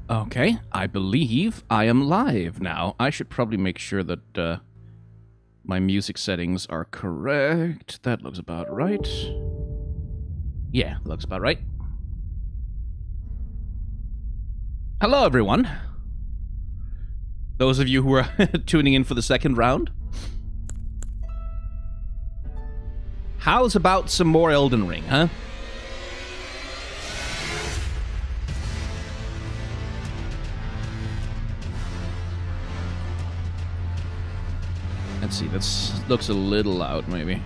Okay, I believe I am live now. I should probably make sure that my music settings are correct. That looks about right. Yeah, looks about right. Hello, everyone. Those of you who are tuning in for the second round. How's about some more Elden Ring, huh? Let's see, this looks a little loud, maybe.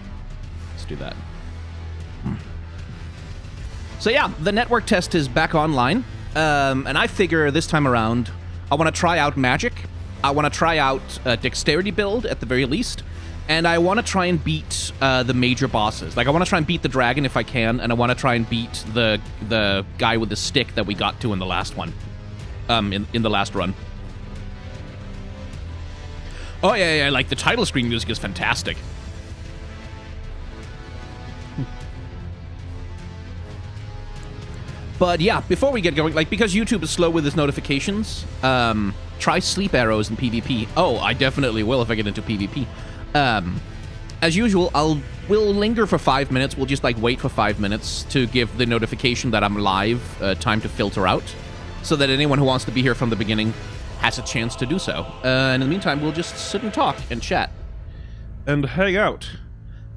Let's do that. So yeah, the network test is back online. And I figure this time around, I want to try out magic. I want to try out a dexterity build, at the very least. And I want to try and beat the major bosses. Like, I want to try and beat the dragon if I can, and I want to try and beat the guy with the stick that we got to in the last one. In the last run. Oh, yeah, like, the title screen music is fantastic. But, yeah, before we get going, like, because YouTube is slow with its notifications, try sleep arrows in PvP. Oh, I definitely will if I get into PvP. As usual, we'll linger for 5 minutes. We'll just, like, wait for 5 minutes to give the notification that I'm live time to filter out, so that anyone who wants to be here from the beginning has a chance to do so. And in the meantime, we'll just sit and talk and chat. And hang out.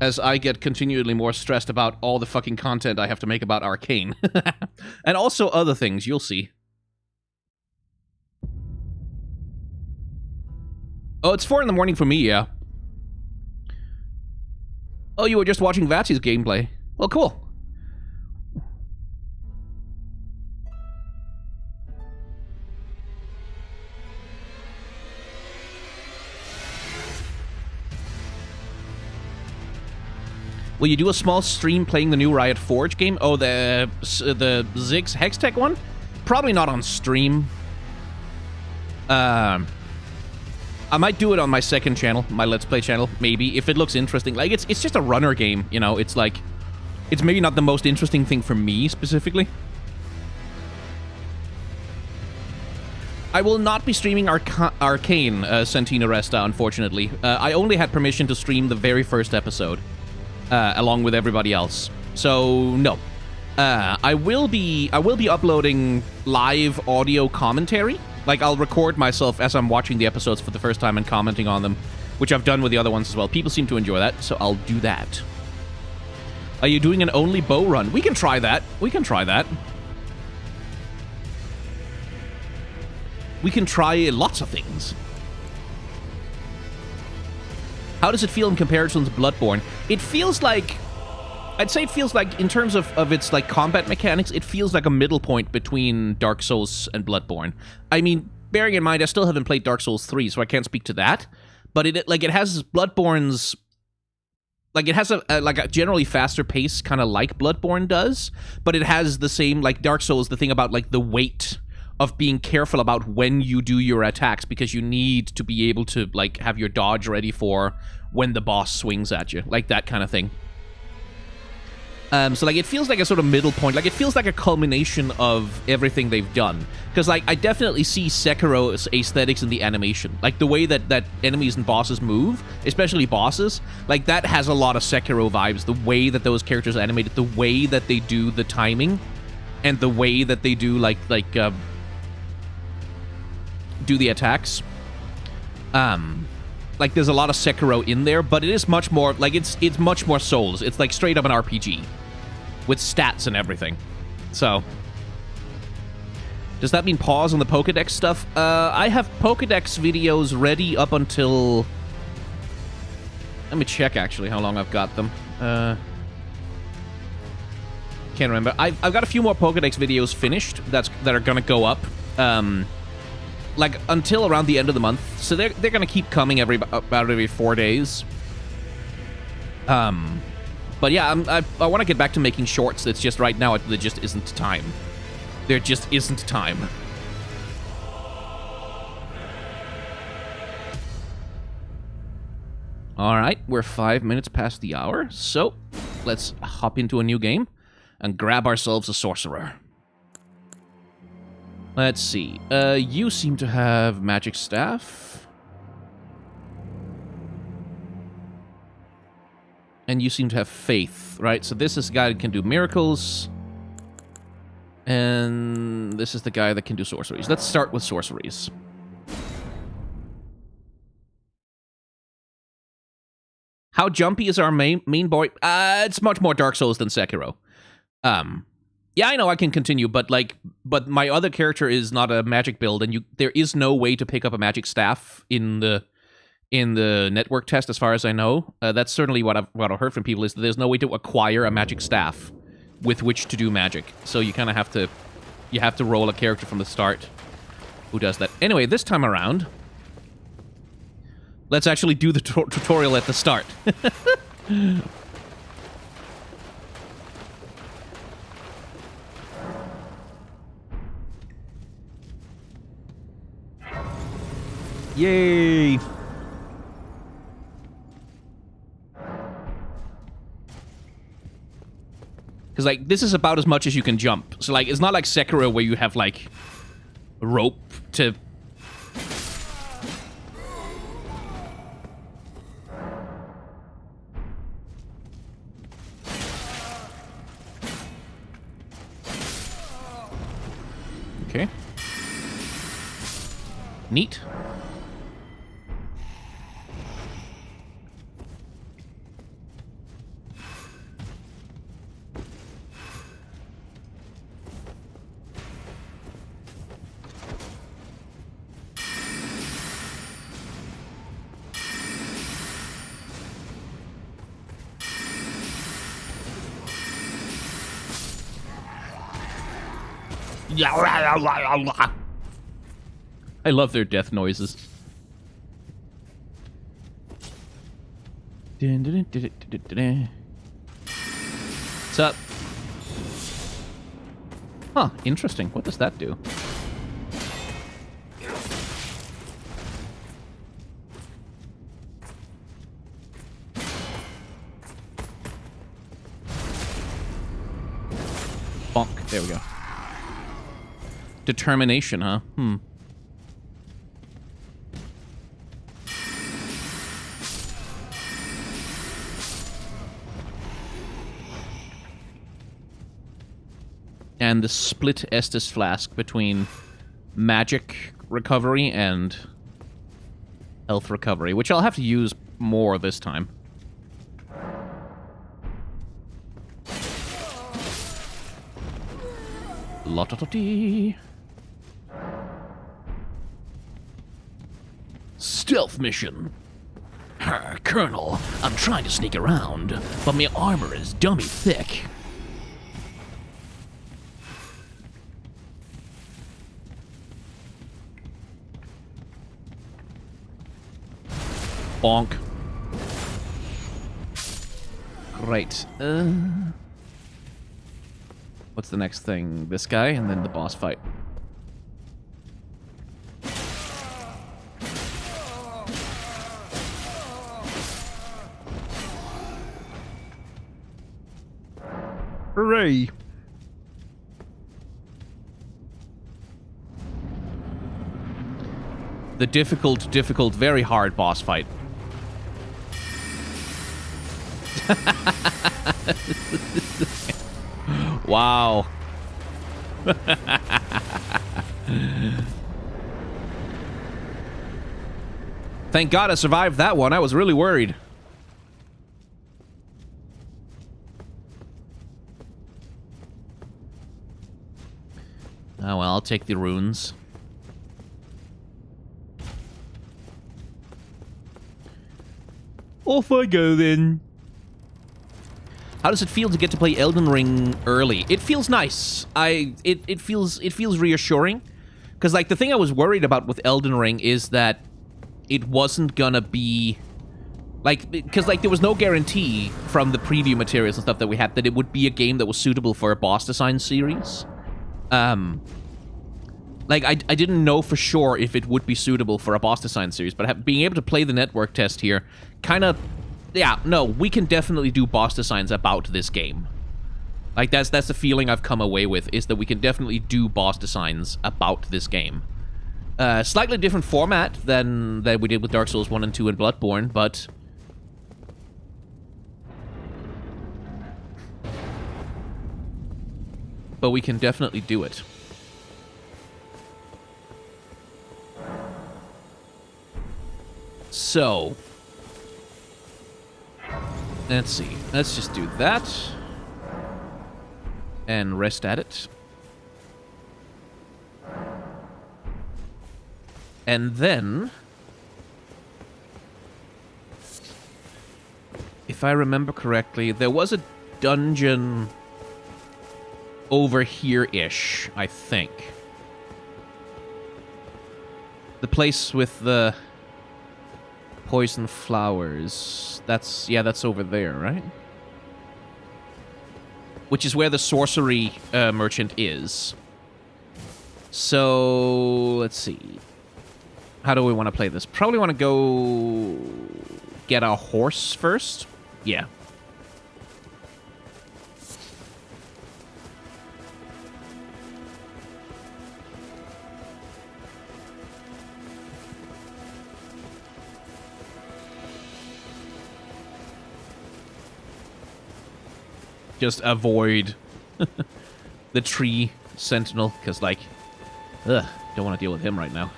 As I get continually more stressed about all the fucking content I have to make about Arcane. And also other things, you'll see. Oh, it's 4 in the morning for me, yeah. Oh, you were just watching Vatsy's gameplay. Well, cool. Will you do a small stream playing the new Riot Forge game? Oh, the Ziggs Hextech one? Probably not on stream. I might do it on my second channel, my Let's Play channel, maybe, if it looks interesting. Like, it's just a runner game, you know? It's like, it's maybe not the most interesting thing for me, specifically. I will not be streaming Arcane, Santina Resta, unfortunately. I only had permission to stream the very first episode. Along with everybody else. So, no. I will be uploading live audio commentary. Like, I'll record myself as I'm watching the episodes for the first time and commenting on them, which I've done with the other ones as well. People seem to enjoy that, so I'll do that. Are you doing an only bow run? We can try that. We can try that. We can try lots of things. How does it feel in comparison to Bloodborne? It feels like... I'd say it feels like, in terms of its, like, combat mechanics, it feels like a middle point between Dark Souls and Bloodborne. I mean, bearing in mind, I still haven't played Dark Souls 3, so I can't speak to that. But it has Bloodborne's... Like, it has a generally faster pace, kind of like Bloodborne does. But it has the same, like, Dark Souls, the thing about, like, the weight of being careful about when you do your attacks, because you need to be able to, like, have your dodge ready for when the boss swings at you, like that kind of thing. So, like, it feels like a sort of middle point. Like, it feels like a culmination of everything they've done. Because, like, I definitely see Sekiro's aesthetics in the animation. Like, the way that enemies and bosses move, especially bosses, like, that has a lot of Sekiro vibes. The way that those characters are animated, the way that they do the timing, and the way that they do, do the attacks. Like, there's a lot of Sekiro in there, but it is much more, like, it's much more Souls. It's, like, straight up an RPG. With stats and everything. So. Does that mean pause on the Pokedex stuff? I have Pokedex videos ready up until... Let me check, actually, how long I've got them. Can't remember. I've got a few more Pokedex videos finished that are gonna go up. Like, until around the end of the month. So they're gonna keep coming about every 4 days. But yeah, I want to get back to making shorts. It's just right now, there just isn't time. There just isn't time. Alright, we're 5 minutes past the hour. So, let's hop into a new game and grab ourselves a sorcerer. Let's see. You seem to have magic staff. And you seem to have faith, right? So this is the guy that can do miracles. And this is the guy that can do sorceries. Let's start with sorceries. How jumpy is our main boy? It's much more Dark Souls than Sekiro. Yeah, I know I can continue, but my other character is not a magic build, and there is no way to pick up a magic staff in the network test, as far as I know. That's certainly what I've heard from people, is that there's no way to acquire a magic staff with which to do magic. So you kind of have to roll a character from the start who does that. Anyway, this time around, let's actually do the tutorial at the start. Yay! Because, like, this is about as much as you can jump. So, like, it's not like Sekiro where you have, like, rope to... Okay. Neat. I love their death noises. What's up? Huh, interesting. What does that do? Bonk. There we go. Determination, huh? And the split Estus flask between magic recovery and health recovery, which I'll have to use more this time. La-da-da-dee. Stealth mission. Colonel, I'm trying to sneak around, but my armor is dummy thick. Bonk. Great. What's the next thing? This guy, and then the boss fight. Hooray! The difficult, very hard boss fight. Wow. Thank God I survived that one. I was really worried. Oh, well, I'll take the runes. Off I go, then. How does it feel to get to play Elden Ring early? It feels nice. It feels reassuring. Because, like, the thing I was worried about with Elden Ring is that it wasn't gonna be... Like, because, like, there was no guarantee from the preview materials and stuff that we had that it would be a game that was suitable for a boss design series. Like, I didn't know for sure if it would be suitable for a boss design series, but being able to play the network test here kind of... Yeah, no, we can definitely do boss designs about this game. Like, that's the feeling I've come away with, is that we can definitely do boss designs about this game. Slightly different format than we did with Dark Souls 1 and 2 and Bloodborne, but... but we can definitely do it. So... let's see. Let's just do that. And rest at it. And then... if I remember correctly, there was a dungeon over here-ish, I think. The place with the poison flowers. That's... yeah, that's over there, right? Which is where the sorcery merchant is. So, let's see. How do we want to play this? Probably want to go get a horse first. Yeah. Just avoid the tree sentinel, because, like, ugh, don't want to deal with him right now.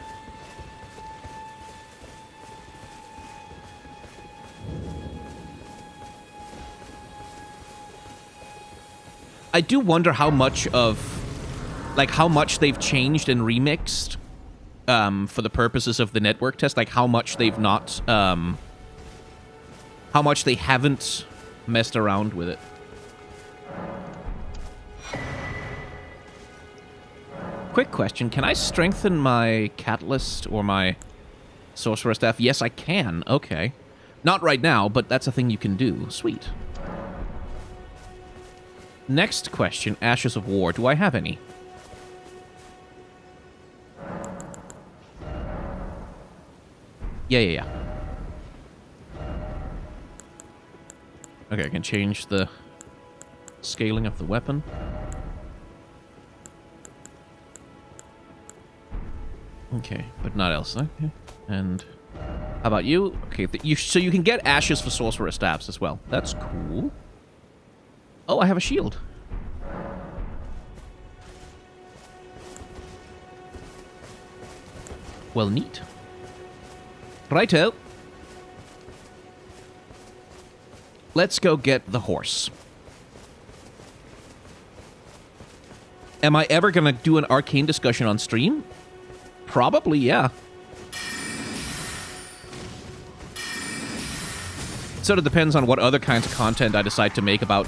I do wonder how much of, like, how much they've changed and remixed for the purposes of the network test, like, how much they've not, how much they haven't messed around with it. Quick question, can I strengthen my catalyst or my sorcerer staff? Yes, I can. Okay. Not right now, but that's a thing you can do. Sweet. Next question, Ashes of War. Do I have any? Yeah. Okay, I can change the scaling of the weapon. Okay, but not else. Okay. And how about you? Okay, so you can get ashes for sorcerer staffs as well. That's cool. Oh, I have a shield. Well, neat. Righto. Let's go get the horse. Am I ever gonna do an arcane discussion on stream? Probably, yeah. Sort of depends on what other kinds of content I decide to make about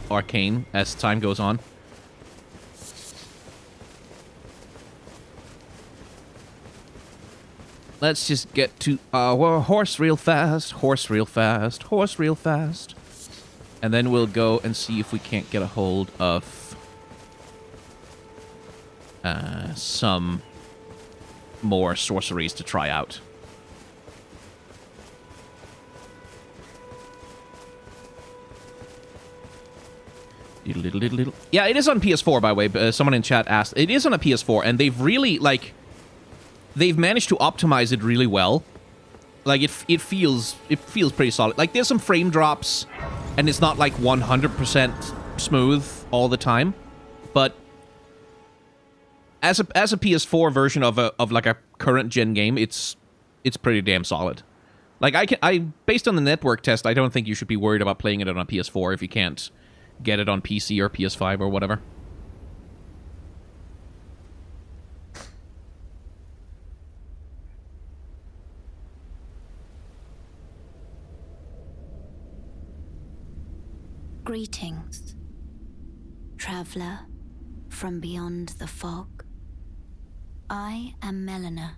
Arcane as time goes on. Let's just get to our horse real fast, horse real fast, horse real fast. And then we'll go and see if we can't get a hold of some more sorceries to try out. Yeah, it is on PS4, by the way. Someone in chat asked. It is on a PS4, and they've really, like... they've managed to optimize it really well. Like, it feels pretty solid. Like, there's some frame drops, and it's not, like, 100% smooth all the time. But... as a PS4 version of like a current gen game, it's pretty damn solid. Like I based on the network test, I don't think you should be worried about playing it on a PS4 if you can't get it on PC or PS5 or whatever. Greetings, traveler from beyond the fog. I am Melina.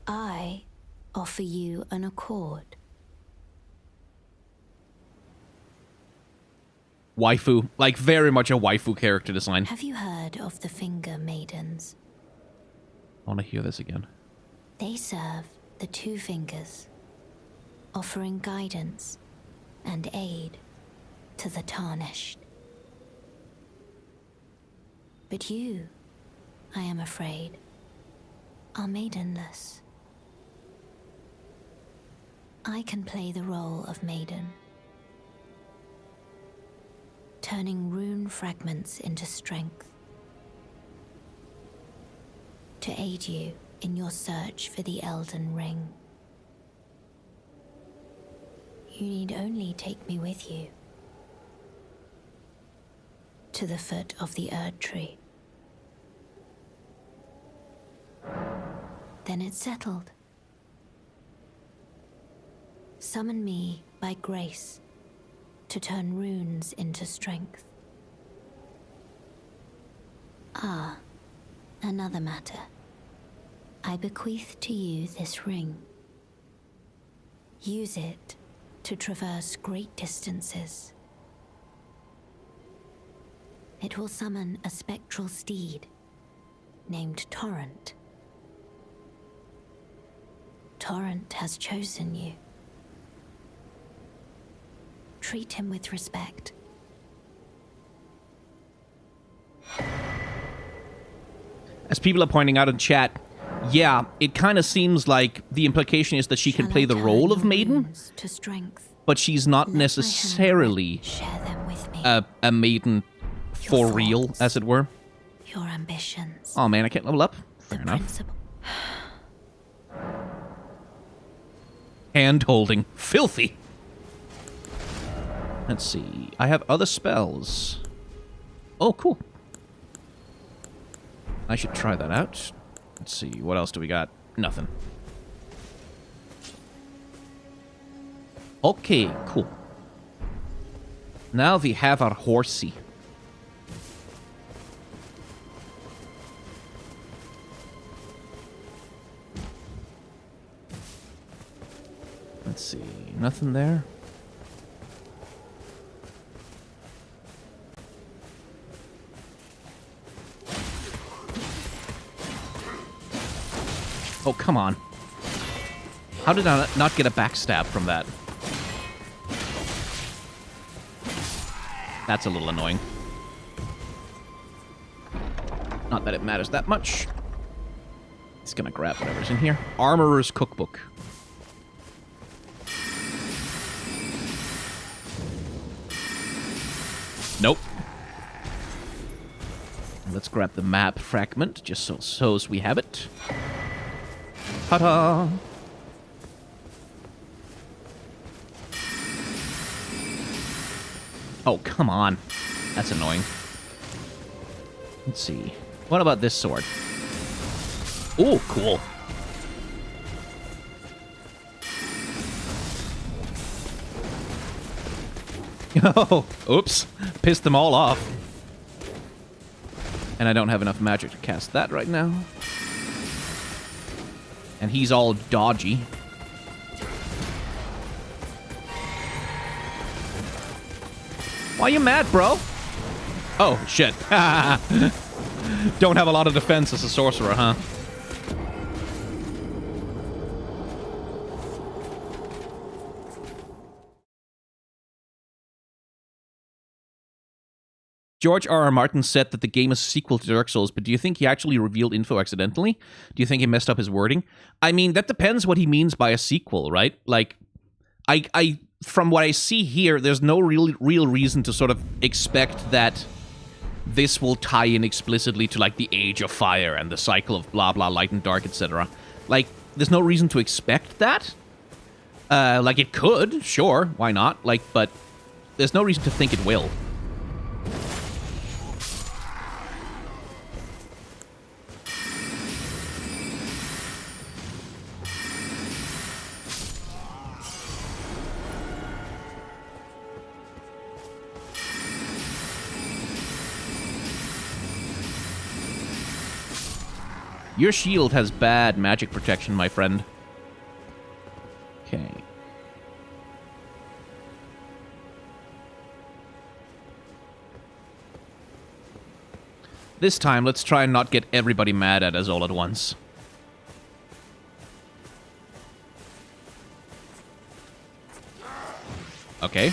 I offer you an accord. Waifu. Like, very much a waifu character design. Have you heard of the Finger Maidens? I want to hear this again. They serve the two fingers, offering guidance and aid to the tarnished. But you, I am afraid, are maidenless. I can play the role of maiden, turning rune fragments into strength to aid you in your search for the Elden Ring. You need only take me with you to the foot of the Erd Tree. Then it's settled. Summon me by grace to turn runes into strength. Ah, another matter. I bequeath to you this ring. Use it to traverse great distances. It will summon a spectral steed named Torrent. Torrent has chosen you. Treat him with respect. As people are pointing out in chat, yeah, it kind of seems like the implication is that she can play the role of maiden, to strength. but she's not Let my necessarily hand share them with me. a maiden for Your real, thoughts. as it were. Your ambitions. Oh man, I can't level up. The Fair enough. principle. Hand holding. Filthy. Let's see. I have other spells. Oh, cool. I should try that out. Let's see. What else do we got? Nothing. Okay, cool. Now we have our horsey. Let's see. Nothing there. Oh, come on. How did I not get a backstab from that? That's a little annoying. Not that it matters that much. It's gonna grab whatever's in here. Armorer's Cookbook. Nope. Let's grab the map fragment, just so as we have it. Ta-da! Oh, come on. That's annoying. Let's see. What about this sword? Oh, cool. Oh, oops. Pissed them all off. And I don't have enough magic to cast that right now. And he's all dodgy. Why you mad, bro? Oh, shit. Don't have a lot of defense as a sorcerer, huh? George R.R. Martin said that the game is a sequel to Dark Souls, but do you think he actually revealed info accidentally? Do you think he messed up his wording? I mean, that depends what he means by a sequel, right? Like, I from what I see here, there's no real reason to sort of expect that this will tie in explicitly to, like, the Age of Fire and the cycle of blah blah, light and dark, etc. Like, there's no reason to expect that. Like, it could, sure, why not? Like, but there's no reason to think it will. Your shield has bad magic protection, my friend. Okay. This time, let's try and not get everybody mad at us all at once. Okay.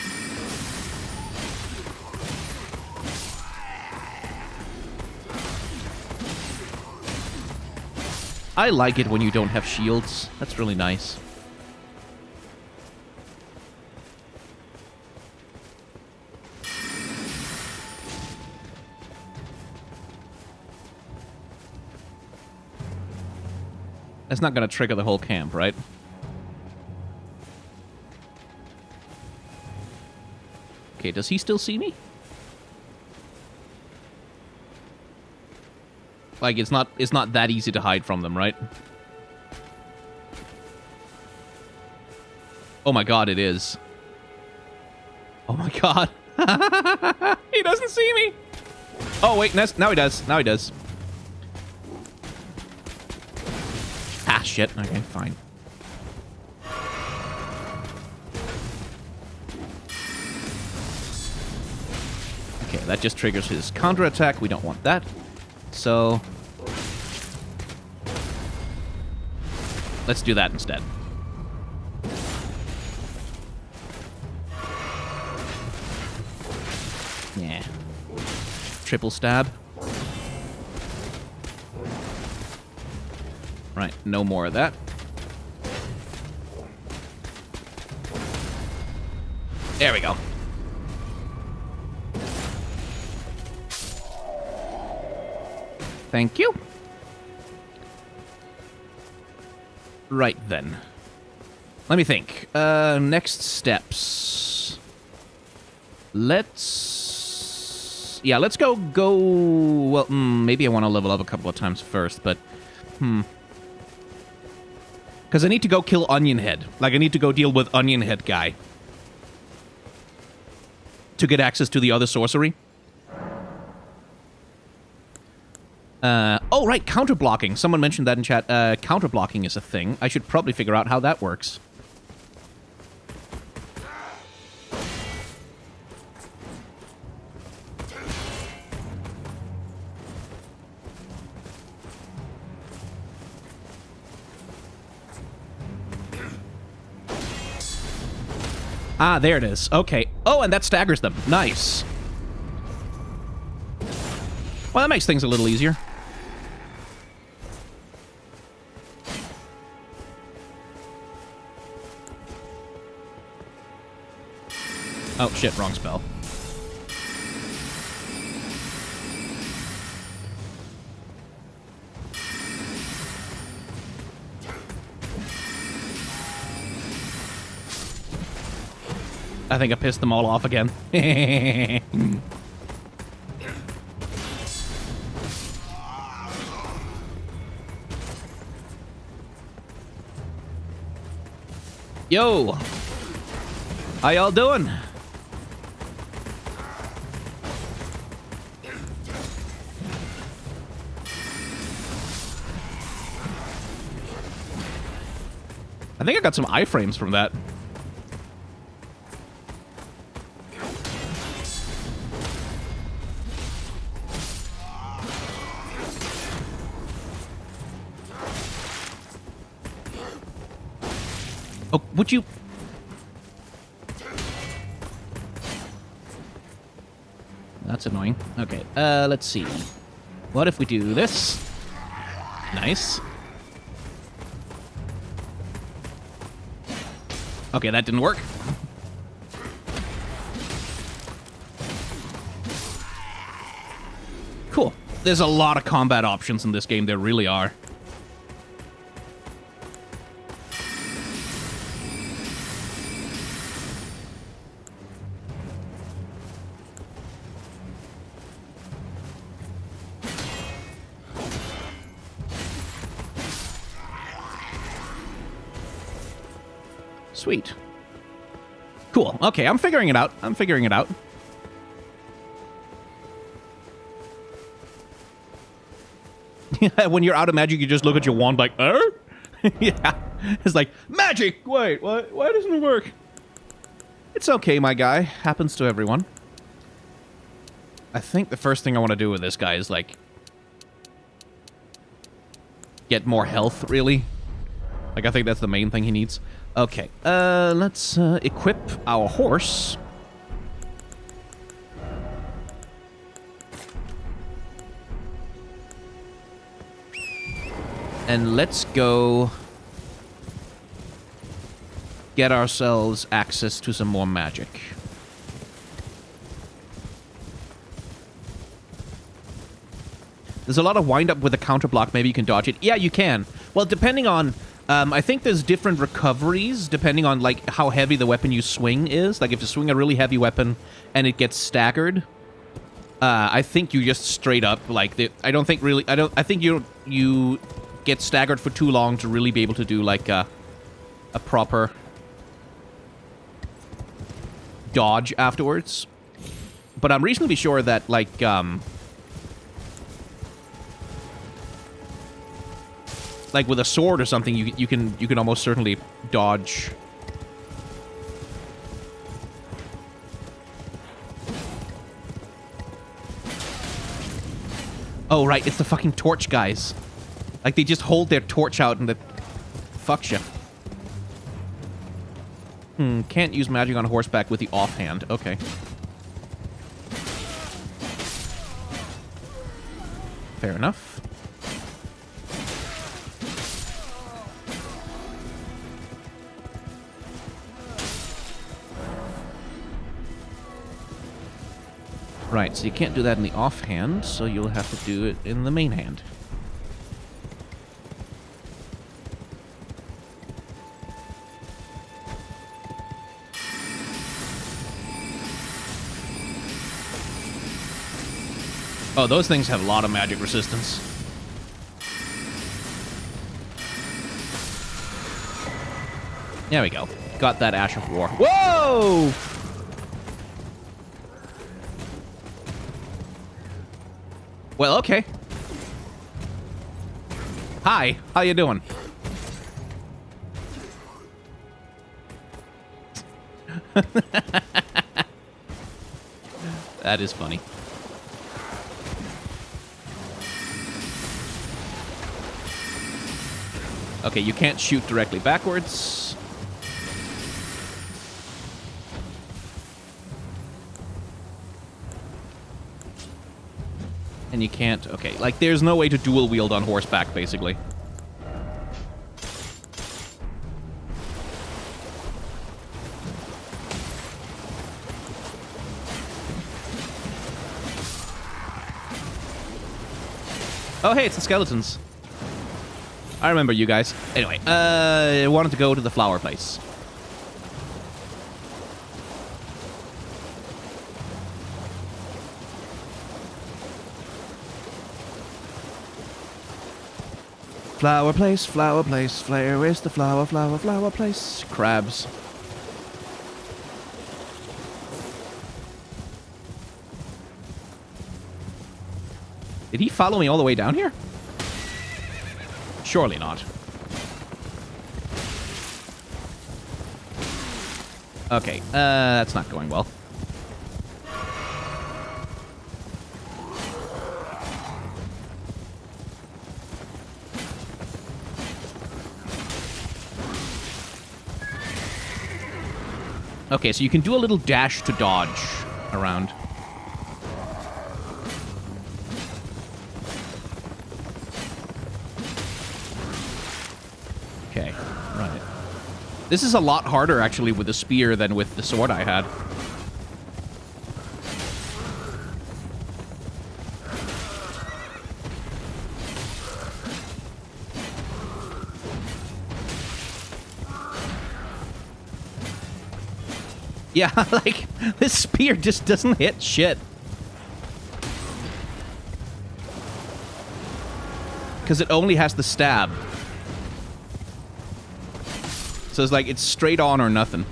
I like it when you don't have shields. That's really nice. That's not going to trigger the whole camp, right? Okay, does he still see me? Like, it's not that easy to hide from them, right? Oh my god, it is. Oh my god. He doesn't see me! Oh, wait, now he does. Now he does. Ah, shit. Okay, fine. Okay, that just triggers his counterattack. We don't want that. So... let's do that instead. Yeah. Triple stab. Right, no more of that. There we go. Thank you. Right then. Let me think. Next steps. Let's... yeah, let's go... well, maybe I want to level up a couple of times first, but... because I need to go kill Onion Head. Like, I need to go deal with Onion Head guy. To get access to the other sorcery. Oh, right, counter-blocking. Someone mentioned that in chat. Counter-blocking is a thing. I should probably figure out how that works. Ah, there it is. Okay. Oh, and that staggers them. Nice. Well, that makes things a little easier. Oh, shit, wrong spell. I think I pissed them all off again. Yo! How y'all doing? I think I got some iframes from that. Oh, would you... that's annoying. Okay, let's see. What if we do this? Nice. Okay, that didn't work. Cool. There's a lot of combat options in this game. There really are. Sweet. Cool. Okay, I'm figuring it out. I'm figuring it out. When you're out of magic, you just look at your wand like, yeah. It's like, magic! Wait, what? Why doesn't it work? It's okay, my guy. Happens to everyone. I think the first thing I want to do with this guy is, like, get more health, really. Like, I think that's the main thing he needs. Okay, let's equip our horse. And let's go get ourselves access to some more magic. There's a lot of wind-up with a counter-block. Maybe you can dodge it. Yeah, you can. Well, depending on... I think there's different recoveries depending on, like, how heavy the weapon you swing is. Like, if you swing a really heavy weapon and it gets staggered, I think you just straight up, like... I think you get staggered for too long to really be able to do, like, a proper dodge afterwards. But I'm reasonably sure that, like, with a sword or something, you can almost certainly dodge. Oh, right, it's the fucking torch guys. Like, they just hold their torch out and that fucks you. Can't use magic on horseback with the offhand. Okay. Fair enough. Right, so you can't do that in the offhand, so you'll have to do it in the main hand. Oh, those things have a lot of magic resistance. There we go. Got that Ash of War. Whoa! Well, okay. Hi, how you doing? That is funny. Okay, you can't shoot directly backwards. And you can't... Okay, like, there's no way to dual wield on horseback, basically. Oh, hey, it's the skeletons. I remember you guys. Anyway, I wanted to go to the flower place. Flower place, flare is the flower place. Crabs. Did he follow me all the way down here? Surely not. Okay, that's not going well. Okay, so you can do a little dash to dodge around. Okay, right. This is a lot harder, actually, with the spear than with the sword I had. Yeah, like, this spear just doesn't hit shit. Because it only has the stab. So it's like, it's straight on or nothing.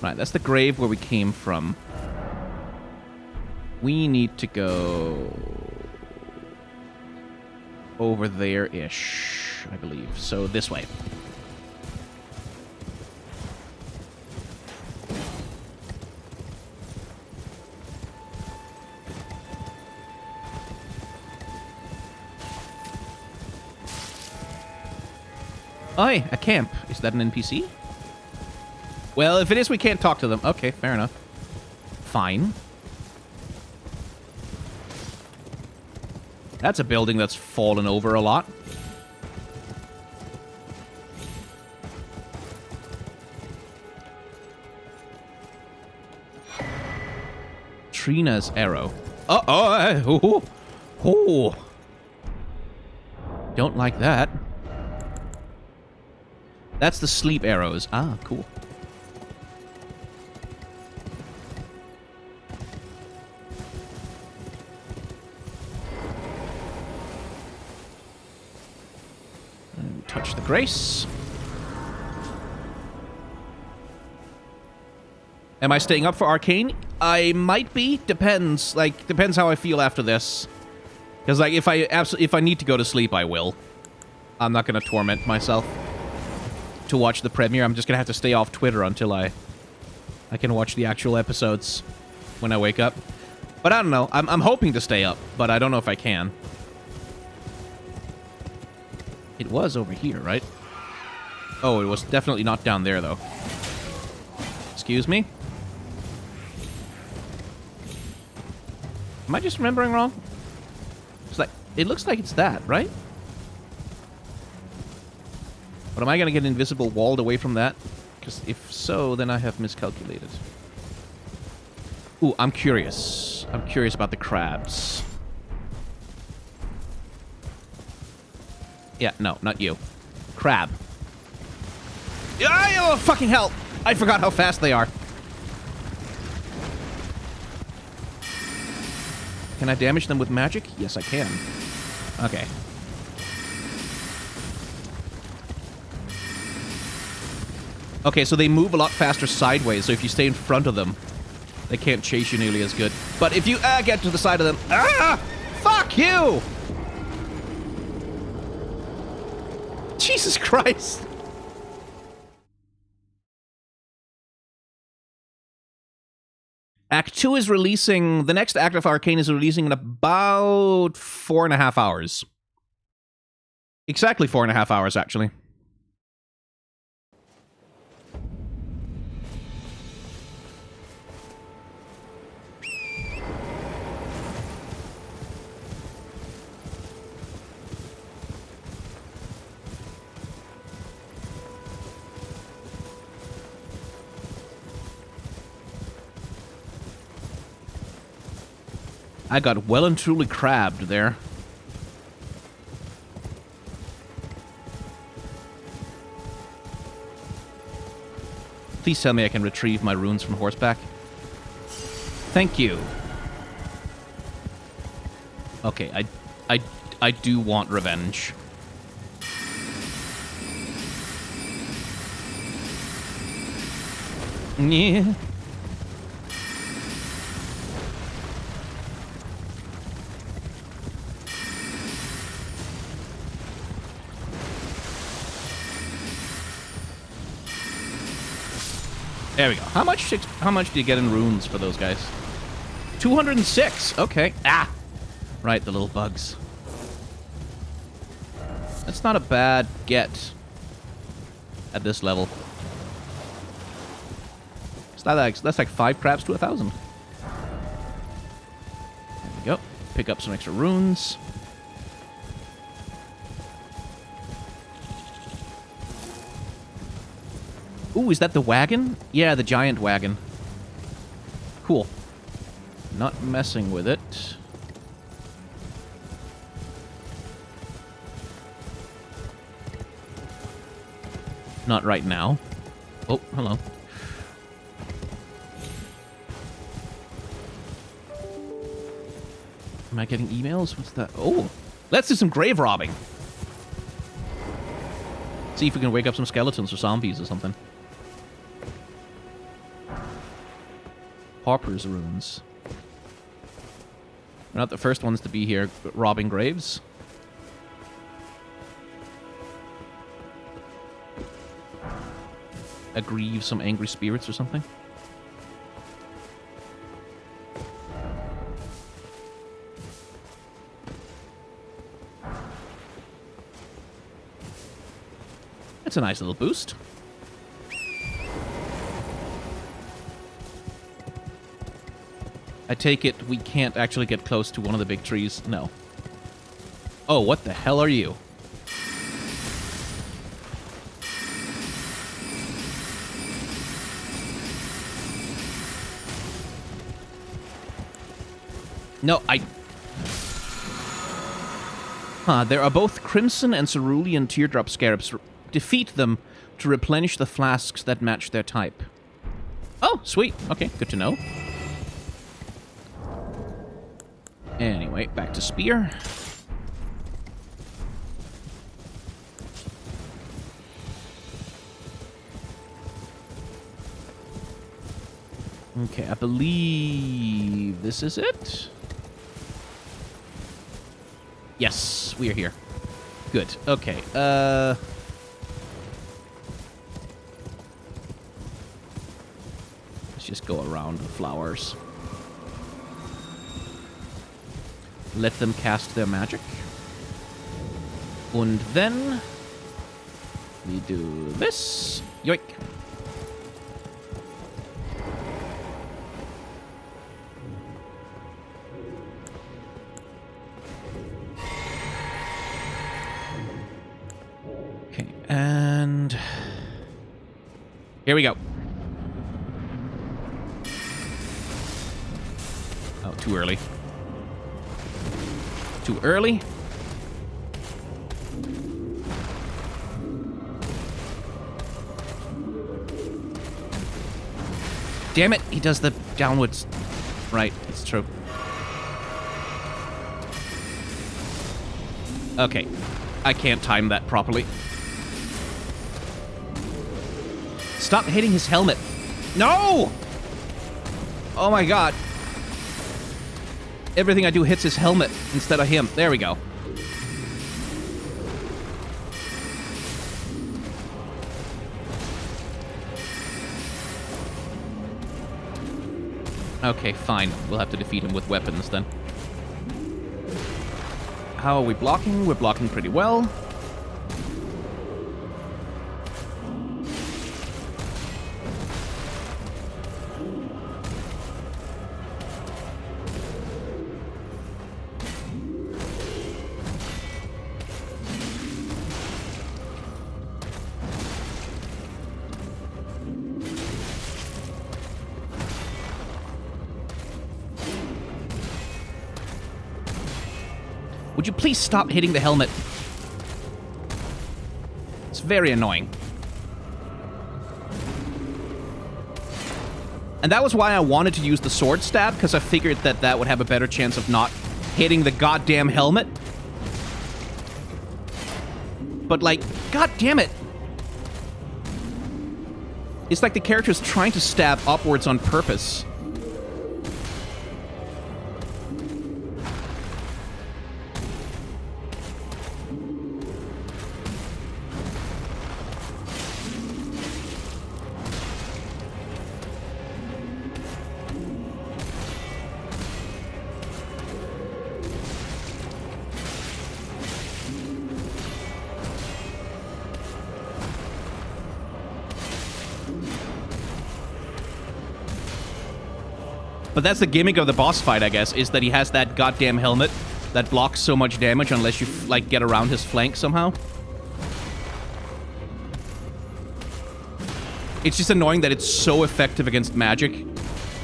Right, that's the grave where we came from. We need to go over there-ish, I believe. So this way. Oi, a camp. Is that an NPC? Well, if it is, we can't talk to them. Okay, fair enough. Fine. That's a building that's fallen over a lot. Trina's arrow. Uh-oh. Oh. Don't like that. That's the sleep arrows. Ah, cool. And touch the grace. Am I staying up for Arcane? I might be. Depends. Like, depends how I feel after this. Because, like, if I need to go to sleep, I will. I'm not going to torment myself to watch the premiere. I'm just going to have to stay off Twitter until I can watch the actual episodes when I wake up. But I don't know. I'm hoping to stay up, but I don't know if I can. It was over here, right? Oh, it was definitely not down there, though. Excuse me? Am I just remembering wrong? It's like, it looks like it's that, right? But am I going to get invisible walled away from that? Because if so, then I have miscalculated. Ooh, I'm curious. I'm curious about the crabs. Yeah, no, not you. Crab. Oh, fucking hell! I forgot how fast they are. Can I damage them with magic? Yes, I can. Okay. Okay, so they move a lot faster sideways, so if you stay in front of them, they can't chase you nearly as good. But if you get to the side of them... Ah! Fuck you! Jesus Christ! Act 2 is releasing... The next act of Arcane is releasing in about 4.5 hours. Exactly 4.5 hours, actually. I got well and truly crabbed there. Please tell me I can retrieve my runes from horseback. Thank you. Okay, I do want revenge. Yeah. There we go. How much do you get in runes for those guys? 206. Okay. Ah! Right, the little bugs. That's not a bad get at this level. That's like 5 crabs to 1,000. There we go. Pick up some extra runes. Ooh, is that the wagon? Yeah, the giant wagon. Cool. Not messing with it. Not right now. Oh, hello. Am I getting emails? What's that? Oh, let's do some grave robbing. See if we can wake up some skeletons or zombies or something. Pauper's runes. We're not the first ones to be here robbing graves. Aggrieve some angry spirits or something. That's a nice little boost. I take it we can't actually get close to one of the big trees. No. Oh, what the hell are you? No, there are both Crimson and Cerulean Teardrop Scarabs. Defeat them to replenish the flasks that match their type. Oh, sweet. Okay, good to know. Anyway, back to Spear. Okay, I believe this is it. Yes, we are here. Good. Okay. Let's just go around the flowers. Let them cast their magic. And then we do this. Yoink. Okay, and here we go. Oh, too early. Too early. Damn it, he does the downwards. Right, it's true. Okay, I can't time that properly. Stop hitting his helmet. No! Oh my god. Everything I do hits his helmet instead of him. There we go. Okay, fine. We'll have to defeat him with weapons then. How are we blocking? We're blocking pretty well. Would you please stop hitting the helmet? It's very annoying. And that was why I wanted to use the sword stab, because I figured that that would have a better chance of not hitting the goddamn helmet. But like, god damn it. It's like the character's trying to stab upwards on purpose. But that's the gimmick of the boss fight, I guess, is that he has that goddamn helmet that blocks so much damage unless you, like, get around his flank somehow. It's just annoying that it's so effective against magic.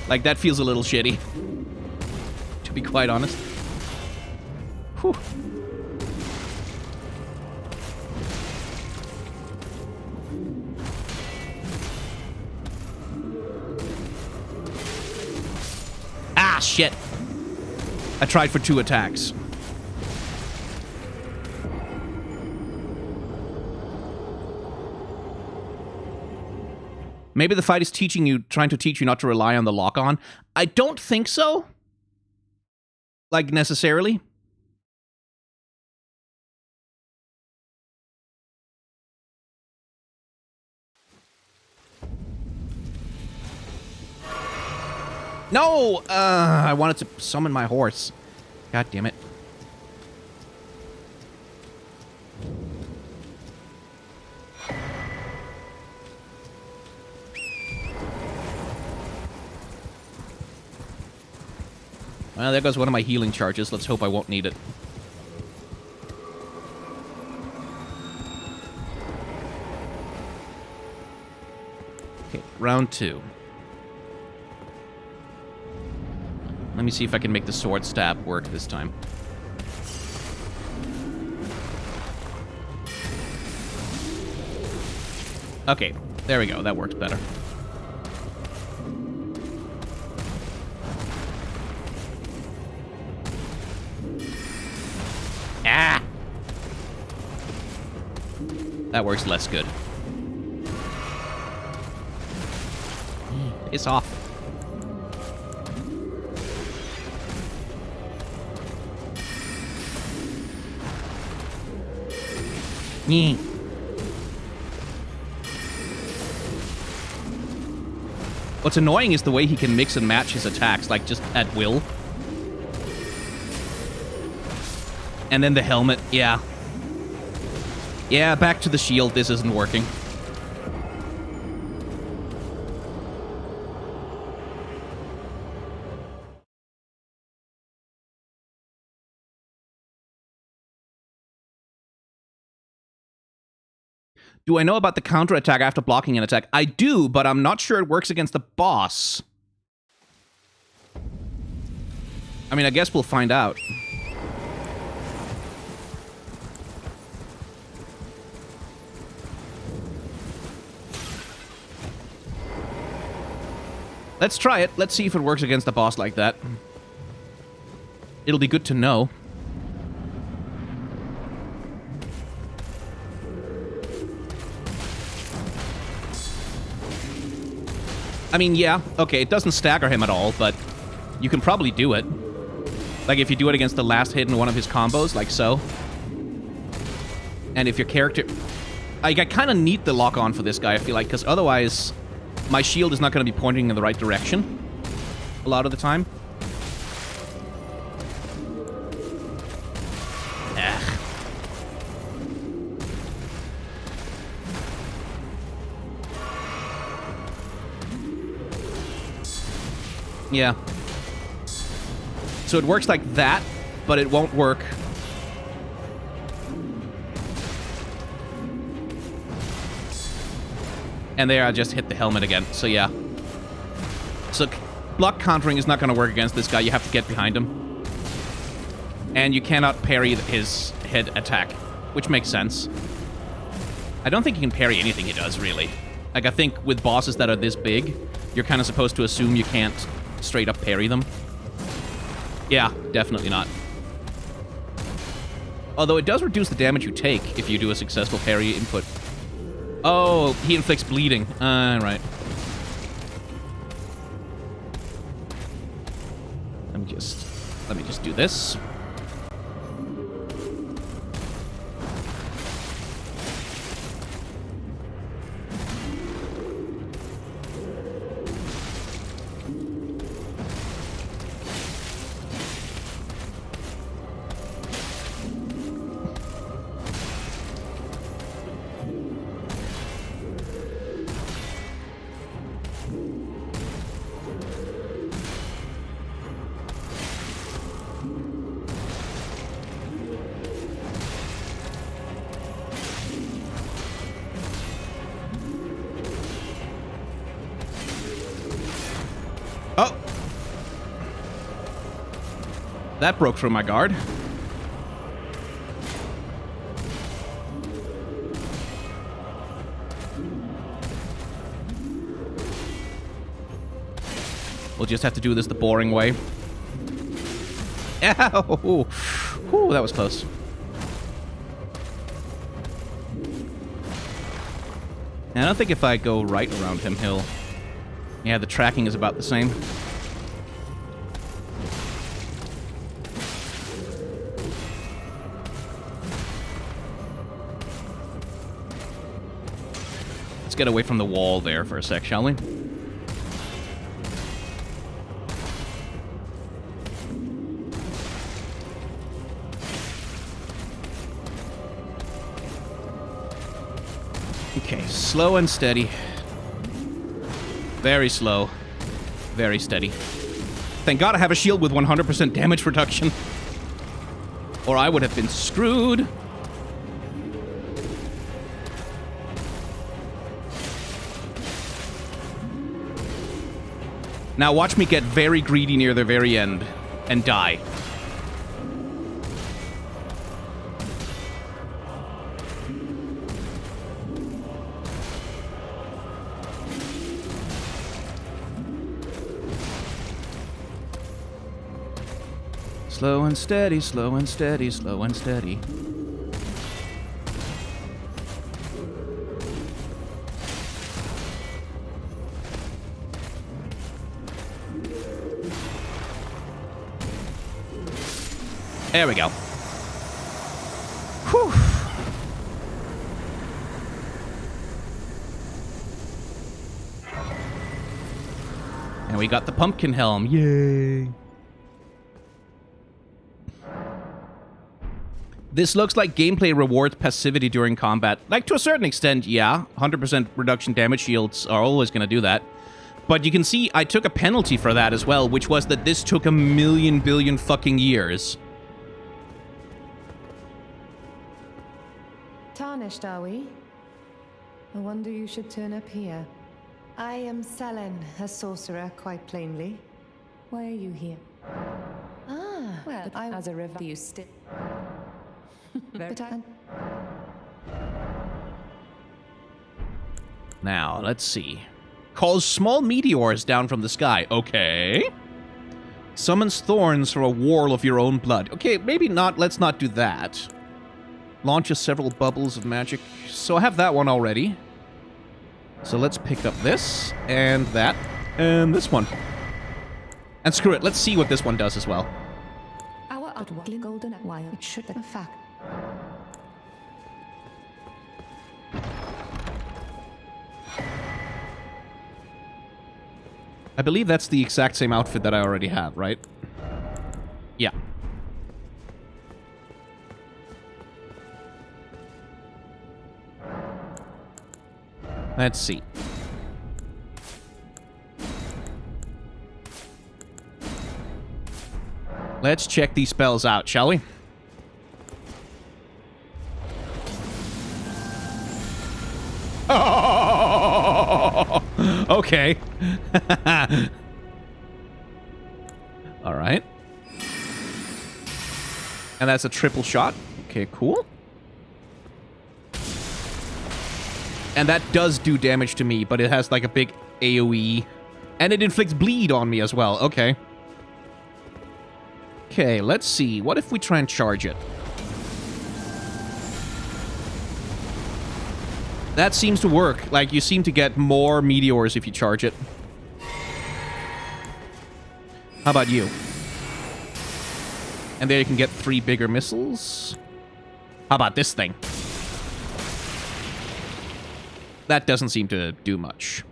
Like, that feels a little shitty, to be quite honest. Whew. Ah, shit. I tried for 2 attacks. Maybe the fight is trying to teach you not to rely on the lock-on. I don't think so. Like, necessarily. No! I wanted to summon my horse. God damn it. Well, there goes one of my healing charges. Let's hope I won't need it. Okay, round 2. Let me see if I can make the sword stab work this time. Okay, there we go. That works better. Ah! That works less good. It's off. Yeah. What's annoying is the way he can mix and match his attacks, like, just at will. And then the helmet, yeah. Yeah, back to the shield, this isn't working. Do I know about the counterattack after blocking an attack? I do, but I'm not sure it works against the boss. I mean, I guess we'll find out. Let's try it. Let's see if it works against the boss like that. It'll be good to know. I mean, yeah, okay, it doesn't stagger him at all, but you can probably do it. Like, if you do it against the last hit in one of his combos, like so. And if your character... Like, I kind of need the lock-on for this guy, I feel like, because otherwise my shield is not going to be pointing in the right direction a lot of the time. Ugh. Yeah. So it works like that, but it won't work. And there I just hit the helmet again, so yeah. So block countering is not going to work against this guy, you have to get behind him. And you cannot parry his head attack, which makes sense. I don't think you can parry anything he does, really. Like, I think with bosses that are this big, you're kind of supposed to assume you can't straight up parry them. Yeah, definitely not. Although it does reduce the damage you take if you do a successful parry input. Oh, he inflicts bleeding. Right. Let me just do this. Oh! That broke through my guard. We'll just have to do this the boring way. Ow! Ooh, that was close. I don't think if I go right around him, he'll... Yeah, the tracking is about the same. Let's get away from the wall there for a sec, shall we? Okay, slow and steady. Very slow. Very steady. Thank God I have a shield with 100% damage reduction. Or I would have been screwed. Now watch me get very greedy near the very end and die. Slow and steady, slow and steady, slow and steady. There we go. Whew. And we got the pumpkin helm. Yay. This looks like gameplay rewards passivity during combat. Like, to a certain extent, yeah. 100% reduction damage shields are always going to do that. But you can see I took a penalty for that as well, which was that this took 1,000,000 billion fucking years. Tarnished, are we? I wonder you should turn up here. I am Selen, a sorcerer, quite plainly. Why are you here? Ah, well, I as a river you still. But Now, let's see. Calls small meteors down from the sky. Okay. Summons thorns for a whorl of your own blood. Okay, maybe not. Let's not do that. Launches several bubbles of magic. So I have that one already. So let's pick up this, and that, and this one. And screw it, let's see what this one does as well. our outwardly golden while it should be a fact. I believe that's the exact same outfit that I already have, right? Yeah. Let's see. Let's check these spells out, shall we? Oh! Okay. All right. And that's a triple shot. Okay, cool. And that does do damage to me, but it has like a big AoE. And it inflicts bleed on me as well. Okay. Okay, let's see. What if we try and charge it? That seems to work. Like, you seem to get more meteors if you charge it. How about you? And there you can get 3 bigger missiles. How about this thing? That doesn't seem to do much.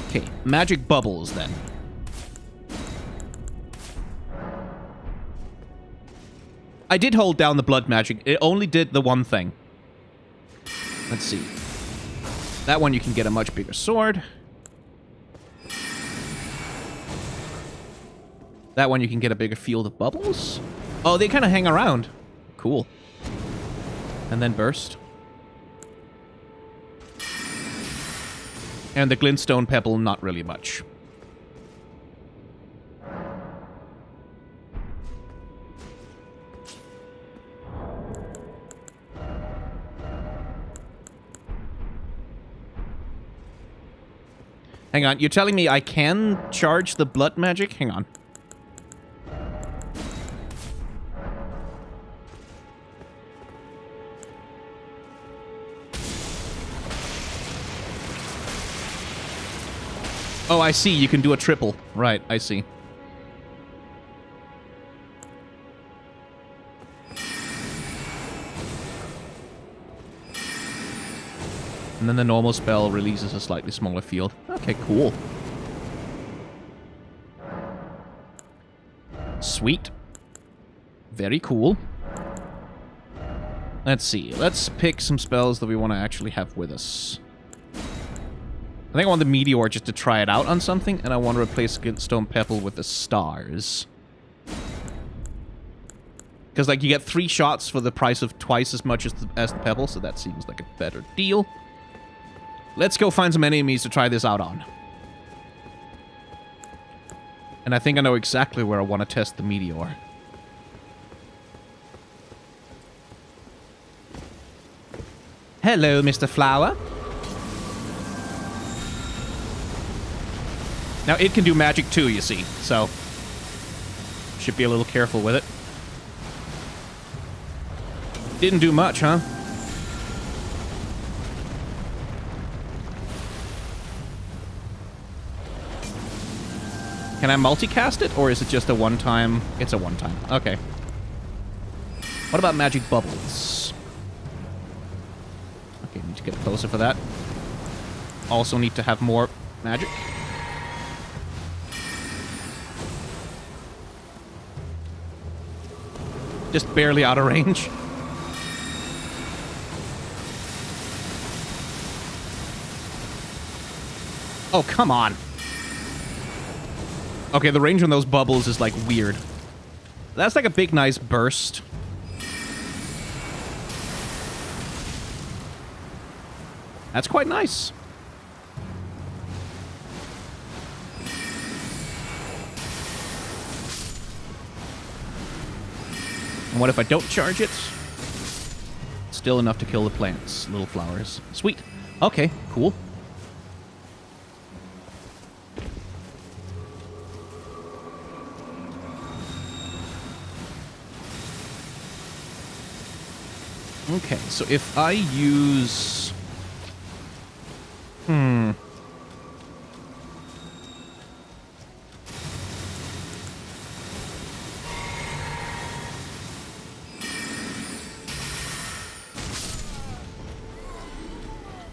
Okay, magic bubbles then. I did hold down the blood magic. It only did the one thing. Let's see. That one you can get a much bigger sword. That one you can get a bigger field of bubbles. Oh, they kind of hang around. Cool. And then burst. And the glintstone pebble, not really much. Hang on, you're telling me I can charge the blood magic? Hang on. Oh, I see. You can do a triple. Right, I see. And then the normal spell releases a slightly smaller field. Okay, cool. Sweet. Very cool. Let's see. Let's pick some spells that we want to actually have with us. I think I want the Meteor just to try it out on something, and I want to replace Stone Pebble with the Stars. Because, like, you get 3 shots for the price of twice as much as the Pebble, so that seems like a better deal. Let's go find some enemies to try this out on. And I think I know exactly where I want to test the Meteor. Hello, Mr. Flower. Now, it can do magic too, you see, so should be a little careful with it. Didn't do much, huh? Can I multicast it, or is it just a one-time? It's a one-time. Okay. What about magic bubbles? Okay, need to get closer for that. Also need to have more magic. Just barely out of range. Oh, come on. Okay, the range on those bubbles is, like, weird. That's, like, a big, nice burst. That's quite nice. And what if I don't charge it? Still enough to kill the plants, little flowers. Sweet. Okay, cool. Okay, so if I use...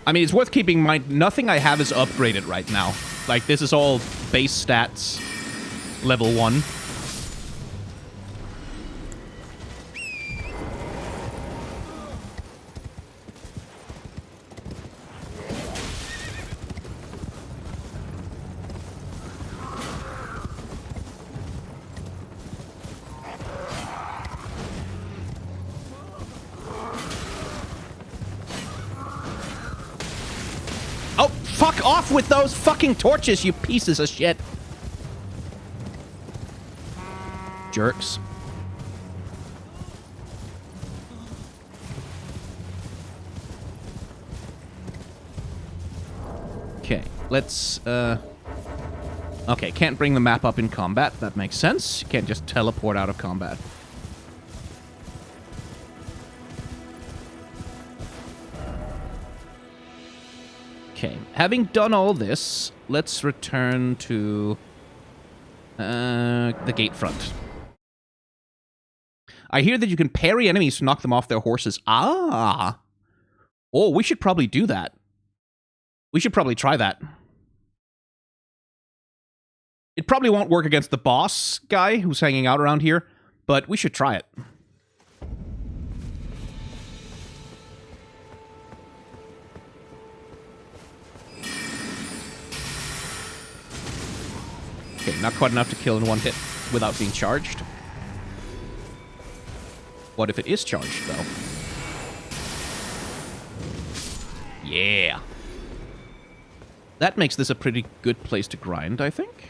I mean, it's worth keeping in mind, nothing I have is upgraded right now. Like, this is all base stats, level 1. Fuck off with those fucking torches, you pieces of shit. Jerks. Okay, let's, okay, can't bring the map up in combat. That makes sense. You can't just teleport out of combat. Okay, having done all this, let's return to the gate front. I hear that you can parry enemies to knock them off their horses. Ah! Oh, we should probably do that. We should probably try that. It probably won't work against the boss guy who's hanging out around here, but we should try it. Okay, not quite enough to kill in one hit without being charged. What if it is charged, though? Yeah. That makes this a pretty good place to grind, I think.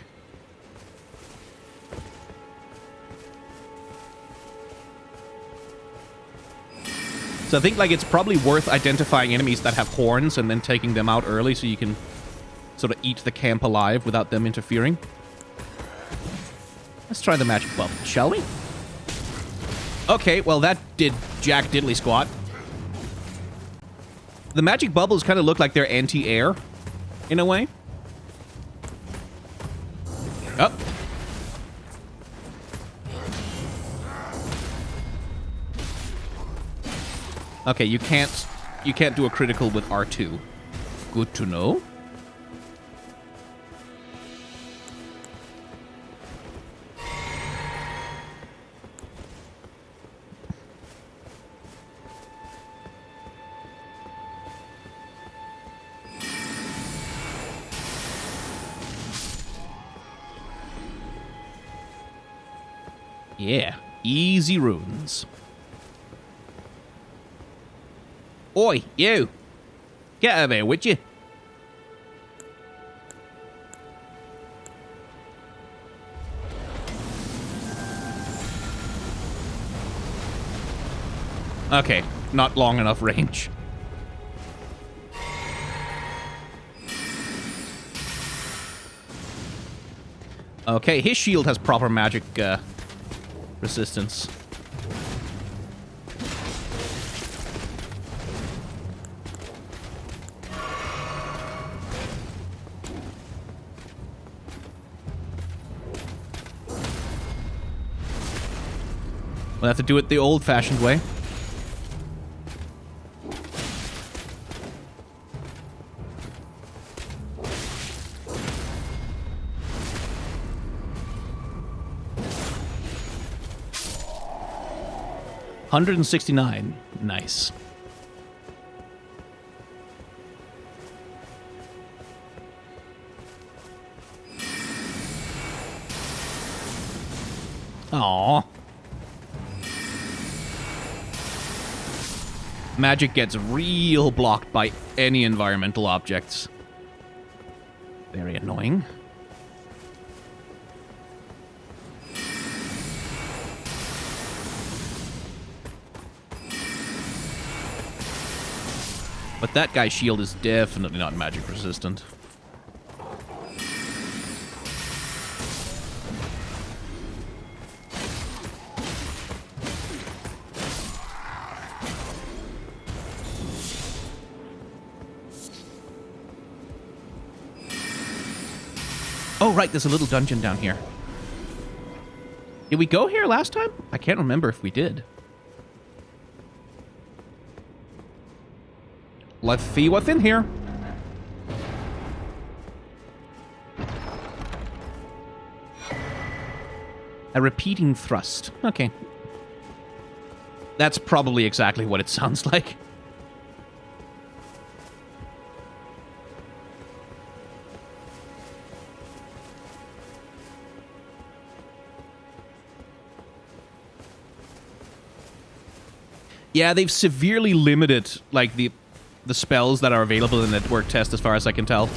So I think, like, it's probably worth identifying enemies that have horns and then taking them out early so you can sort of eat the camp alive without them interfering. Let's try the magic bubble, shall we? Okay, well, that did jack diddly squat. The magic bubbles kind of look like they're anti-air, in a way. Oh. Okay, you can't do a critical with R2. Good to know. Yeah, easy runes. Oi, you! Get over here, would you? Okay, not long enough range. Okay, his shield has proper magic resistance. We'll have to do it the old-fashioned way. $169. Nice. Aww. Magic gets real blocked by any environmental objects. Very annoying. But that guy's shield is definitely not magic resistant. Oh, right, there's a little dungeon down here. Did we go here last time? I can't remember if we did. Let's see what's in here. A repeating thrust. Okay. That's probably exactly what it sounds like. Yeah, they've severely limited, like, the spells that are available in the network test, as far as I can tell.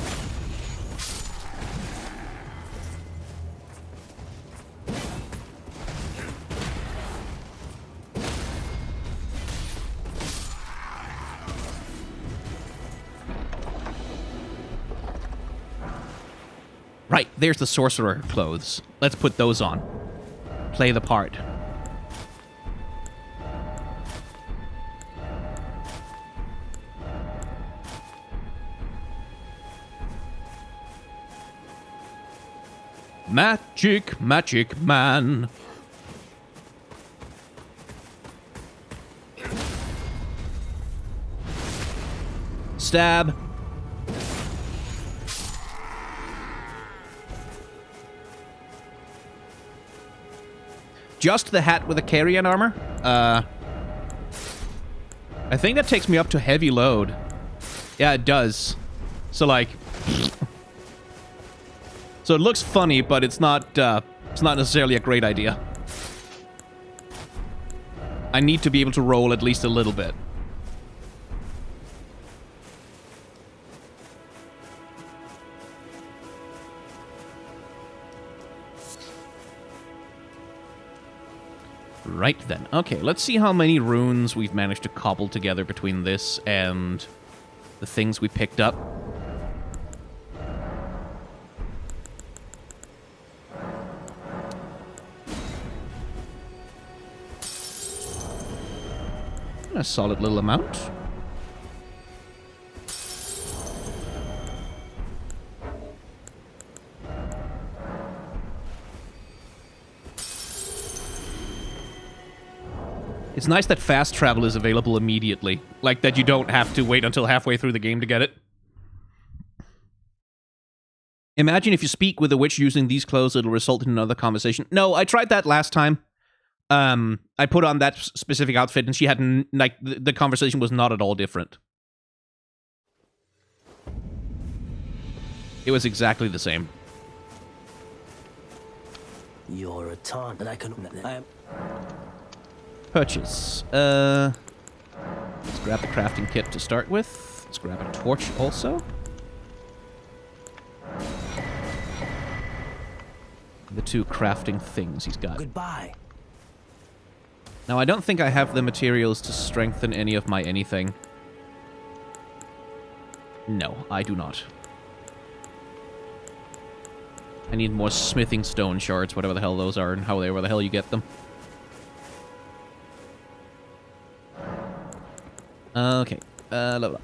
Right, there's the sorcerer clothes. Let's put those on. Play the part. Magic, magic man. Stab. Just the hat with the carrion armor? I think that takes me up to heavy load. Yeah, it does. So, like... So it looks funny, but it's not necessarily a great idea. I need to be able to roll at least a little bit. Right then. Okay, let's see how many runes we've managed to cobble together between this and the things we picked up. A solid little amount. It's nice that fast travel is available immediately. Like that you don't have to wait until halfway through the game to get it. Imagine if you speak with a witch using these clothes, it'll result in another conversation. No, I tried that last time. I put on that specific outfit, and she hadn't, like, the conversation was not at all different. It was exactly the same. You're a taunt, and I can... Purchase. Let's grab the crafting kit to start with. Let's grab a torch also. The 2 crafting things he's got. Goodbye. Now, I don't think I have the materials to strengthen any of my anything. No, I do not. I need more smithing stone shards, whatever the hell those are, and however the hell you get them. Okay, level up.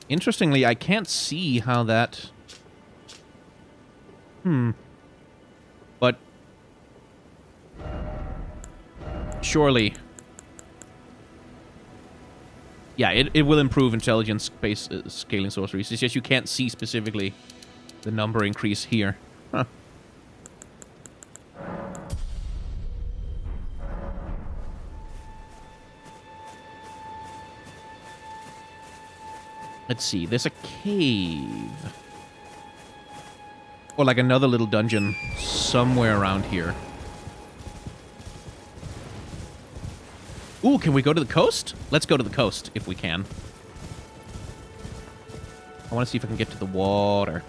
Interestingly, I can't see how that... But... surely... Yeah, it will improve intelligence-based scaling sorceries. It's just you can't see specifically the number increase here. Huh. Let's see, there's a cave. Or like another little dungeon somewhere around here. Ooh, can we go to the coast? Let's go to the coast, if we can. I want to see if I can get to the water.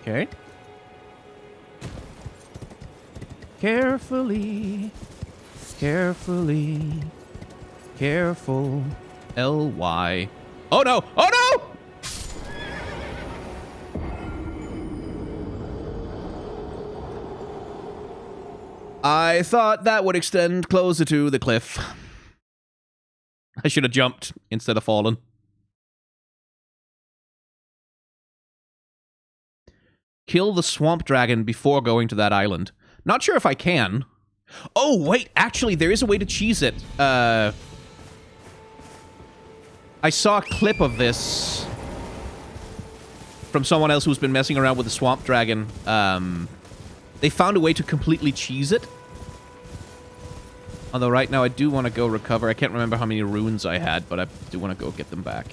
Okay. Carefully, carefully, careful, L-Y. Oh no! Oh no! I thought that would extend closer to the cliff. I should have jumped instead of fallen. Kill the swamp dragon before going to that island. Not sure if I can. Oh, wait, actually, there is a way to cheese it. I saw a clip of this from someone else who's been messing around with the swamp dragon. They found a way to completely cheese it. Although right now I do want to go recover. I can't remember how many runes I had, but I do want to go get them back.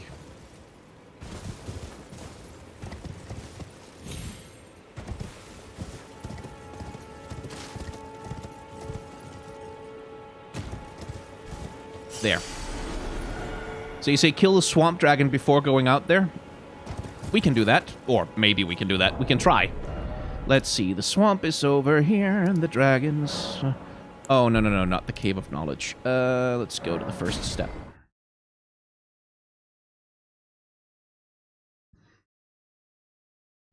There. So you say kill the swamp dragon before going out there? We can do that. Or maybe we can do that. We can try. Let's see. The swamp is over here and the dragons... Oh, no, no, no. Not the Cave of Knowledge. Let's go to the first step.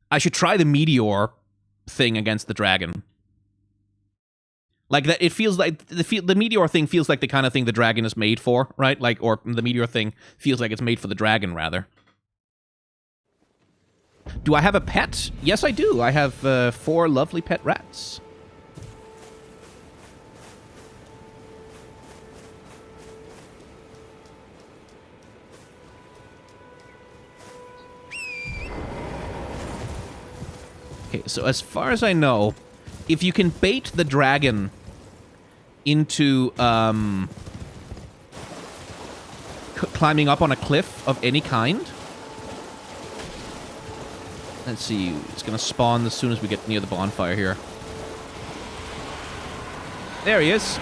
I should try the meteor thing against the dragon. Like that, it feels like the meteor thing feels like the kind of thing the dragon is made for, right? Like, or the meteor thing feels like it's made for the dragon, rather. Do I have a pet? Yes, I do. I have 4 lovely pet rats. Okay, so as far as I know, if you can bait the dragon into climbing up on a cliff of any kind. Let's see, it's going to spawn as soon as we get near the bonfire here. There he is.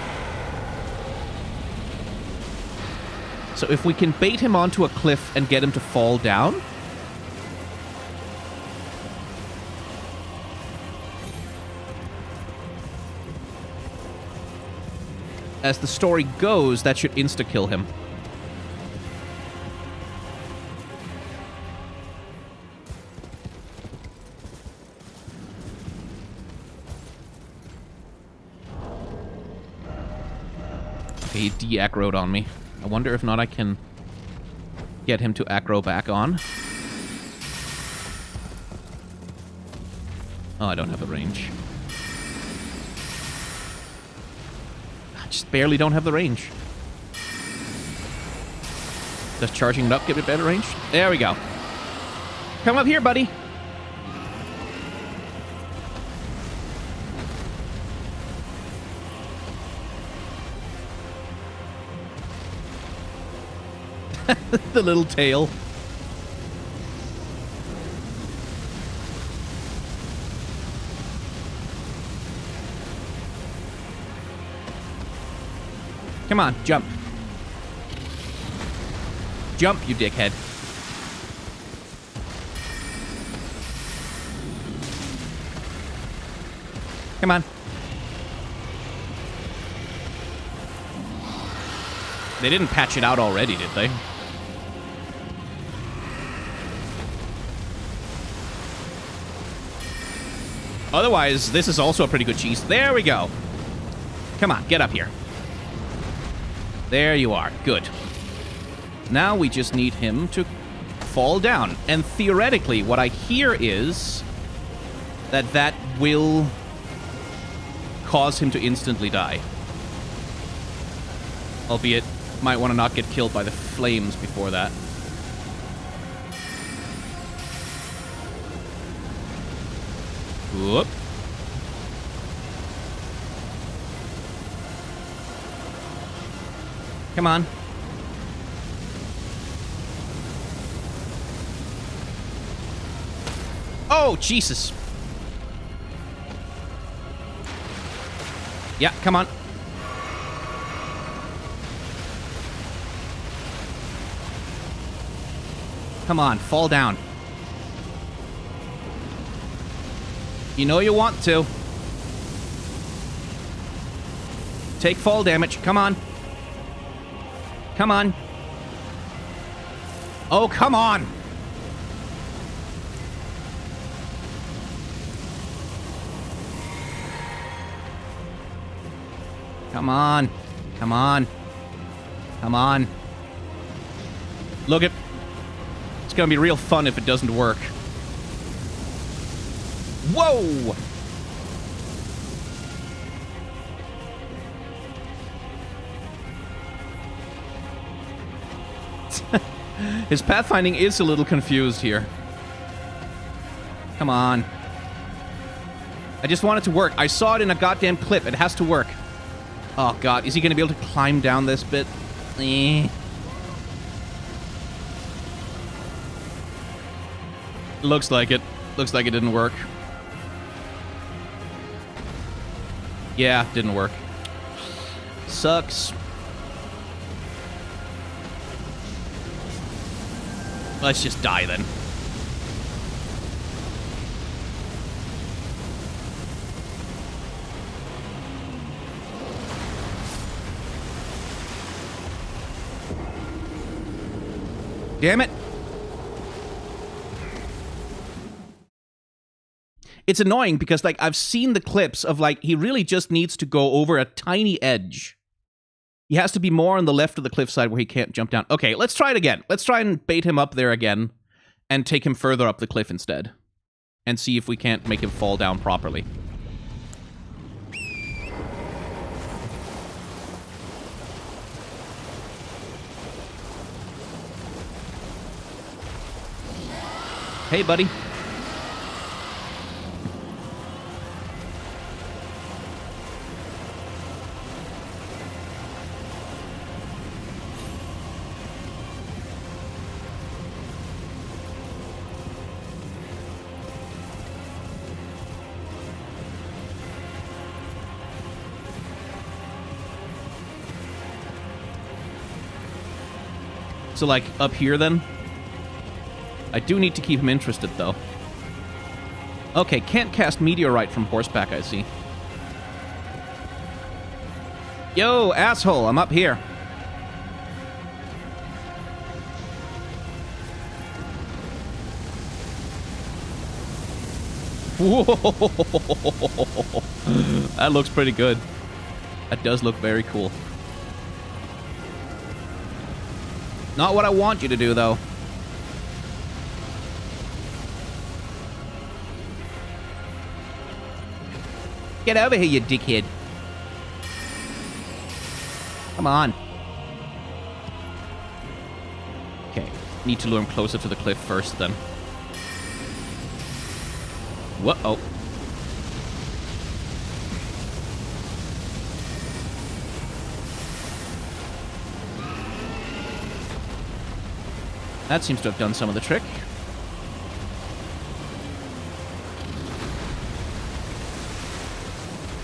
So if we can bait him onto a cliff and get him to fall down... As the story goes, that should insta-kill him. Okay, he de-aggroed on me. I wonder if not I can get him to aggro back on. Oh, I don't have the range. Just barely don't have the range. Does charging it up give it better range? There we go. Come up here, buddy. The little tail. Come on, jump. Jump, you dickhead. Come on. They didn't patch it out already, did they? Otherwise, this is also a pretty good cheese. There we go. Come on, get up here. There you are. Good. Now we just need him to fall down. And theoretically, what I hear is that that will cause him to instantly die. Albeit, might want to not get killed by the flames before that. Whoop. Come on. Oh, Jesus. Yeah, come on. Come on, fall down. You know you want to. Take fall damage. Come on. Come on. Oh, come on. Come on. Come on. Come on. Look at... It's gonna be real fun if it doesn't work. Whoa! His pathfinding is a little confused here. Come on. I just want it to work. I saw it in a goddamn clip. It has to work. Oh, God. Is he going to be able to climb down this bit? Looks like it. Looks like it didn't work. Yeah, didn't work. Sucks. Let's just die then. Damn it. It's annoying because, like, I've seen the clips of, like, he really just needs to go over a tiny edge. He has to be more on the left of the cliffside where he can't jump down. Okay, let's try it again. Let's try and bait him up there again and take him further up the cliff instead. And see if we can't make him fall down properly. Hey, buddy. So, like, up here, then? I do need to keep him interested, though. Okay, can't cast Meteorite from horseback, I see. Yo, asshole, I'm up here. Whoa! That looks pretty good. That does look very cool. Not what I want you to do, though. Get over here, you dickhead. Come on. Okay, need to lure him closer to the cliff first, then. Whoa. That seems to have done some of the trick.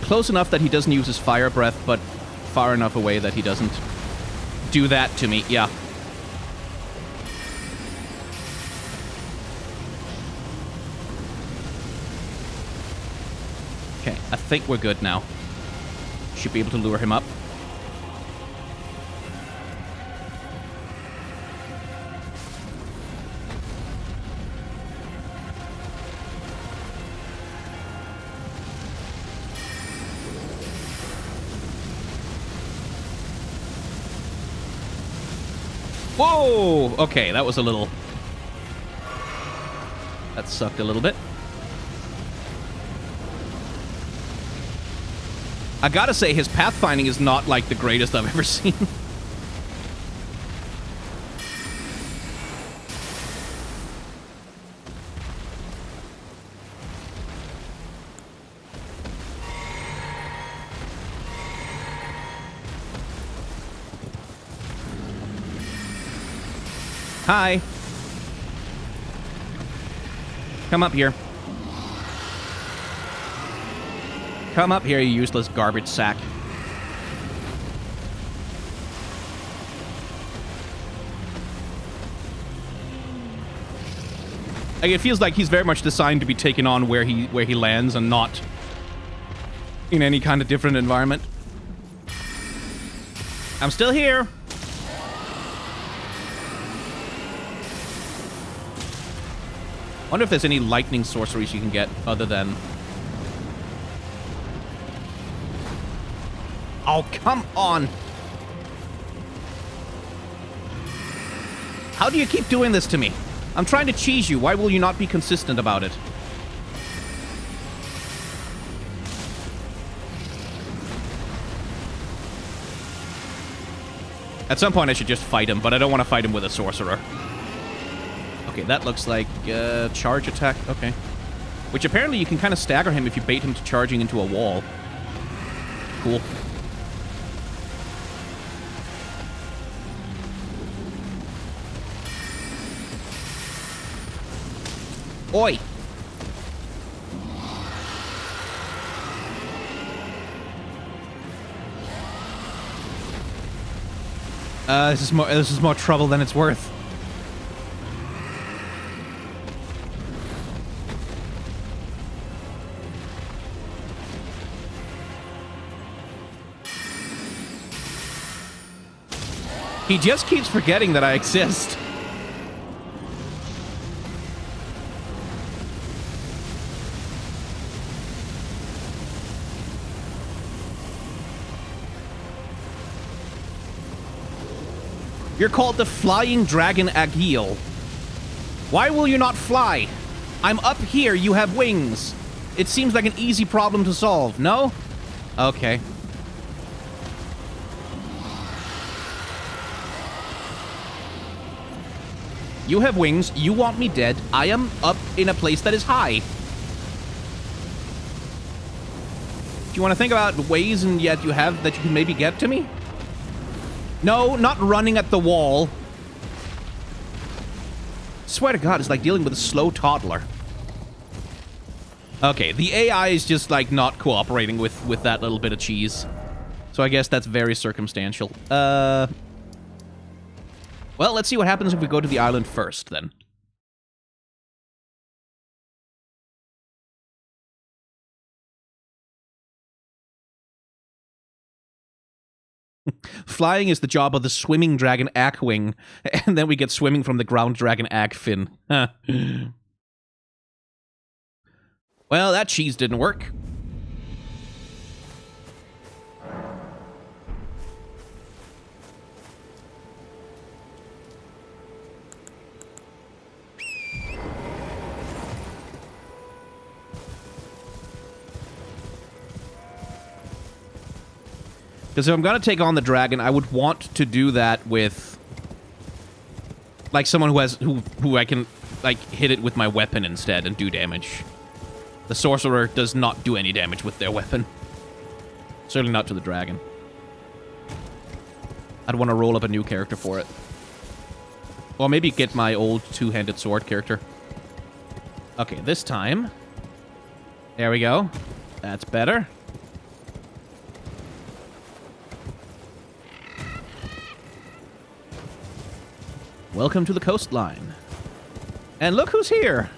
Close enough that he doesn't use his fire breath, but far enough away that he doesn't do that to me. Yeah. Okay, I think we're good now. Should be able to lure him up. Whoa! Okay, that was a little... That sucked a little bit. I gotta say, his pathfinding is not, like, the greatest I've ever seen. Hi. Come up here. Come up here, you useless garbage sack. Like, it feels like he's very much designed to be taken on where he lands and not in any kind of different environment. I'm still here. Wonder if there's any lightning sorceries you can get other than... Oh, come on! How do you keep doing this to me? I'm trying to cheese you. Why will you not be consistent about it? At some point I should just fight him, but I don't want to fight him with a sorcerer. Okay, that looks like charge attack. Okay. Which apparently you can kind of stagger him if you bait him to charging into a wall. Cool. Oi! This is more trouble than it's worth. He just keeps forgetting that I exist. You're called the Flying Dragon Agil. Why will you not fly? I'm up here, you have wings. It seems like an easy problem to solve, no? Okay. You have wings, you want me dead, I am up in a place that is high. Do you want to think about ways and yet you have that you can maybe get to me? No, not running at the wall. Swear to God, it's like dealing with a slow toddler. Okay, the AI is just, like, not cooperating with that little bit of cheese. So I guess that's very circumstantial. Well, let's see what happens if we go to the island first, then. Flying is the job of the swimming dragon Ackwing, and then we get swimming from the ground dragon Ackfin. Huh. Well, that cheese didn't work. Because if I'm going to take on the dragon, I would want to do that with, like, someone who I can, like, hit it with my weapon instead and do damage. The sorcerer does not do any damage with their weapon. Certainly not to the dragon. I'd want to roll up a new character for it. Or maybe get my old two-handed sword character. Okay, this time. There we go. That's better. Welcome to the coastline. And look who's here.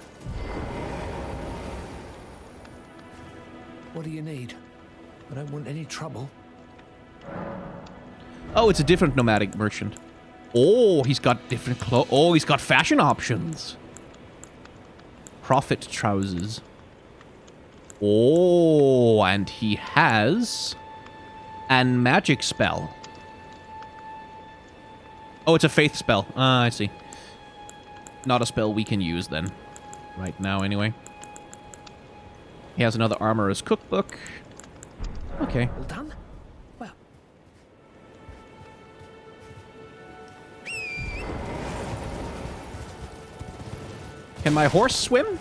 What do you need? I don't want any trouble. Oh, it's a different nomadic merchant. Oh, he's got different clothes. Oh, he's got fashion options. Prophet trousers. Oh, and he has an magic spell. Oh, it's a faith spell. Ah, I see. Not a spell we can use then. Right now, anyway. He has another armorer's cookbook. Okay. All done? Well. Can my horse swim?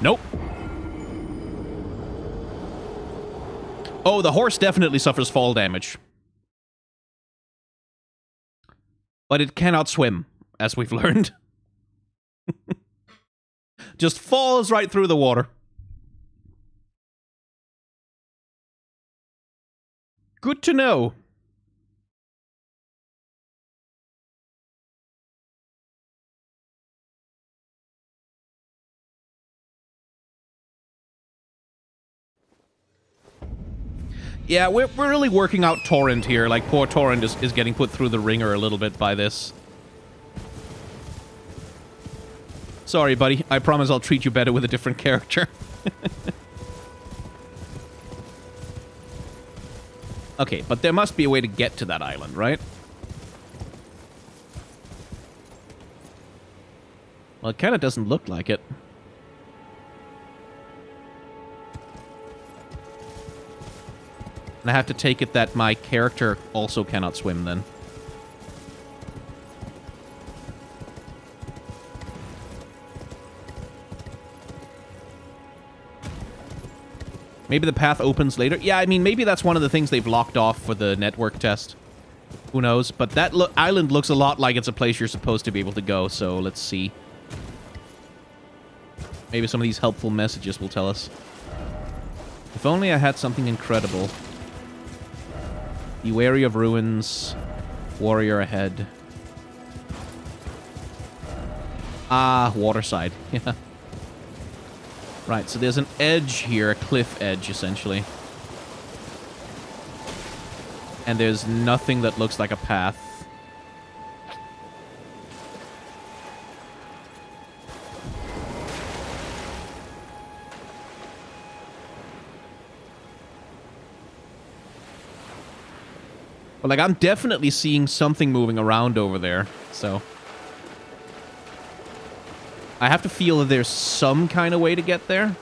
Nope. Oh, the horse definitely suffers fall damage. But it cannot swim, as we've learned. Just falls right through the water. Good to know. Yeah, we're really working out Torrent here. Like, poor Torrent is getting put through the ringer a little bit by this. Sorry, buddy. I promise I'll treat you better with a different character. Okay, but there must be a way to get to that island, right? Well, it kind of doesn't look like it. And I have to take it that my character also cannot swim then. Maybe the path opens later. Yeah, I mean, maybe that's one of the things they've locked off for the network test. Who knows? But that island looks a lot like it's a place you're supposed to be able to go, so let's see. Maybe some of these helpful messages will tell us. If only I had something incredible. Be wary of ruins. Warrior ahead. Ah, waterside. Yeah. Right, so there's an edge here, a cliff edge, essentially. And there's nothing that looks like a path. But, like, I'm definitely seeing something moving around over there, so... I have to feel that there's some kind of way to get there.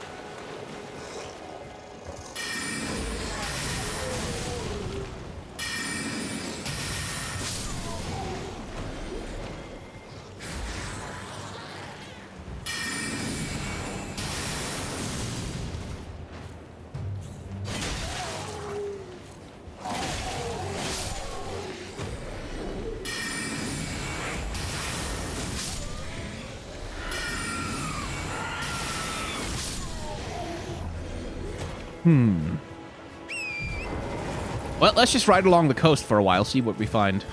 Well, let's just ride along the coast for a while, see what we find.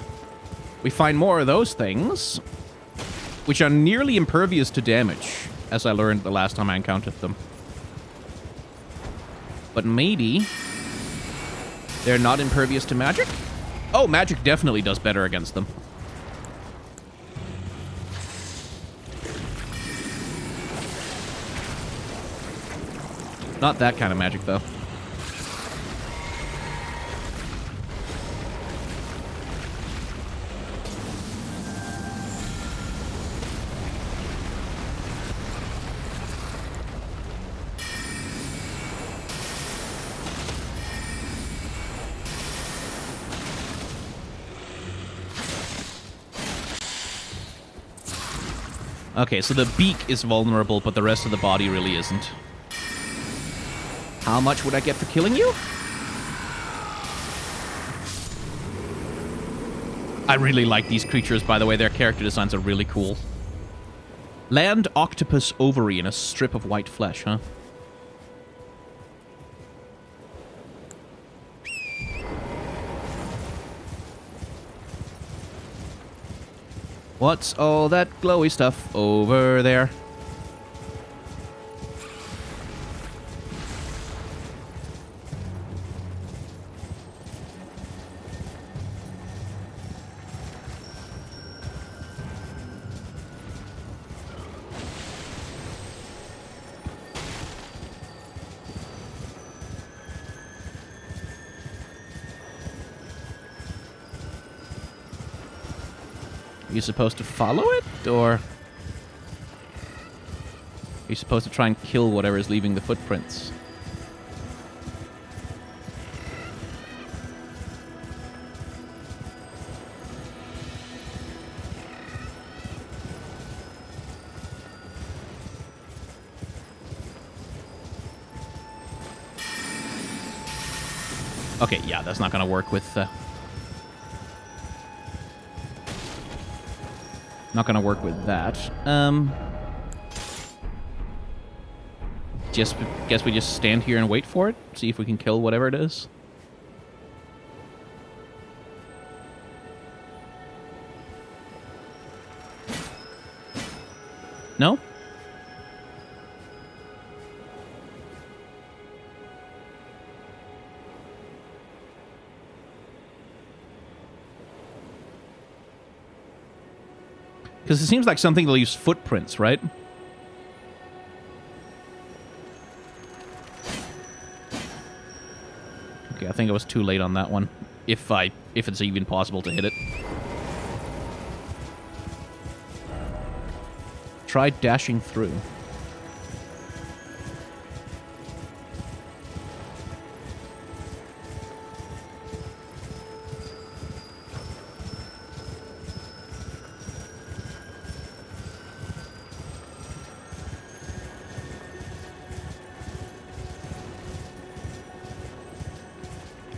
We find more of those things, which are nearly impervious to damage, as I learned the last time I encountered them. But maybe they're not impervious to magic? Oh, magic definitely does better against them. Not that kind of magic, though. Okay, so the beak is vulnerable, but the rest of the body really isn't. How much would I get for killing you? I really like these creatures, by the way. Their character designs are really cool. Land octopus ovary in a strip of white flesh, huh? What's all that glowy stuff over there? Are you supposed to follow it, or are you supposed to try and kill whatever is leaving the footprints? Okay, yeah, that's not going to work with... Not gonna work with that. Guess we just stand here and wait for it. See if we can kill whatever it is. No? Because it seems like something that leaves footprints, right? Okay, I think I was too late on that one. If it's even possible to hit it. Try dashing through.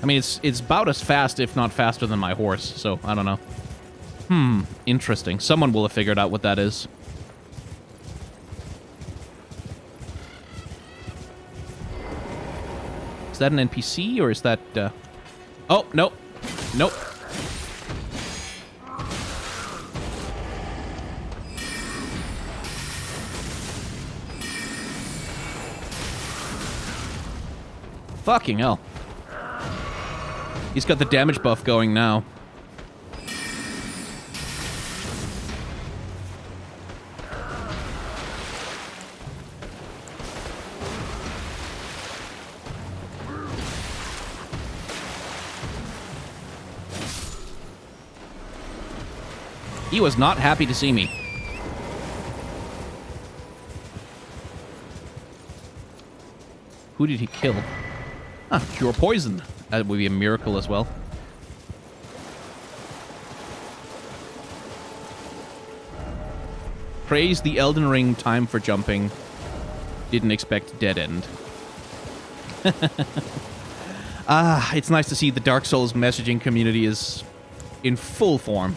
I mean, it's about as fast, if not faster, than my horse, so I don't know. Interesting. Someone will have figured out what that is. Is that an NPC, or is that... Oh, no. Nope. Fucking hell. He's got the damage buff going now. He was not happy to see me. Who did he kill? Ah, cure poison. That would be a miracle as well. Praise the Elden Ring time for jumping. Didn't expect dead end. Ah, it's nice to see the Dark Souls messaging community is in full form.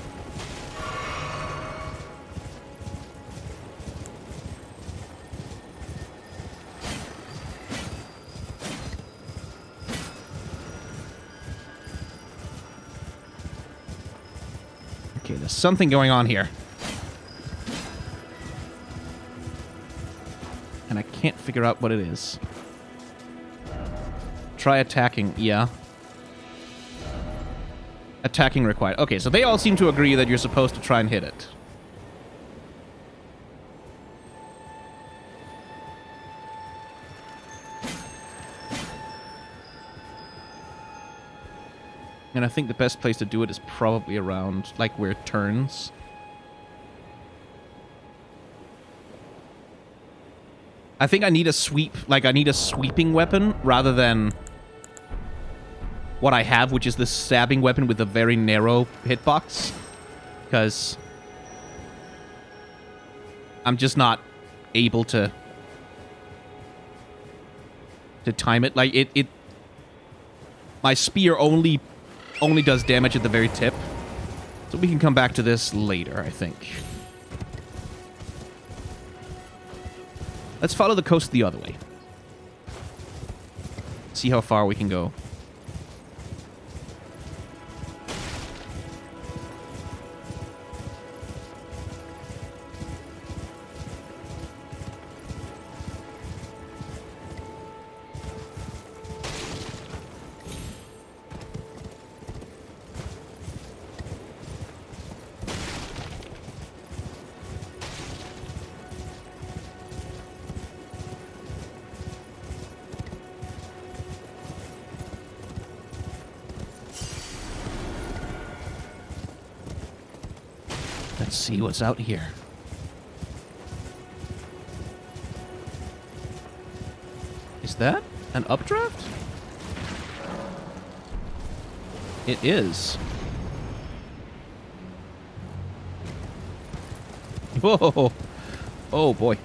Okay, there's something going on here. And I can't figure out what it is. Try attacking, yeah. Attacking required. Okay, so they all seem to agree that you're supposed to try and hit it. And I think the best place to do it is probably around, like, where it turns. I think I need a sweep, like, I need a sweeping weapon rather than what I have, which is this stabbing weapon with a very narrow hitbox. Because I'm just not able to to time it. Like, it my spear only does damage at the very tip. So we can come back to this later, I think. Let's follow the coast the other way. See how far we can go. Let's see what's out here. Is that an updraft? It is. Whoa. Oh, boy.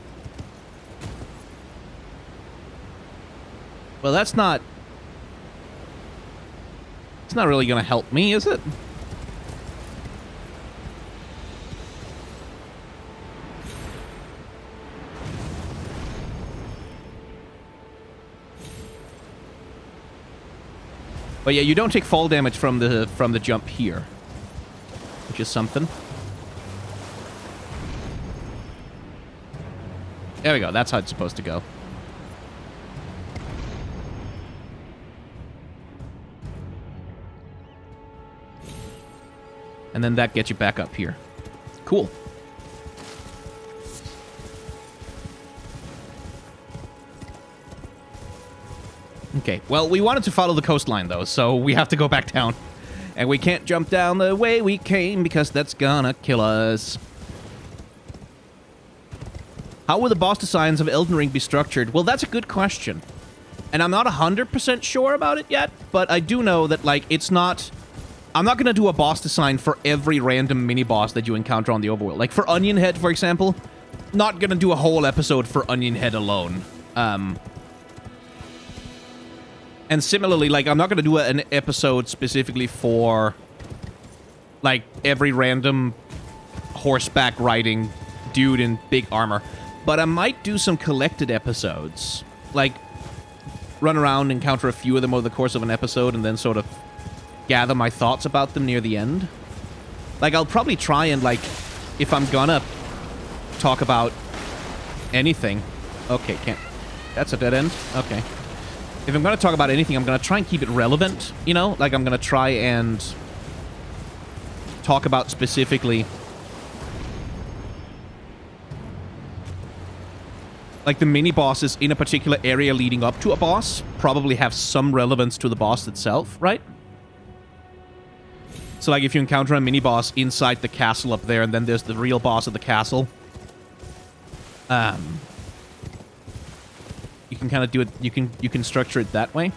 Well, that's not... It's not really going to help me, is it? But yeah, you don't take fall damage from the jump here, which is something. There we go. That's how it's supposed to go. And then that gets you back up here. Cool. Okay, well, we wanted to follow the coastline, though, so we have to go back down. And we can't jump down the way we came, because that's gonna kill us. How will the boss designs of Elden Ring be structured? Well, that's a good question. And I'm not 100% sure about it yet, but I do know that, like, it's not... I'm not gonna do a boss design for every random mini-boss that you encounter on the overworld. Like, for Onion Head, for example, not gonna do a whole episode for Onion Head alone. And similarly, like, I'm not going to do an episode specifically for, like, every random horseback riding dude in big armor. But I might do some collected episodes. Like, run around, encounter a few of them over the course of an episode, and then sort of gather my thoughts about them near the end. Like, I'll probably try and, like, if I'm gonna talk about anything... Okay, can't... That's a dead end? Okay. If I'm going to talk about anything, I'm going to try and keep it relevant, you know? Like, I'm going to try and talk about specifically... Like, the mini-bosses in a particular area leading up to a boss probably have some relevance to the boss itself, right? So, like, if you encounter a mini-boss inside the castle up there, and then there's the real boss of the castle... You can kind of do it, you can structure it that way.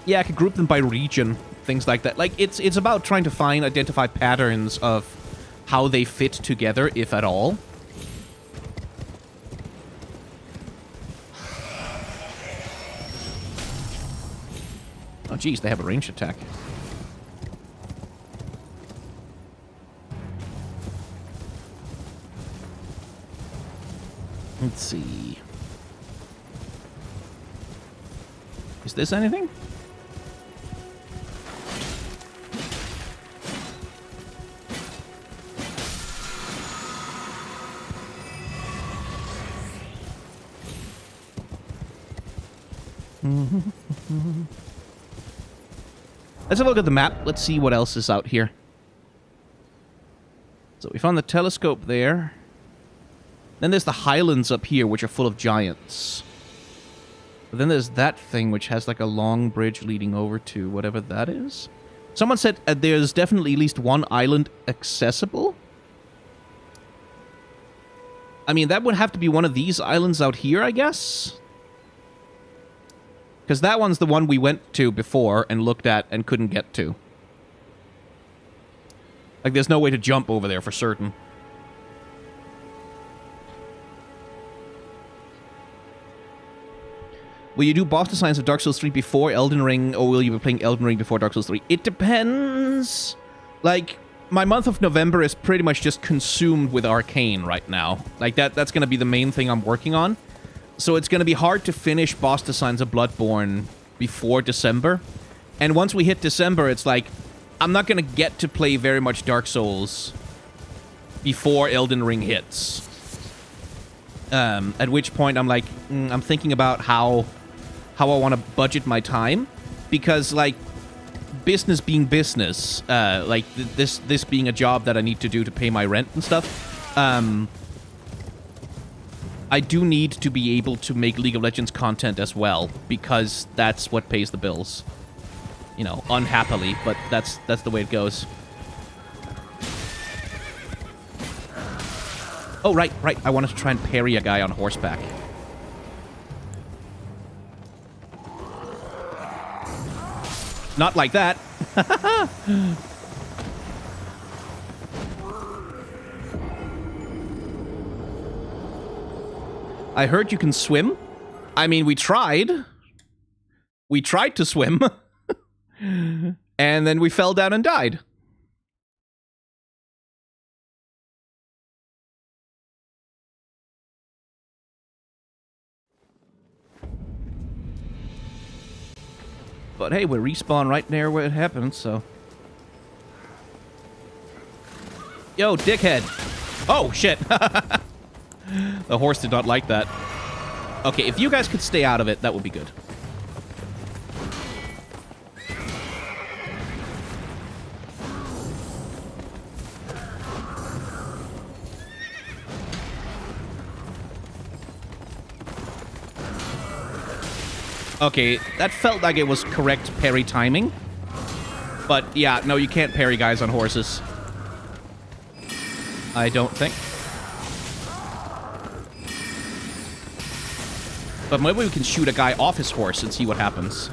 Yeah, I could group them by region, things like that. Like, it's about trying to identify patterns of how they fit together, if at all. Oh, geez, they have a ranged attack. Let's see. Is this anything? Let's have a look at the map. Let's see what else is out here. So we found the telescope there. Then there's the highlands up here, which are full of giants. But then there's that thing, which has like a long bridge leading over to whatever that is. Someone said there's definitely at least one island accessible. I mean, that would have to be one of these islands out here, I guess. Because that one's the one we went to before and looked at and couldn't get to. Like, there's no way to jump over there for certain. Will you do boss designs of Dark Souls 3 before Elden Ring, or will you be playing Elden Ring before Dark Souls 3? It depends. Like, my month of November is pretty much just consumed with Arcane right now. Like, that's going to be the main thing I'm working on. So it's going to be hard to finish boss designs of Bloodborne before December. And once we hit December, it's like, I'm not going to get to play very much Dark Souls before Elden Ring hits. At which point I'm like, I'm thinking about how I want to budget my time. Because, like, business being business, like, this being a job that I need to do to pay my rent and stuff, I do need to be able to make League of Legends content as well, because that's what pays the bills. You know, unhappily, but that's the way it goes. Oh, right. I wanted to try and parry a guy on horseback. Not like that. I heard you can swim. I mean, we tried. We tried to swim. And then we fell down and died. But hey, we respawn right there where it happened, so... Yo, dickhead! Oh, shit! The horse did not like that. Okay, if you guys could stay out of it, that would be good. Okay, that felt like it was correct parry timing. But yeah, no, you can't parry guys on horses. I don't think. But maybe we can shoot a guy off his horse and see what happens.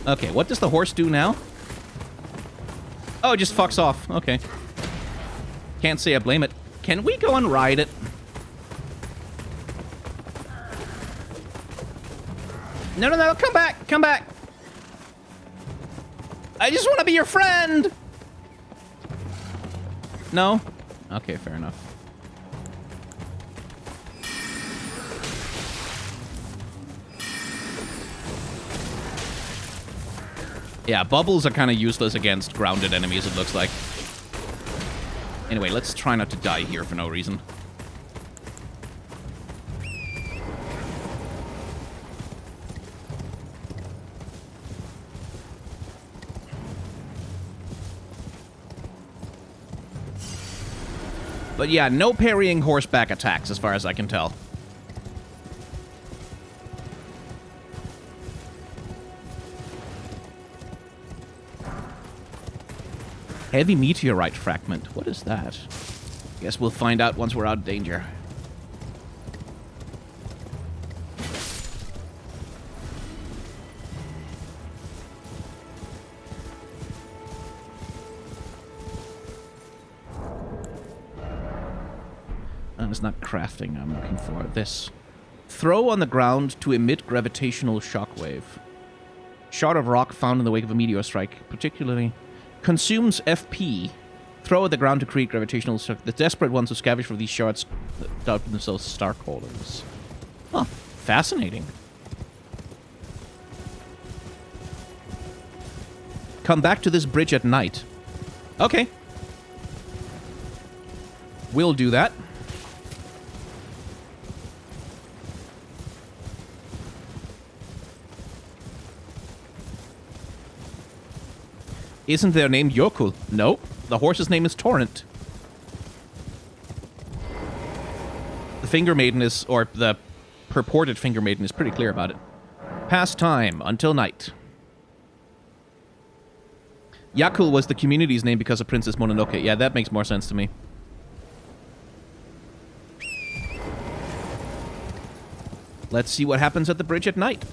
Okay, what does the horse do now? Oh, it just fucks off. Okay. Can't say I blame it. Can we go and ride it? No, come back! Come back! I just want to be your friend! No? Okay, fair enough. Yeah, bubbles are kind of useless against grounded enemies, it looks like. Anyway, let's try not to die here for no reason. But yeah, no parrying horseback attacks as far as I can tell. Heavy meteorite fragment. What is that? Guess we'll find out once we're out of danger. And it's not crafting I'm looking for. This. Throw on the ground to emit gravitational shockwave. Shard of rock found in the wake of a meteor strike, particularly... Consumes FP. Throw at the ground to create gravitational shock. The desperate ones who scavenge for these shards doubt themselves Stark holders. Huh. Fascinating. Come back to this bridge at night. Okay. We'll do that. Isn't their name Yokul? No. The horse's name is Torrent. The Finger Maiden is, or the purported Finger Maiden is pretty clear about it. Past time until night. Yakul was the community's name because of Princess Mononoke. Yeah, that makes more sense to me. Let's see what happens at the bridge at night.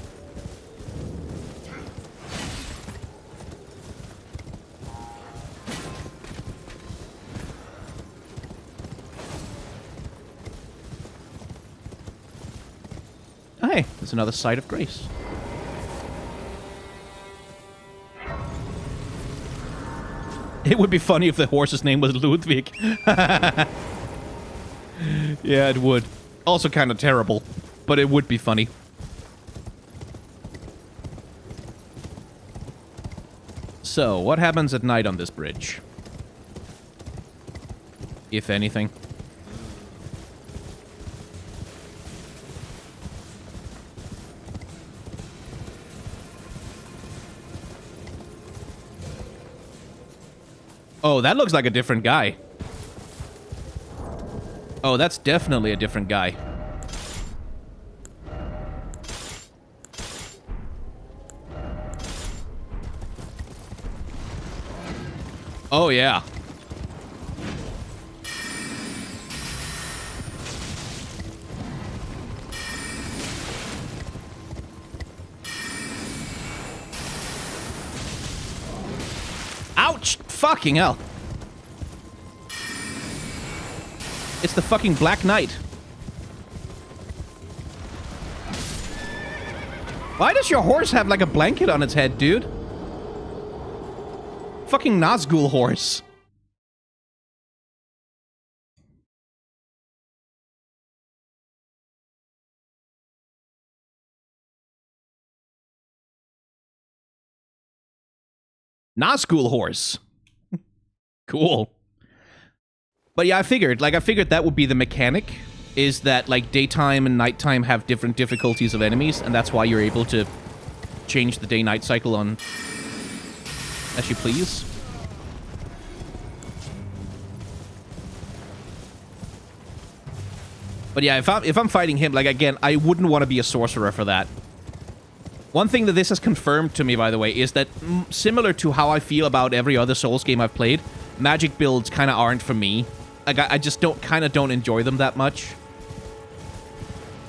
hey, there's another site of grace. It would be funny if the horse's name was Ludwig. Yeah, it would. Also kind of terrible, but it would be funny. So, what happens at night on this bridge? If anything. Oh, that looks like a different guy. Oh, that's definitely a different guy. Oh, yeah. Ouch! Fucking hell. It's the fucking Black Knight. Why does your horse have like a blanket on its head, dude? Fucking Nazgul horse. Nazgul horse. Cool. But yeah, I figured that would be the mechanic, is that like daytime and nighttime have different difficulties of enemies, and that's why you're able to change the day-night cycle on as you please. But yeah, if I'm fighting him, like again, I wouldn't want to be a sorcerer for that. One thing that this has confirmed to me, by the way, is that similar to how I feel about every other Souls game I've played, magic builds kind of aren't for me. Like, I just don't enjoy them that much.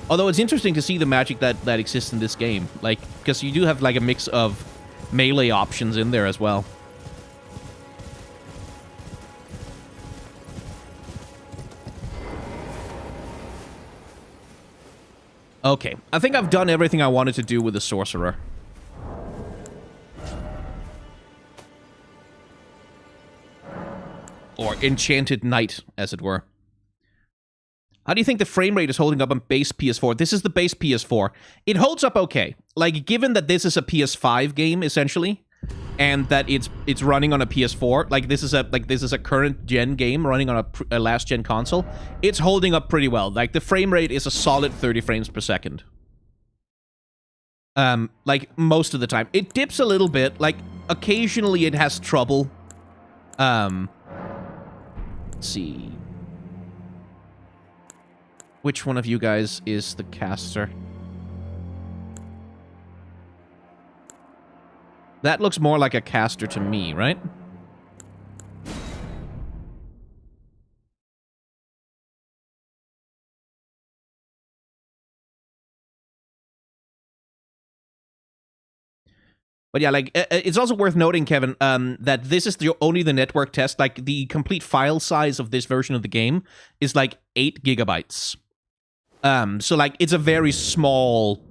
Although it's interesting to see the magic that exists in this game. Like, because you do have, like, a mix of melee options in there as well. Okay, I think I've done everything I wanted to do with the sorcerer. Or enchanted knight, as it were. How do you think the frame rate is holding up on base PS4? This is the base PS4. It holds up okay. Like, given that this is a PS5 game, essentially, and that it's running on a PS4, like this is a current gen game running on a last gen console, it's holding up pretty well. Like, the frame rate is a solid 30 frames per second. Like, most of the time. It dips a little bit. Like, occasionally it has trouble. Let's see. Which one of you guys is the caster? That looks more like a caster to me, right? But yeah, like, it's also worth noting, Kevin, that this is only the network test. Like, the complete file size of this version of the game is like 8 gigabytes. So, like, it's a very small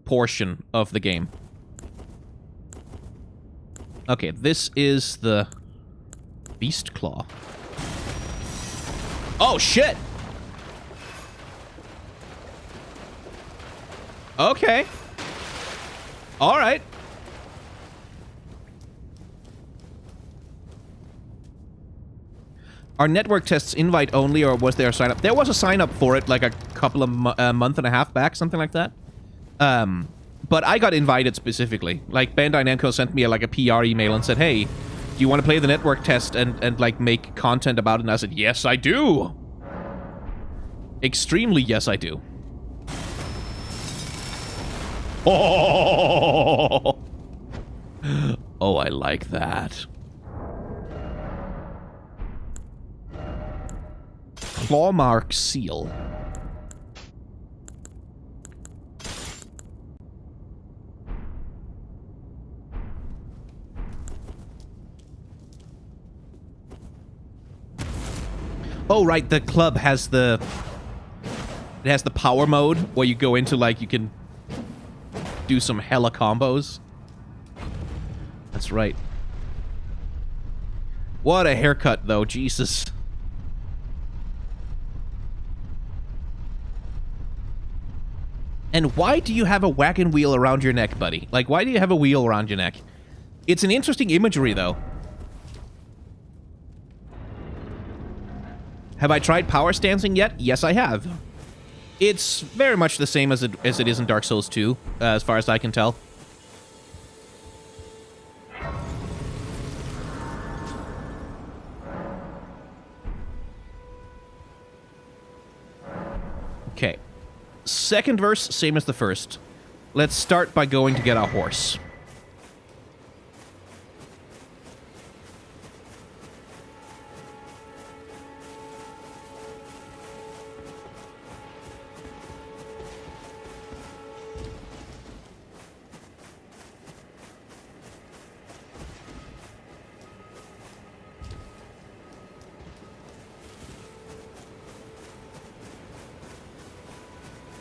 portion of the game. Okay, this is the Beast Claw. Oh, shit! Okay. Alright. Are network tests invite only, or was there a sign up? There was a sign up for it like a couple of month and a half back, something like that. But I got invited specifically. Like, Bandai Namco sent me like a PR email and said, "Hey, do you want to play the network test and like make content about it?" And I said, "Yes, I do. Extremely, yes, I do." Oh, oh, I like that. Clawmark seal. Oh, right, the club has the... It has the power mode, where you go into, like, you can do some hella combos. That's right. What a haircut, though. Jesus. And why do you have a wagon wheel around your neck, buddy? Like, why do you have a wheel around your neck? It's an interesting imagery, though. Have I tried power stancing yet? Yes, I have. It's very much the same as it is in Dark Souls 2, as far as I can tell. Okay. Second verse, same as the first. Let's start by going to get our horse.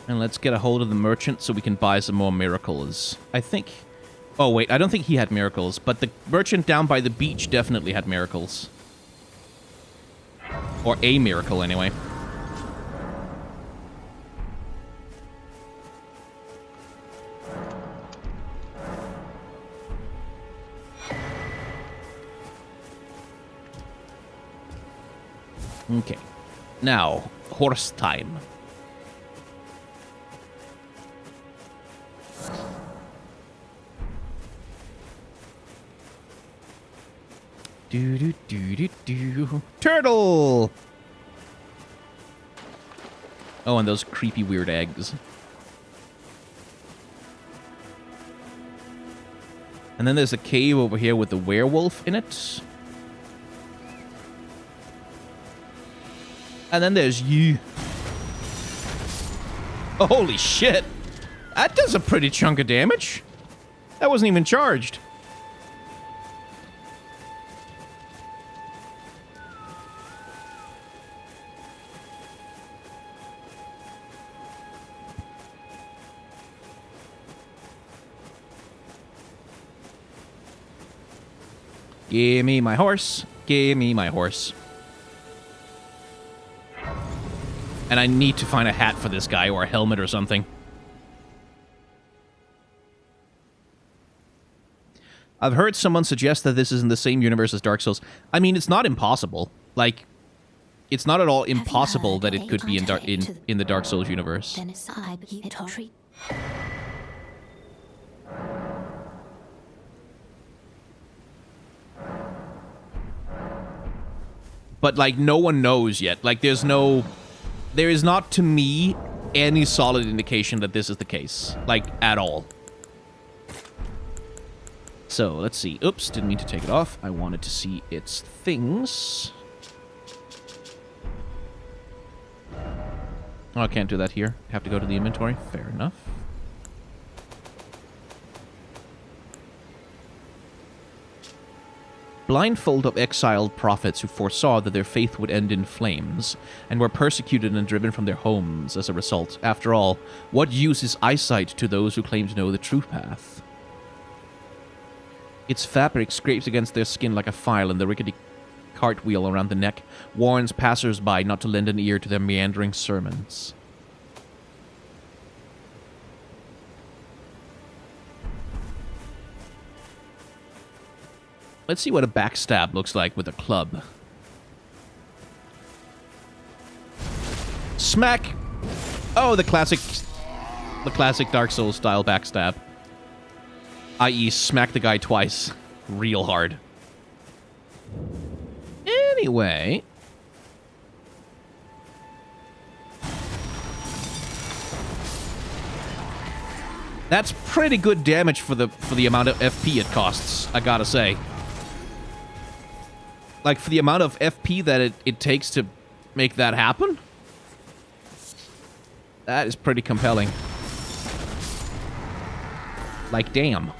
And let's get a hold of the merchant so we can buy some more miracles. I think... Oh, wait, I don't think he had miracles, but the merchant down by the beach definitely had miracles. Or a miracle, anyway. Okay. Now, horse time. Do. Turtle! Oh, and those creepy weird eggs. And then there's a cave over here with the werewolf in it. And then there's you. Oh, holy shit! That does a pretty chunk of damage. That wasn't even charged. Give me my horse. Give me my horse. And I need to find a hat for this guy, or a helmet or something. I've heard someone suggest that this is in the same universe as Dark Souls. I mean, it's not impossible. Like, it's not at all impossible that it could be in the Dark Souls universe. But, like, no one knows yet. Like, there is not, to me, any solid indication that this is the case. Like, at all. So, let's see. Oops, didn't mean to take it off. I wanted to see its things. Oh, I can't do that here. Have to go to the inventory. Fair enough. Blindfold of exiled prophets who foresaw that their faith would end in flames, and were persecuted and driven from their homes as a result. After all, what use is eyesight to those who claim to know the true path? Its fabric scrapes against their skin like a file, and the rickety cartwheel around the neck warns passers-by not to lend an ear to their meandering sermons. Let's see what a backstab looks like with a club. Smack! Oh, the classic Dark Souls style backstab. I.e. smack the guy twice. Real hard. Anyway. That's pretty good damage for the amount of FP it costs, I gotta say. Like, for the amount of FP that it takes to make that happen? That is pretty compelling. Like, damn.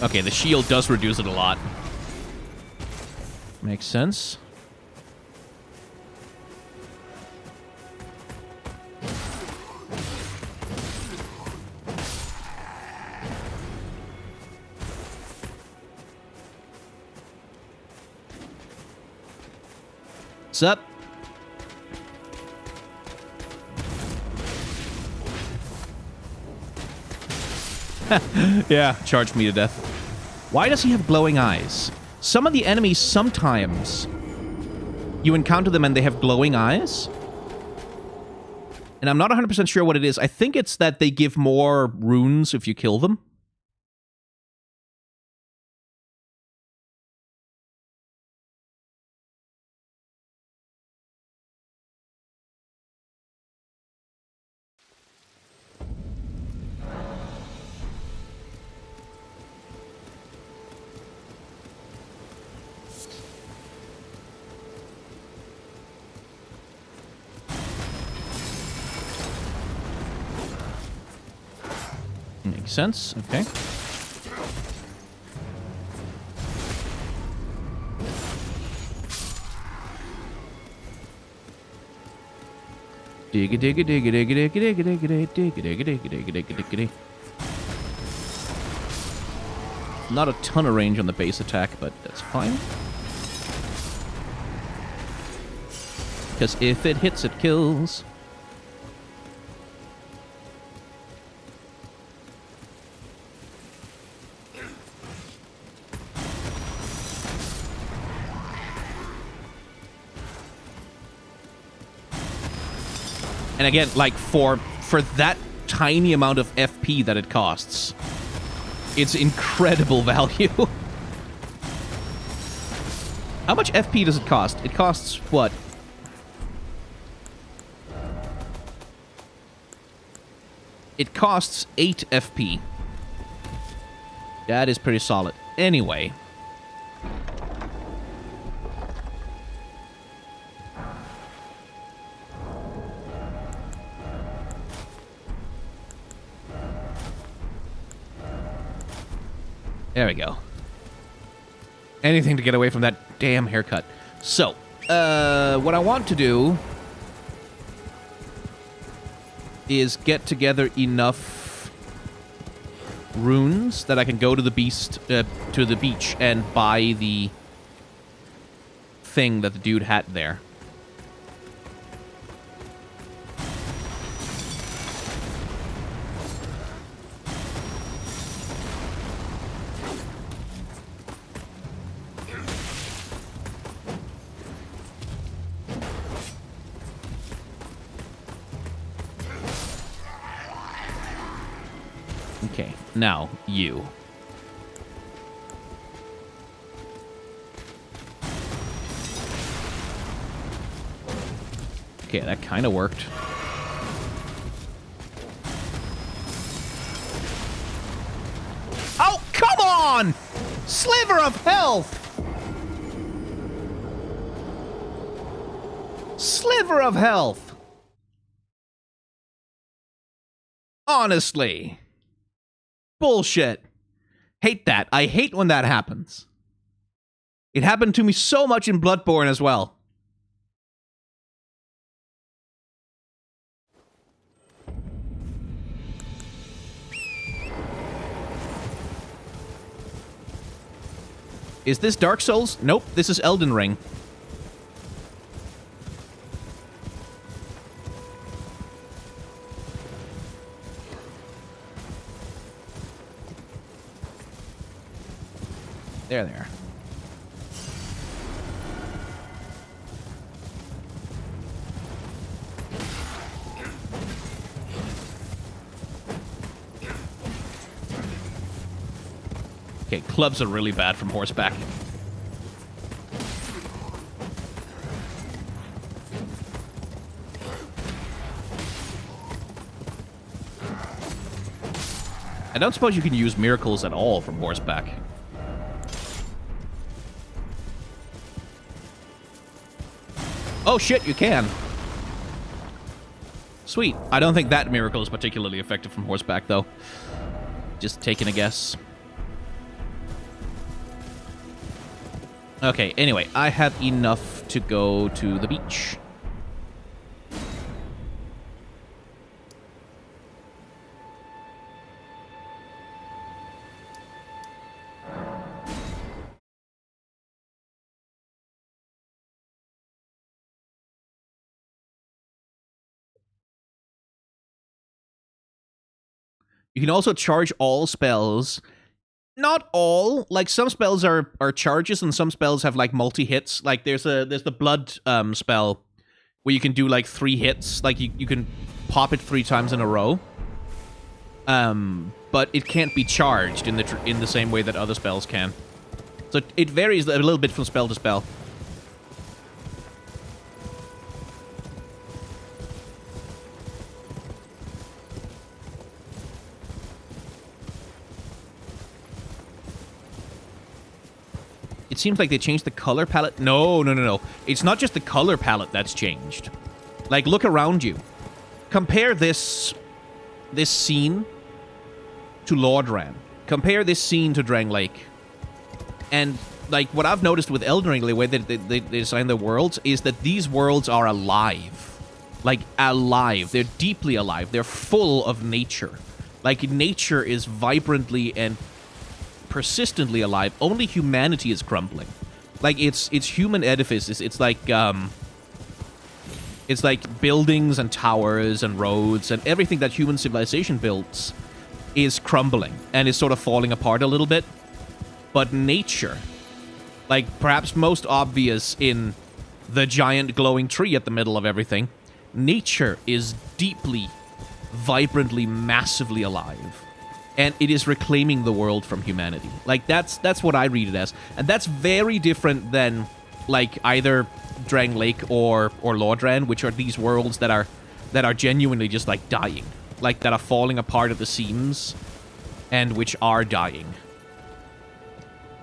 Okay, the shield does reduce it a lot. Makes sense. What's up? Yeah, charged me to death. Why does he have glowing eyes? Some of the enemies, sometimes you encounter them and they have glowing eyes. And I'm not 100% sure what it is. I think it's that they give more runes if you kill them. Makes sense. Okay. Digga digga digga digga digga digga digga digga digga digga digga digga digga. Not a ton of range on the base attack, but that's fine. Because if it hits, it kills. And again, like, for that tiny amount of FP that it costs, it's incredible value. How much FP does it cost? It costs, what? It costs 8 FP. That is pretty solid. Anyway. There we go. Anything to get away from that damn haircut. So, what I want to do is get together enough runes that I can go to the beach and buy the thing that the dude had there. Okay, now, you. Okay, that kind of worked. Oh, come on! Sliver of health! Sliver of health! Honestly. Bullshit. Hate that. I hate when that happens. It happened to me so much in Bloodborne as well. Is this Dark Souls? Nope, this is Elden Ring. There. Okay, clubs are really bad from horseback. I don't suppose you can use miracles at all from horseback. Oh shit, you can. Sweet. I don't think that miracle is particularly effective from horseback, though. Just taking a guess. Okay, anyway, I have enough to go to the beach. You can also charge all spells. Not all. Like, some spells are charges, and some spells have, like, multi-hits. Like, there's the blood spell where you can do, like, 3 hits. Like, you can pop it 3 times in a row. But it can't be charged in the same way that other spells can. So it varies a little bit from spell to spell. It seems like they changed the color palette. No. It's not just the color palette that's changed. Like, look around you. Compare this scene to Lordran. Compare this scene to Drang Lake. And, like, what I've noticed with Elden Ring, the way that they design their worlds, is that these worlds are alive. Like, alive. They're deeply alive. They're full of nature. Like, nature is vibrantly and persistently alive. Only humanity is crumbling. Like, it's human edifices. It's like buildings and towers and roads and everything that human civilization builds is crumbling and is sort of falling apart a little bit. But nature, like perhaps most obvious in the giant glowing tree at the middle of everything, nature is deeply, vibrantly, massively alive. And it is reclaiming the world from humanity. Like, that's what I read it as. And that's very different than, like, either Drang Lake or Lordran, which are these worlds that are genuinely just, like, dying. Like, that are falling apart at the seams, and which are dying.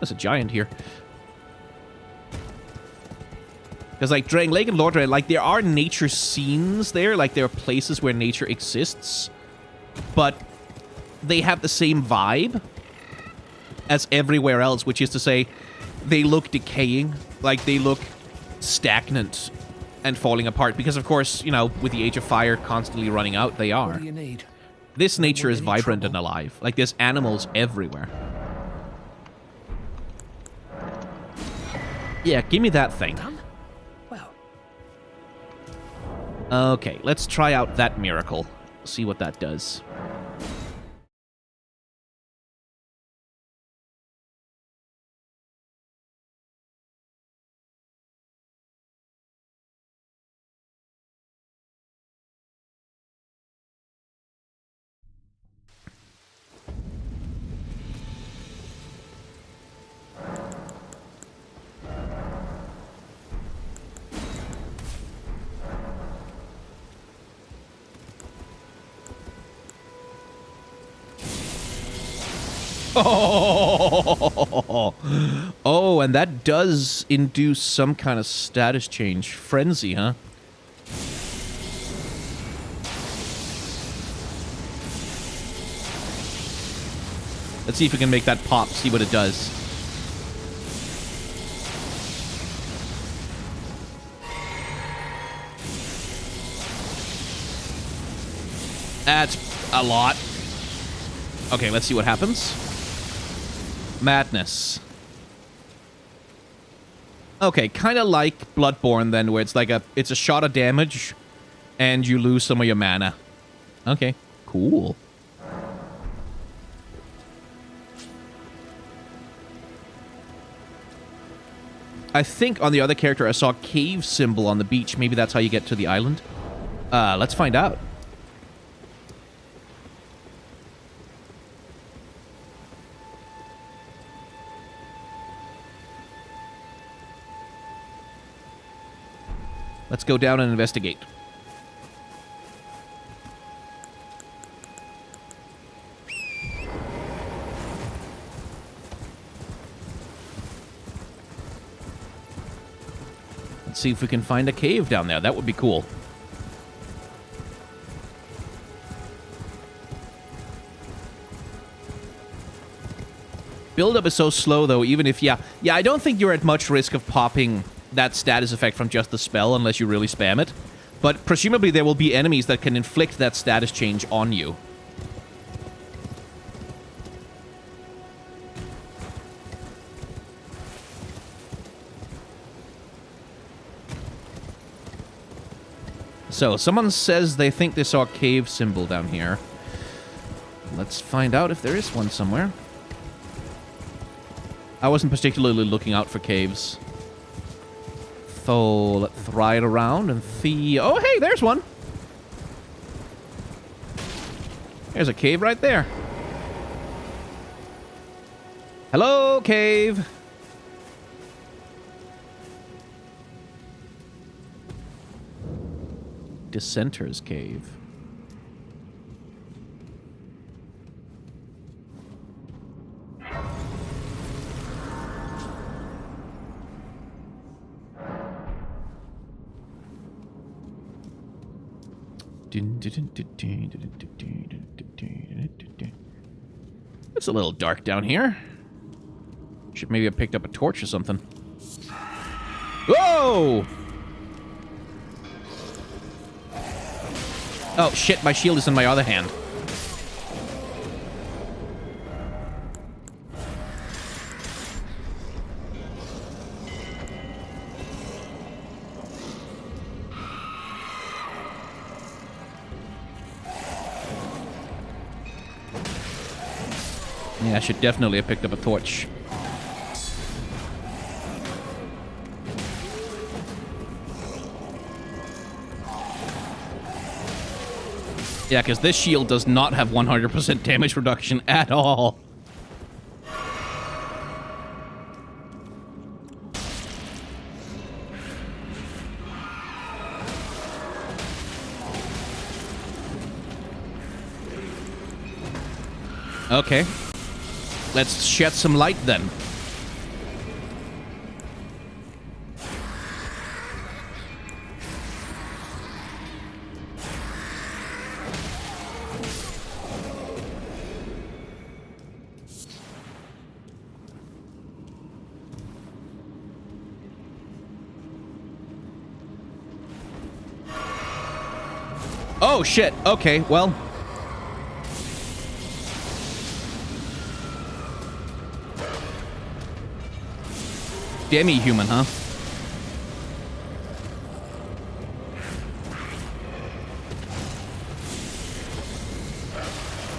There's a giant here. Because, like, Drang Lake and Lordran, like, there are nature scenes there. Like, there are places where nature exists. But they have the same vibe as everywhere else, which is to say, they look decaying. Like, they look stagnant and falling apart. Because, of course, you know, with the Age of Fire constantly running out, they are. What do you need? This nature is vibrant and alive. Like, there's animals everywhere. Yeah, give me that thing. Well, Okay, let's try out that miracle. See what that does. Oh, and that does induce some kind of status change. Frenzy, huh? Let's see if we can make that pop, see what it does. That's a lot. Okay, let's see what happens. Madness. Okay, kind of like Bloodborne then, where it's like it's a shot of damage, and you lose some of your mana. Okay, cool. I think on the other character I saw a cave symbol on the beach. Maybe that's how you get to the island. Let's find out. Let's go down and investigate. Let's see if we can find a cave down there. That would be cool. Build-up is so slow, though, even if... Yeah, I don't think you're at much risk of popping that status effect from just the spell unless you really spam it. But presumably there will be enemies that can inflict that status change on you. So, someone says they think they saw a cave symbol down here. Let's find out if there is one somewhere. I wasn't particularly looking out for caves. So, let's try it around and see... Oh, hey, there's one! There's a cave right there. Hello, cave! Dissenter's Cave. It's a little dark down here. Should maybe have picked up a torch or something. Whoa! Oh, shit, my shield is in my other hand. Yeah, I should definitely have picked up a torch. Yeah, because this shield does not have 100% damage reduction at all. Okay. Let's shed some light then. Oh, shit. Okay, well. Demi-human, huh?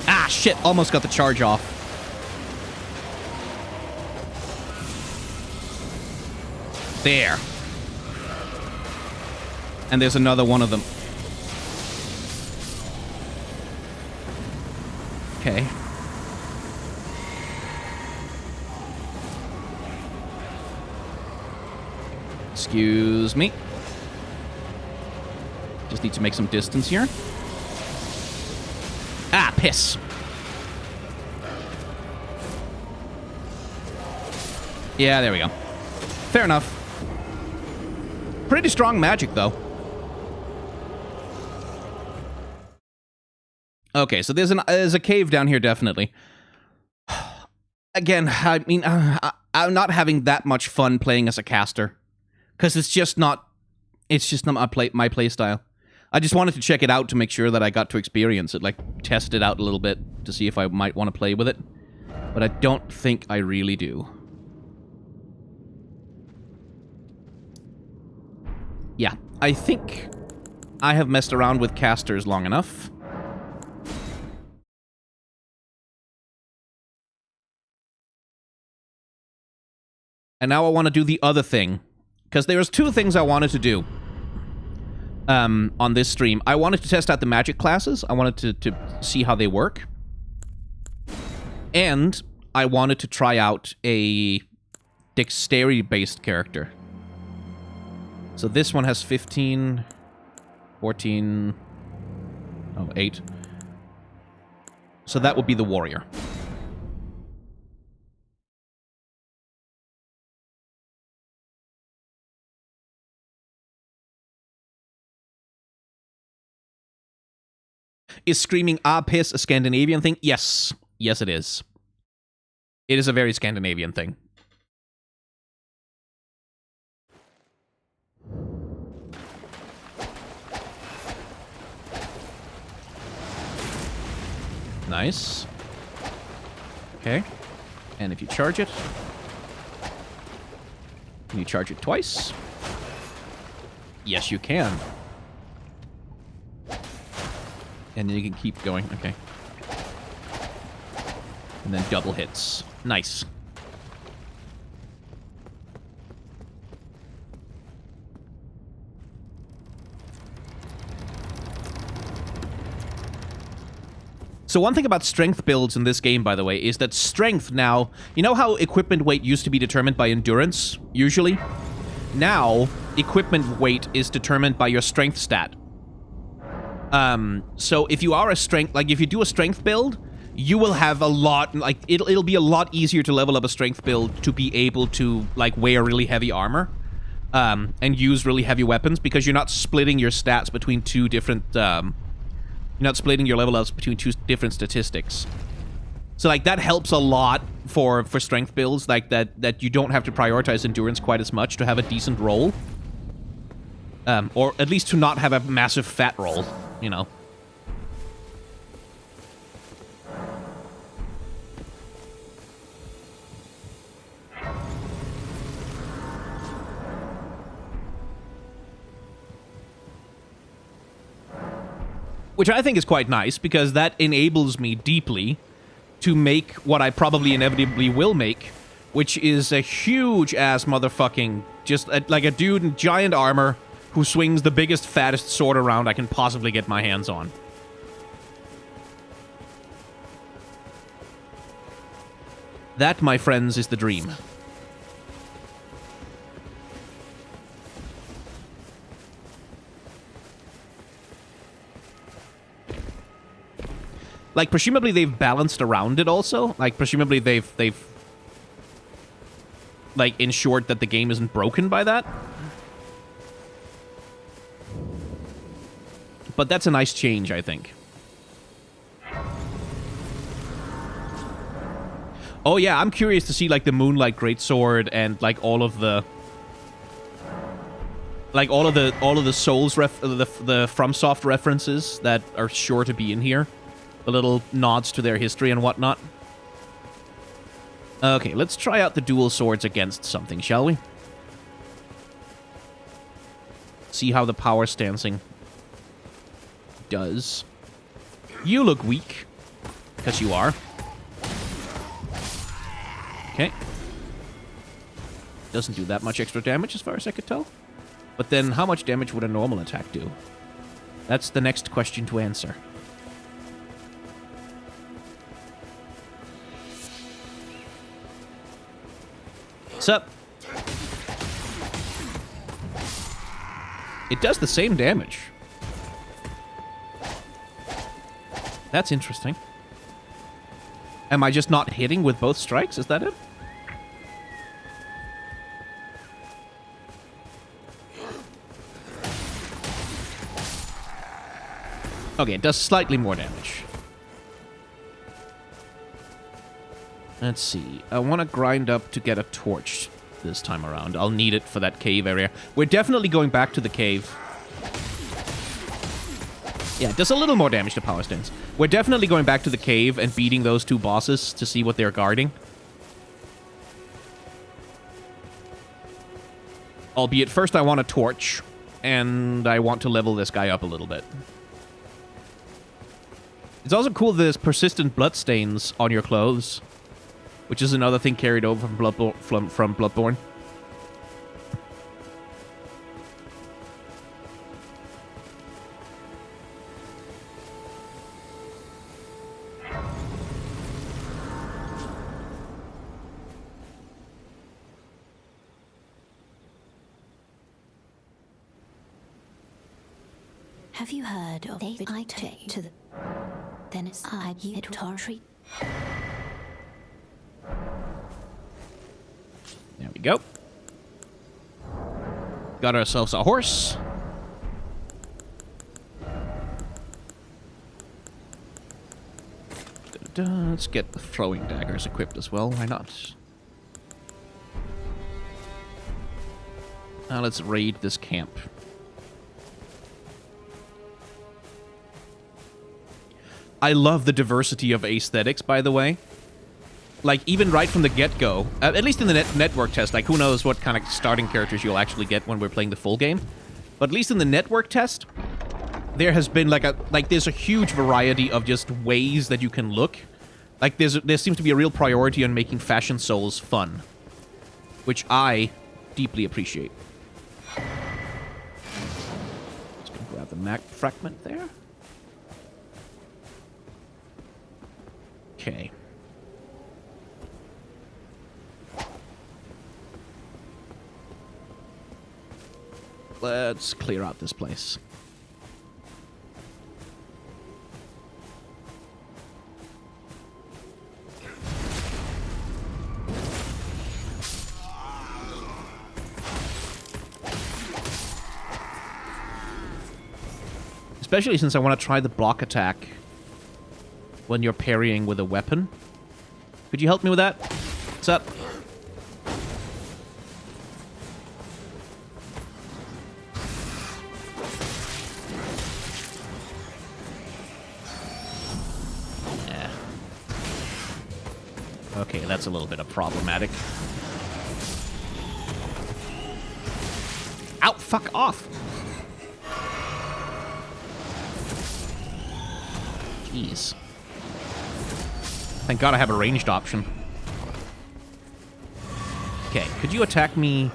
Ah, shit. Almost got the charge off. There. And there's another one of them. Okay. Excuse me. Just need to make some distance here. Ah, piss. Yeah, there we go. Fair enough. Pretty strong magic, though. Okay, so there's a cave down here, definitely. Again, I mean, I'm not having that much fun playing as a caster. Because it's just not my play style. I just wanted to check it out to make sure that I got to experience it, like test it out a little bit to see if I might want to play with it. But I don't think I really do. Yeah, I think I have messed around with casters long enough. And now I want to do the other thing. Because there's two things I wanted to do on this stream. I wanted to test out the magic classes. I wanted to see how they work. And I wanted to try out a dexterity-based character. So this one has 15, 14, 8. So that would be the warrior. Is screaming "ah piss" a Scandinavian thing? Yes. Yes, it is. It is a very Scandinavian thing. Nice. Okay. And if you charge it... Can you charge it twice? Yes, you can. And then you can keep going. Okay. And then double hits. Nice. So one thing about strength builds in this game, by the way, is that strength now... You know how equipment weight used to be determined by endurance, usually? Now, equipment weight is determined by your strength stat. So if you are a strength... Like, if you do a strength build, you will have a lot... Like, it'll be a lot easier to level up a strength build to be able to, like, wear really heavy armor. And use really heavy weapons, because you're not splitting your stats between two different... You're not splitting your level ups between two different statistics. So, like, that helps a lot for strength builds, like, that you don't have to prioritize endurance quite as much to have a decent roll. Or at least to not have a massive fat roll, you know. Which I think is quite nice, because that enables me deeply to make what I probably inevitably will make, which is a huge-ass motherfucking... Just like a dude in giant armor who swings the biggest, fattest sword around I can possibly get my hands on. That, my friends, is the dream. Like, presumably they've balanced around it also. Like, presumably they've like, ensured that the game isn't broken by that. But that's a nice change, I think. Oh yeah, I'm curious to see, like, the Moonlight Greatsword and, like, all of the... Like, all of the Souls the FromSoft references that are sure to be in here. The little nods to their history and whatnot. Okay, let's try out the dual swords against something, shall we? See how the power stancing does. You look weak. Because you are. Okay. Doesn't do that much extra damage as far as I could tell. But then, how much damage would a normal attack do? That's the next question to answer. What's up? It does the same damage. That's interesting. Am I just not hitting with both strikes? Is that it? Okay, it does slightly more damage. Let's see. I want to grind up to get a torch this time around. I'll need it for that cave area. We're definitely going back to the cave. Yeah, it does a little more damage to power stance. We're definitely going back to the cave and beating those two bosses to see what they're guarding. Albeit, first I want a torch, and I want to level this guy up a little bit. It's also cool that there's persistent bloodstains on your clothes, which is another thing carried over from Bloodborne. Have you heard of the I take to the... Then it's you to treat. There we go. Got ourselves a horse. Let's get the throwing daggers equipped as well. Why not? Now let's raid this camp. I love the diversity of aesthetics, by the way. Like, even right from the get-go, at least in the network test, like, who knows what kind of starting characters you'll actually get when we're playing the full game. But at least in the network test, there has been, there's a huge variety of just ways that you can look. Like, there seems to be a real priority on making Fashion Souls fun, which I deeply appreciate. Just gonna grab the map fragment there. Okay. Let's clear out this place. Especially since I want to try the block attack when you're parrying with a weapon. Could you help me with that? What's up? Yeah. Okay, that's a little bit of problematic. Ow, fuck off! Jeez. Thank God I have a ranged option. Okay, could you attack me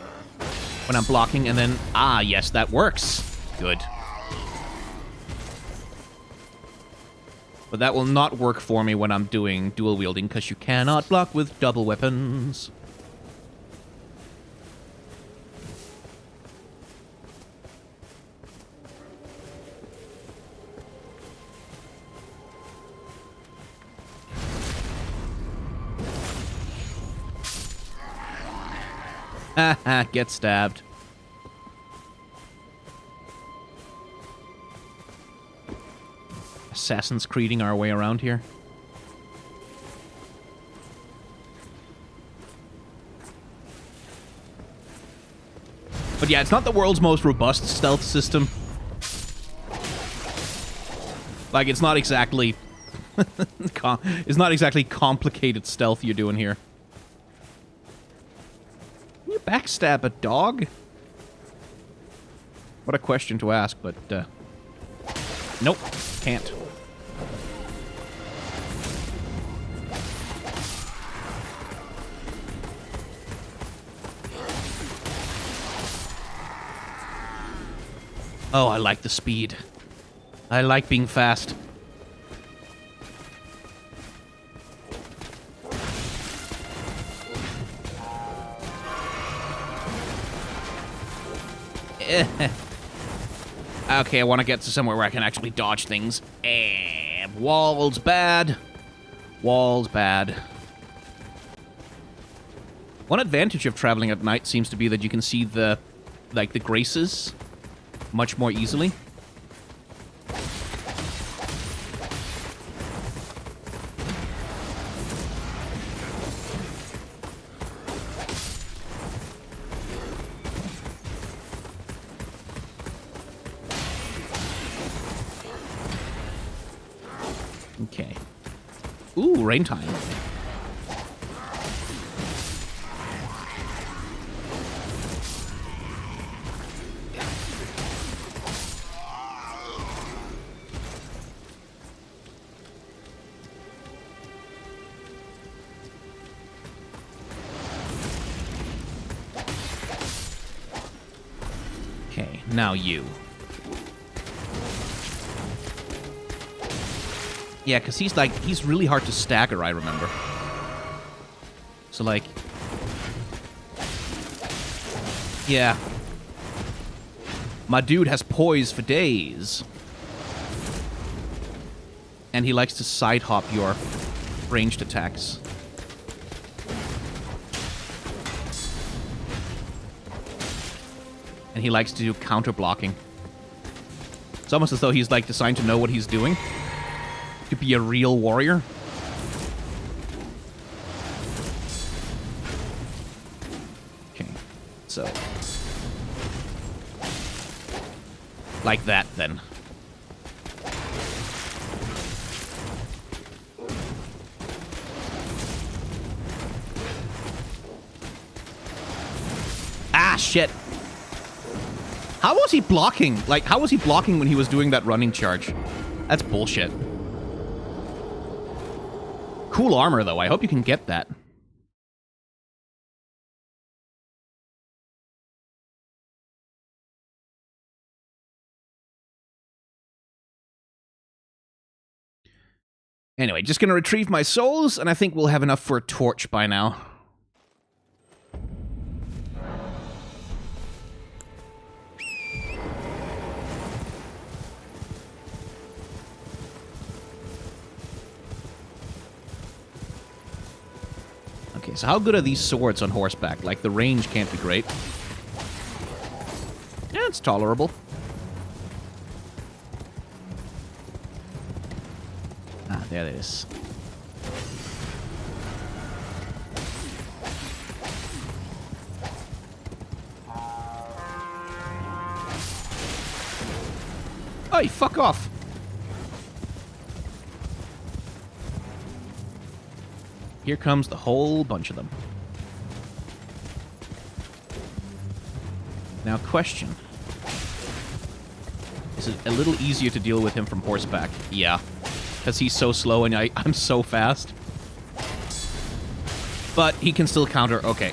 when I'm blocking and then... Ah, yes, that works. Good. But that will not work for me when I'm doing dual wielding, because you cannot block with double weapons. Haha, get stabbed. Assassin's Creeding our way around here. But yeah, it's not the world's most robust stealth system. Like, it's not exactly... it's not exactly complicated stealth you're doing here. Can you backstab a dog? What a question to ask, but, nope, can't. Oh, I like the speed. I like being fast. Okay, I want to get to somewhere where I can actually dodge things. Walls bad. Walls bad. One advantage of traveling at night seems to be that you can see the, like, the graces much more easily. Okay. Ooh, rain time. Okay, now you. Yeah, because he's really hard to stagger, I remember. So, like... Yeah. My dude has poise for days. And he likes to side hop your ranged attacks. And he likes to do counter blocking. It's almost as though he's, like, designed to know what he's doing. To be a real warrior. So, like that, then. Ah, shit. How was he blocking? Like, how was he blocking when he was doing that running charge? That's bullshit. Cool armor, though. I hope you can get that. Anyway, just gonna retrieve my souls, and I think we'll have enough for a torch by now. Okay, so how good are these swords on horseback? Like, the range can't be great. Yeah, it's tolerable. Ah, there it is. Hey, fuck off! Here comes the whole bunch of them. Now, question. Is it a little easier to deal with him from horseback? Yeah. Because he's so slow and I'm so fast. But he can still counter. Okay.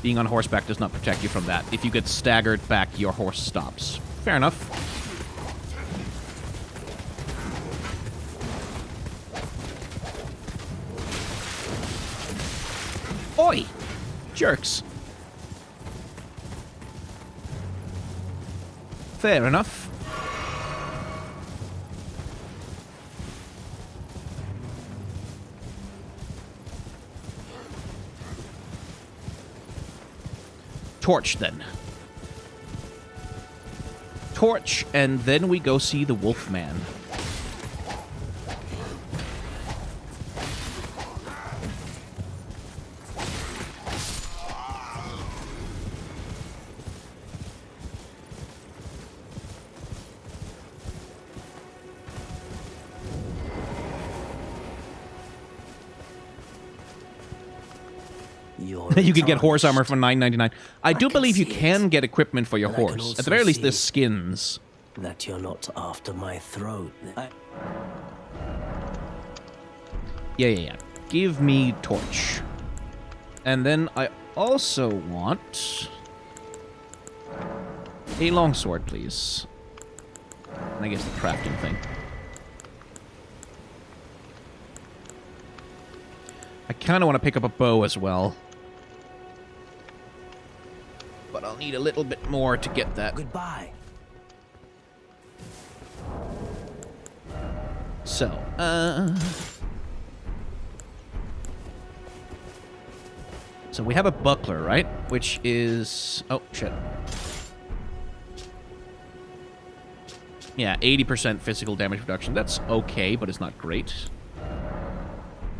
Being on horseback does not protect you from that. If you get staggered back, your horse stops. Fair enough. Oi! Jerks. Fair enough. Torch, then. Torch, and then we go see the Wolfman. You can get horse armor for $9.99. I do believe you can get equipment for your horse. At the very least, there's skins. That you're not after my throat. Yeah. Give me torch. And then I also want a longsword, please. And I guess the crafting thing. I kind of want to pick up a bow as well. But I'll need a little bit more to get that. Goodbye. So, So we have a buckler, right? Which is... Oh, shit. Yeah, 80% physical damage reduction. That's okay, but it's not great.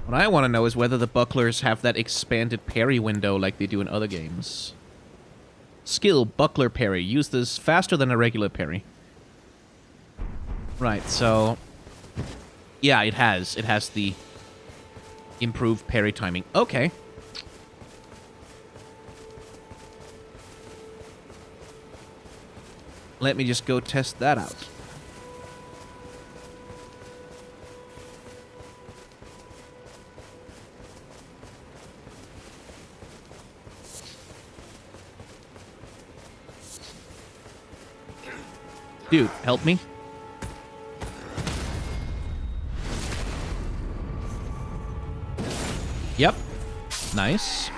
What I want to know is whether the bucklers have that expanded parry window like they do in other games. Skill, buckler parry. Use this faster than a regular parry. Right, so... Yeah, it has. It has the improved parry timing. Okay. Let me just go test that out. Dude, help me. Yep. Nice.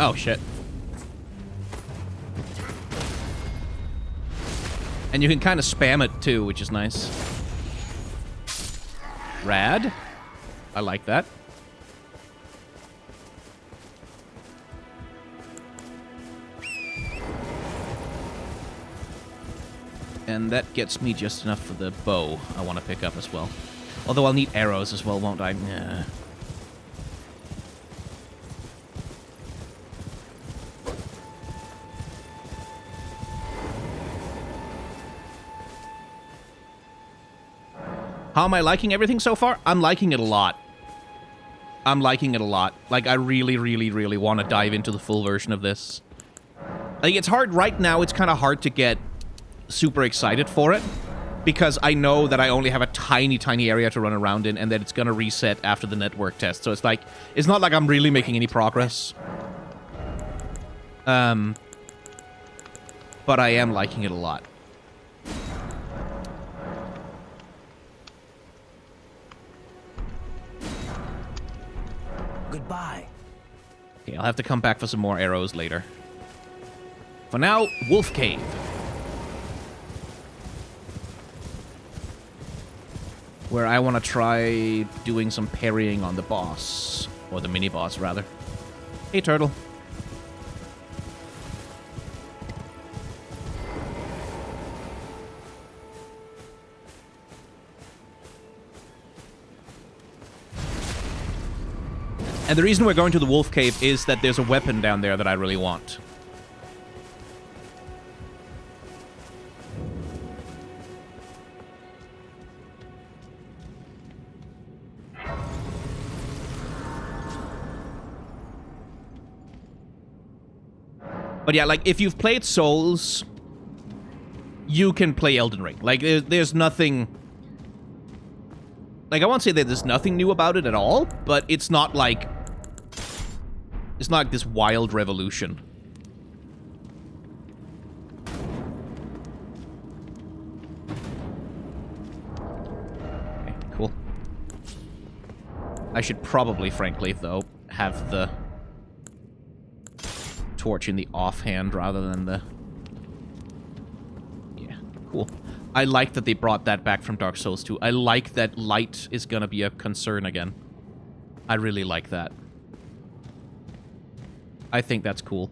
Oh, shit. And you can kind of spam it, too, which is nice. Rad. I like that. And that gets me just enough for the bow I want to pick up as well. Although I'll need arrows as well, won't I? Yeah. How am I liking everything so far? I'm liking it a lot. I'm liking it a lot. Like, I really, really, really want to dive into the full version of this. Like, it's hard right now. It's kind of hard to get super excited for it because I know that I only have a tiny, tiny area to run around in and that it's going to reset after the network test. So it's like, it's not like I'm really making any progress. But I am liking it a lot. Goodbye. Okay, I'll have to come back for some more arrows later. For now, Wolf Cave. Where I want to try doing some parrying on the boss. Or the mini-boss, rather. Hey, turtle. And the reason we're going to the Wolf Cave is that there's a weapon down there that I really want. But yeah, like, if you've played Souls, you can play Elden Ring. Like, there's nothing... Like, I won't say that there's nothing new about it at all, but it's not like... It's not like this wild revolution. Okay, cool. I should probably, frankly, though, have the torch in the offhand rather than the... Yeah, cool. I like that they brought that back from Dark Souls 2. I like that light is gonna be a concern again. I really like that. I think that's cool.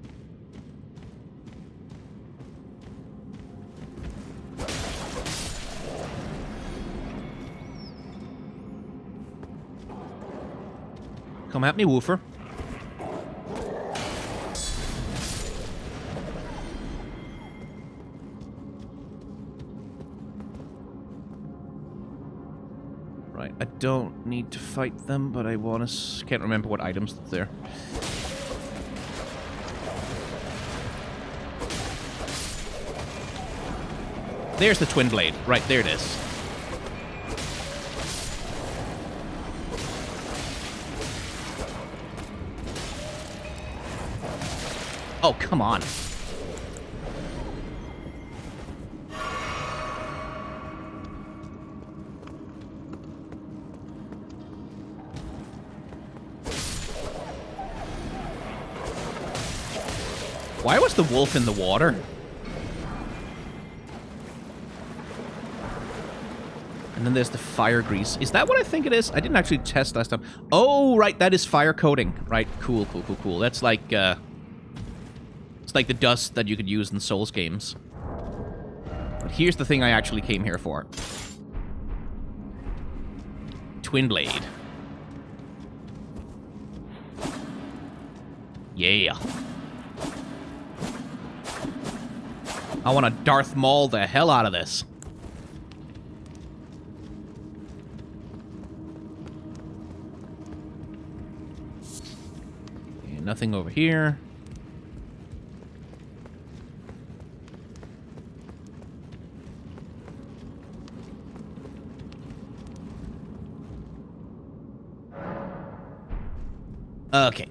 Come at me, woofer. Right, I don't need to fight them, but I want to... Can't remember what items that's there. There's the twin blade. Right, there it is. Oh, come on. Why was the wolf in the water? And then there's the fire grease. Is that what I think it is? I didn't actually test last time. Oh, right, that is fire coating. Right, cool, cool, cool, cool. That's like, it's like the dust that you could use in Souls games. But here's the thing I actually came here for. Twin blade. Yeah. I want to Darth Maul the hell out of this. Okay, nothing over here. Okay.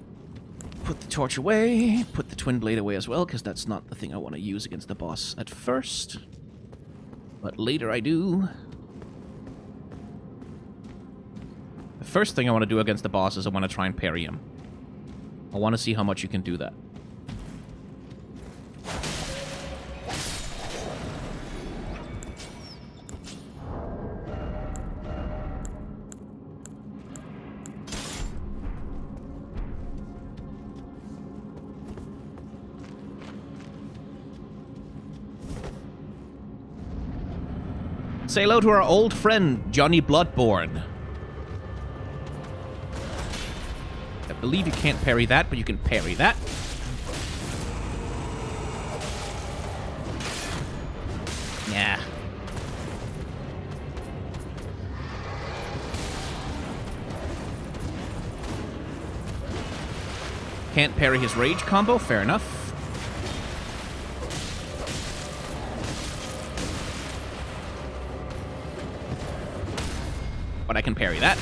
Put the torch away, put the twin blade away as well, because that's not the thing I want to use against the boss at first. But later I do. The first thing I want to do against the boss is I want to try and parry him. I want to see how much you can do that. Say hello to our old friend, Johnny Bloodborne. I believe you can't parry that, but you can parry that. Yeah. Can't parry his rage combo, fair enough. But I can parry that.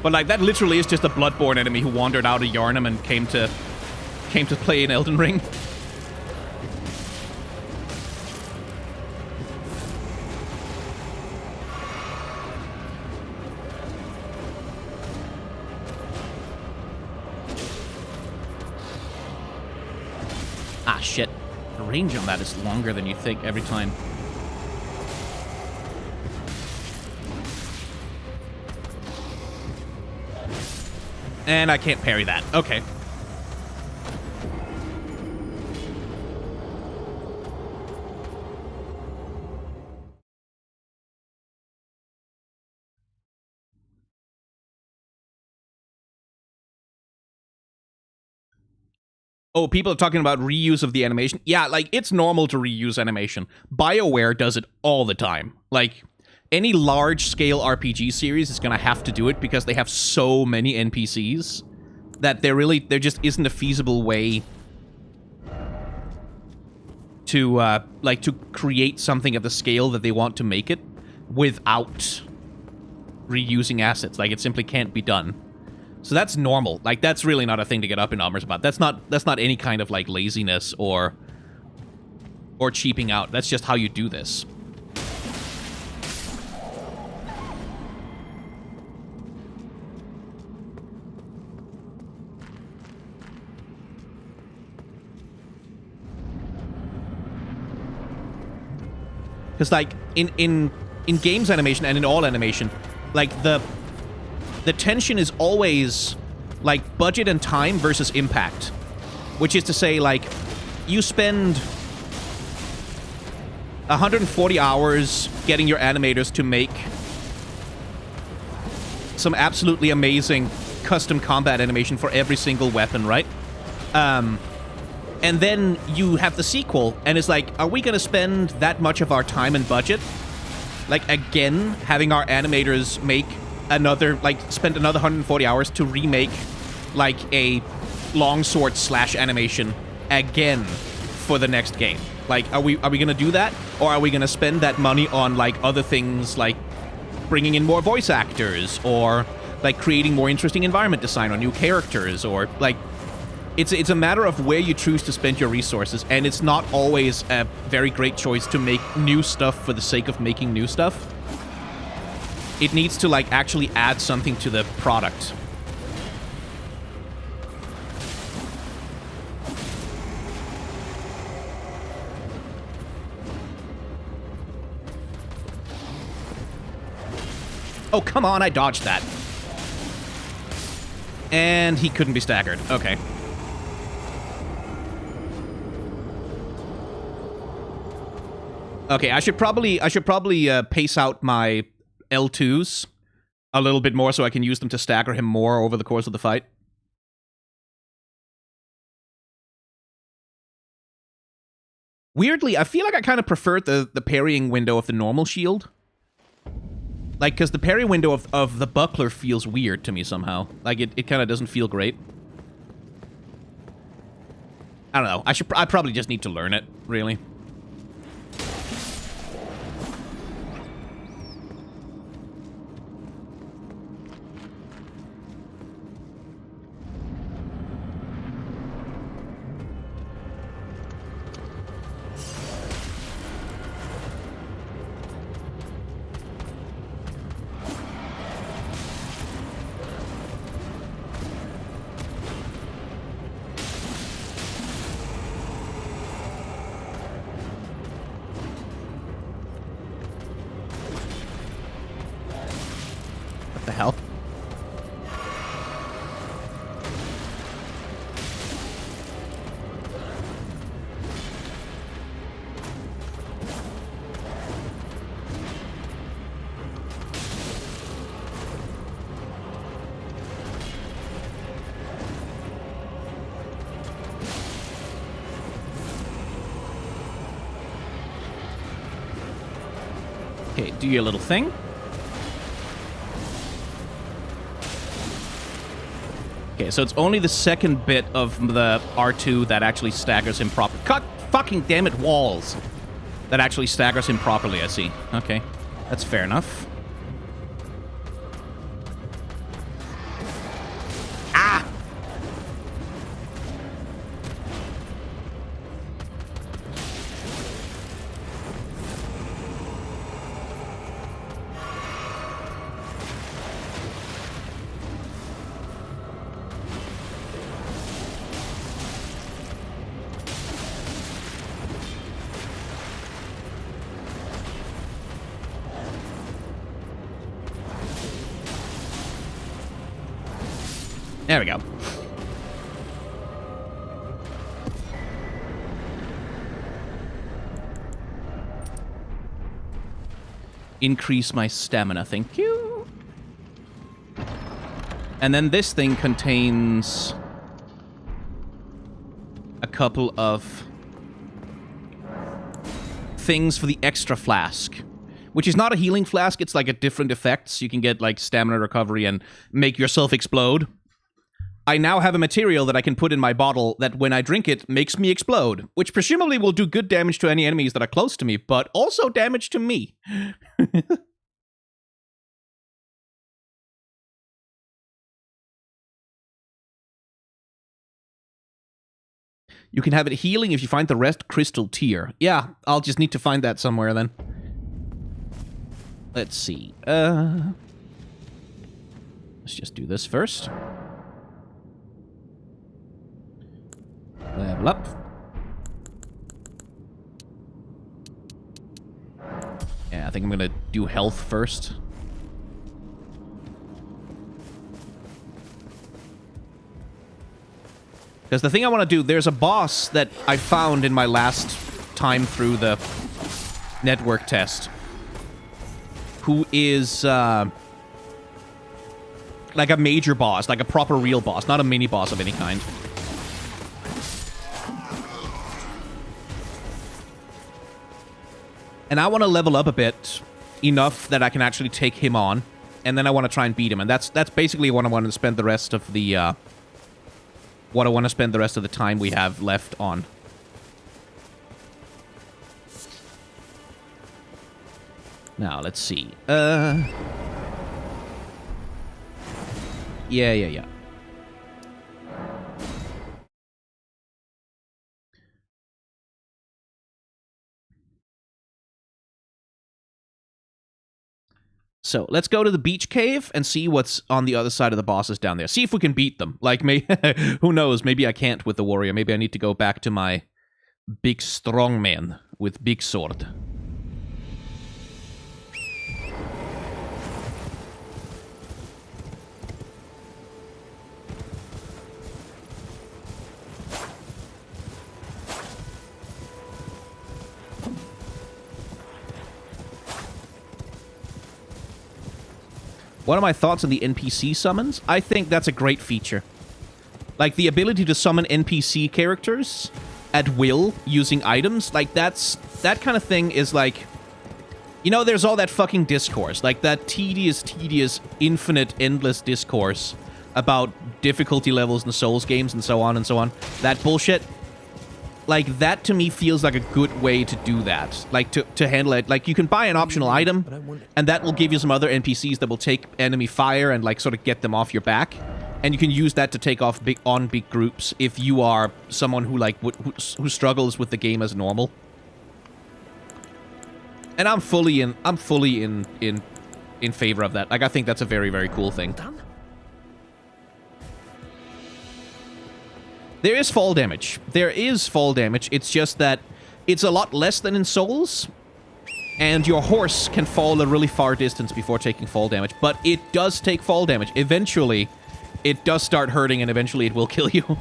But like that literally is just a Bloodborne enemy who wandered out of Yharnam and came to play in Elden Ring. Ah, shit. The range on that is longer than you think every time. And I can't parry that. Okay. Oh, people are talking about reuse of the animation. Yeah, like, it's normal to reuse animation. BioWare does it all the time. Like, any large-scale RPG series is going to have to do it because they have so many NPCs that there just isn't a feasible way to, to create something at the scale that they want to make it without reusing assets. Like, it simply can't be done. So that's normal. Like, that's really not a thing to get up in armors about. That's not any kind of, like, laziness or cheaping out. That's just how you do this. Because, like, in games animation and in all animation, like, the tension is always, like, budget and time versus impact. Which is to say, like, you spend 140 hours getting your animators to make some absolutely amazing custom combat animation for every single weapon, right? And then you have the sequel, and it's like, are we going to spend that much of our time and budget, like, again, having our animators make another, like, spend another 140 hours to remake, like, a longsword slash animation again for the next game? Like, are we going to do that? Or are we going to spend that money on, like, other things, like bringing in more voice actors, or, like, creating more interesting environment design or new characters, or, like, it's a matter of where you choose to spend your resources, and it's not always a very great choice to make new stuff for the sake of making new stuff. It needs to, like, actually add something to the product. Oh, come on, I dodged that. And he couldn't be staggered. Okay. Okay, I should probably pace out my L2s a little bit more so I can use them to stagger him more over the course of the fight. Weirdly, I feel like I kind of preferred the parrying window of the normal shield. Like, because the parry window of the buckler feels weird to me somehow. Like, it kind of doesn't feel great. I don't know. I probably just need to learn it, really. Okay, do your little thing. Okay, so it's only the second bit of the R2 that actually staggers him properly. Cut fucking damn it, walls! That actually staggers him properly, I see. Okay, that's fair enough. Ah! There we go. Increase my stamina, thank you. And then this thing contains a couple of things for the extra flask, which is not a healing flask. It's like a different effect, so you can get like stamina recovery and make yourself explode. I now have a material that I can put in my bottle that when I drink it makes me explode, which presumably will do good damage to any enemies that are close to me, but also damage to me. You can have it healing if you find the rest crystal tier. Yeah, I'll just need to find that somewhere then. Let's see. Let's just do this first. Level up. Yeah, I think I'm gonna do health first. Because the thing I want to do, there's a boss that I found in my last time through the network test, who is like a major boss, like a proper real boss, not a mini boss of any kind. And I want to level up a bit, enough that I can actually take him on, and then I want to try and beat him. And that's basically what I want to spend the rest of the time we have left on. Now let's see. Yeah. So, let's go to the beach cave and see what's on the other side of the bosses down there. See if we can beat them. Like, who knows? Maybe I can't with the warrior. Maybe I need to go back to my big strong man with big sword. What are my thoughts on the NPC summons? I think that's a great feature. Like, the ability to summon NPC characters at will using items, like, that kind of thing is like... You know, there's all that fucking discourse, like that tedious, infinite, endless discourse about difficulty levels in Souls games and so on and so on. That bullshit. Like, that to me feels like a good way to do that. Like, to handle it. Like, you can buy an optional item, and that will give you some other NPCs that will take enemy fire and, like, sort of get them off your back. And you can use that to take off big groups if you are someone who, like, who struggles with the game as normal. And I'm fully in favor of that. Like, I think that's a very, very cool thing. There is fall damage. There is fall damage. It's just that it's a lot less than in Souls. And your horse can fall a really far distance before taking fall damage. But it does take fall damage. Eventually, it does start hurting and eventually it will kill you.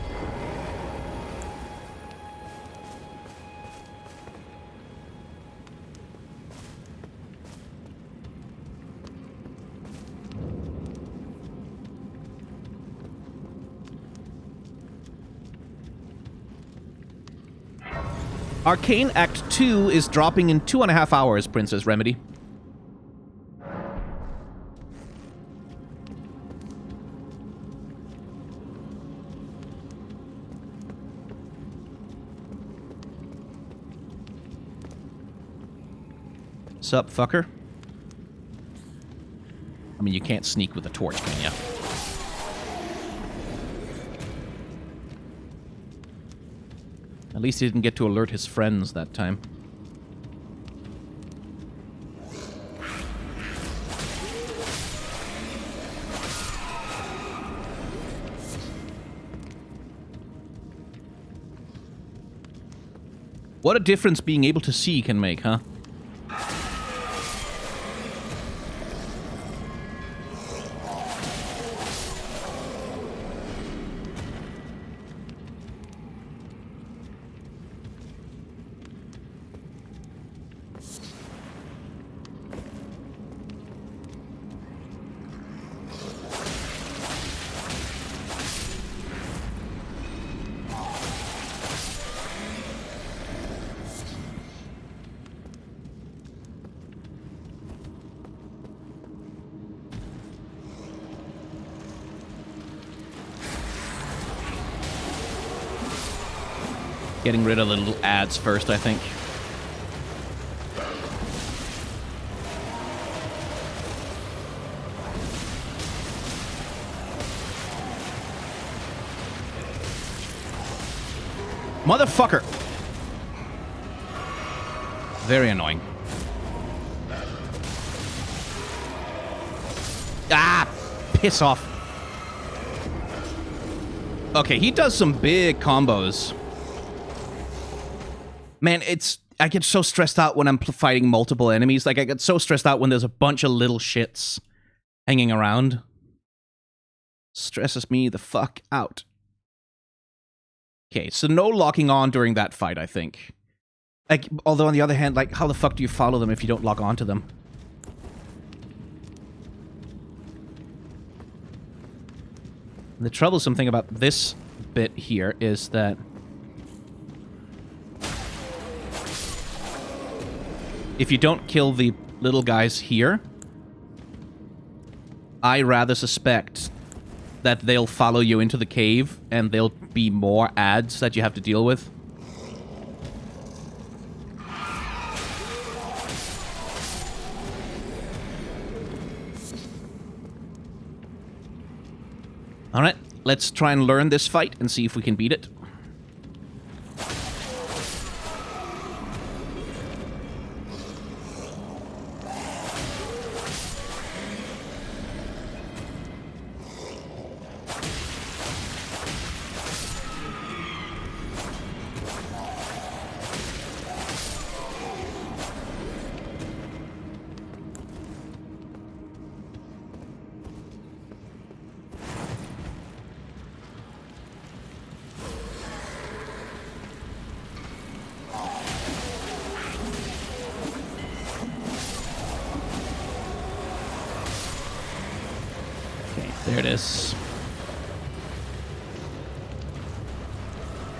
Arcane Act 2 is dropping in 2.5 hours, Princess Remedy. Sup, fucker? I mean, you can't sneak with a torch, can ya? At least he didn't get to alert his friends that time. What a difference being able to see can make, huh? Getting rid of the little ads first, I think. Motherfucker! Very annoying. Ah! Piss off. Okay, he does some big combos. Man, I get so stressed out when I'm fighting multiple enemies. Like, I get so stressed out when there's a bunch of little shits hanging around. Stresses me the fuck out. Okay, so no locking on during that fight, I think. Like, although on the other hand, like, how the fuck do you follow them if you don't lock on to them? The troublesome thing about this bit here is that if you don't kill the little guys here, I rather suspect that they'll follow you into the cave and there'll be more ads that you have to deal with. Alright, let's try and learn this fight and see if we can beat it. There it is.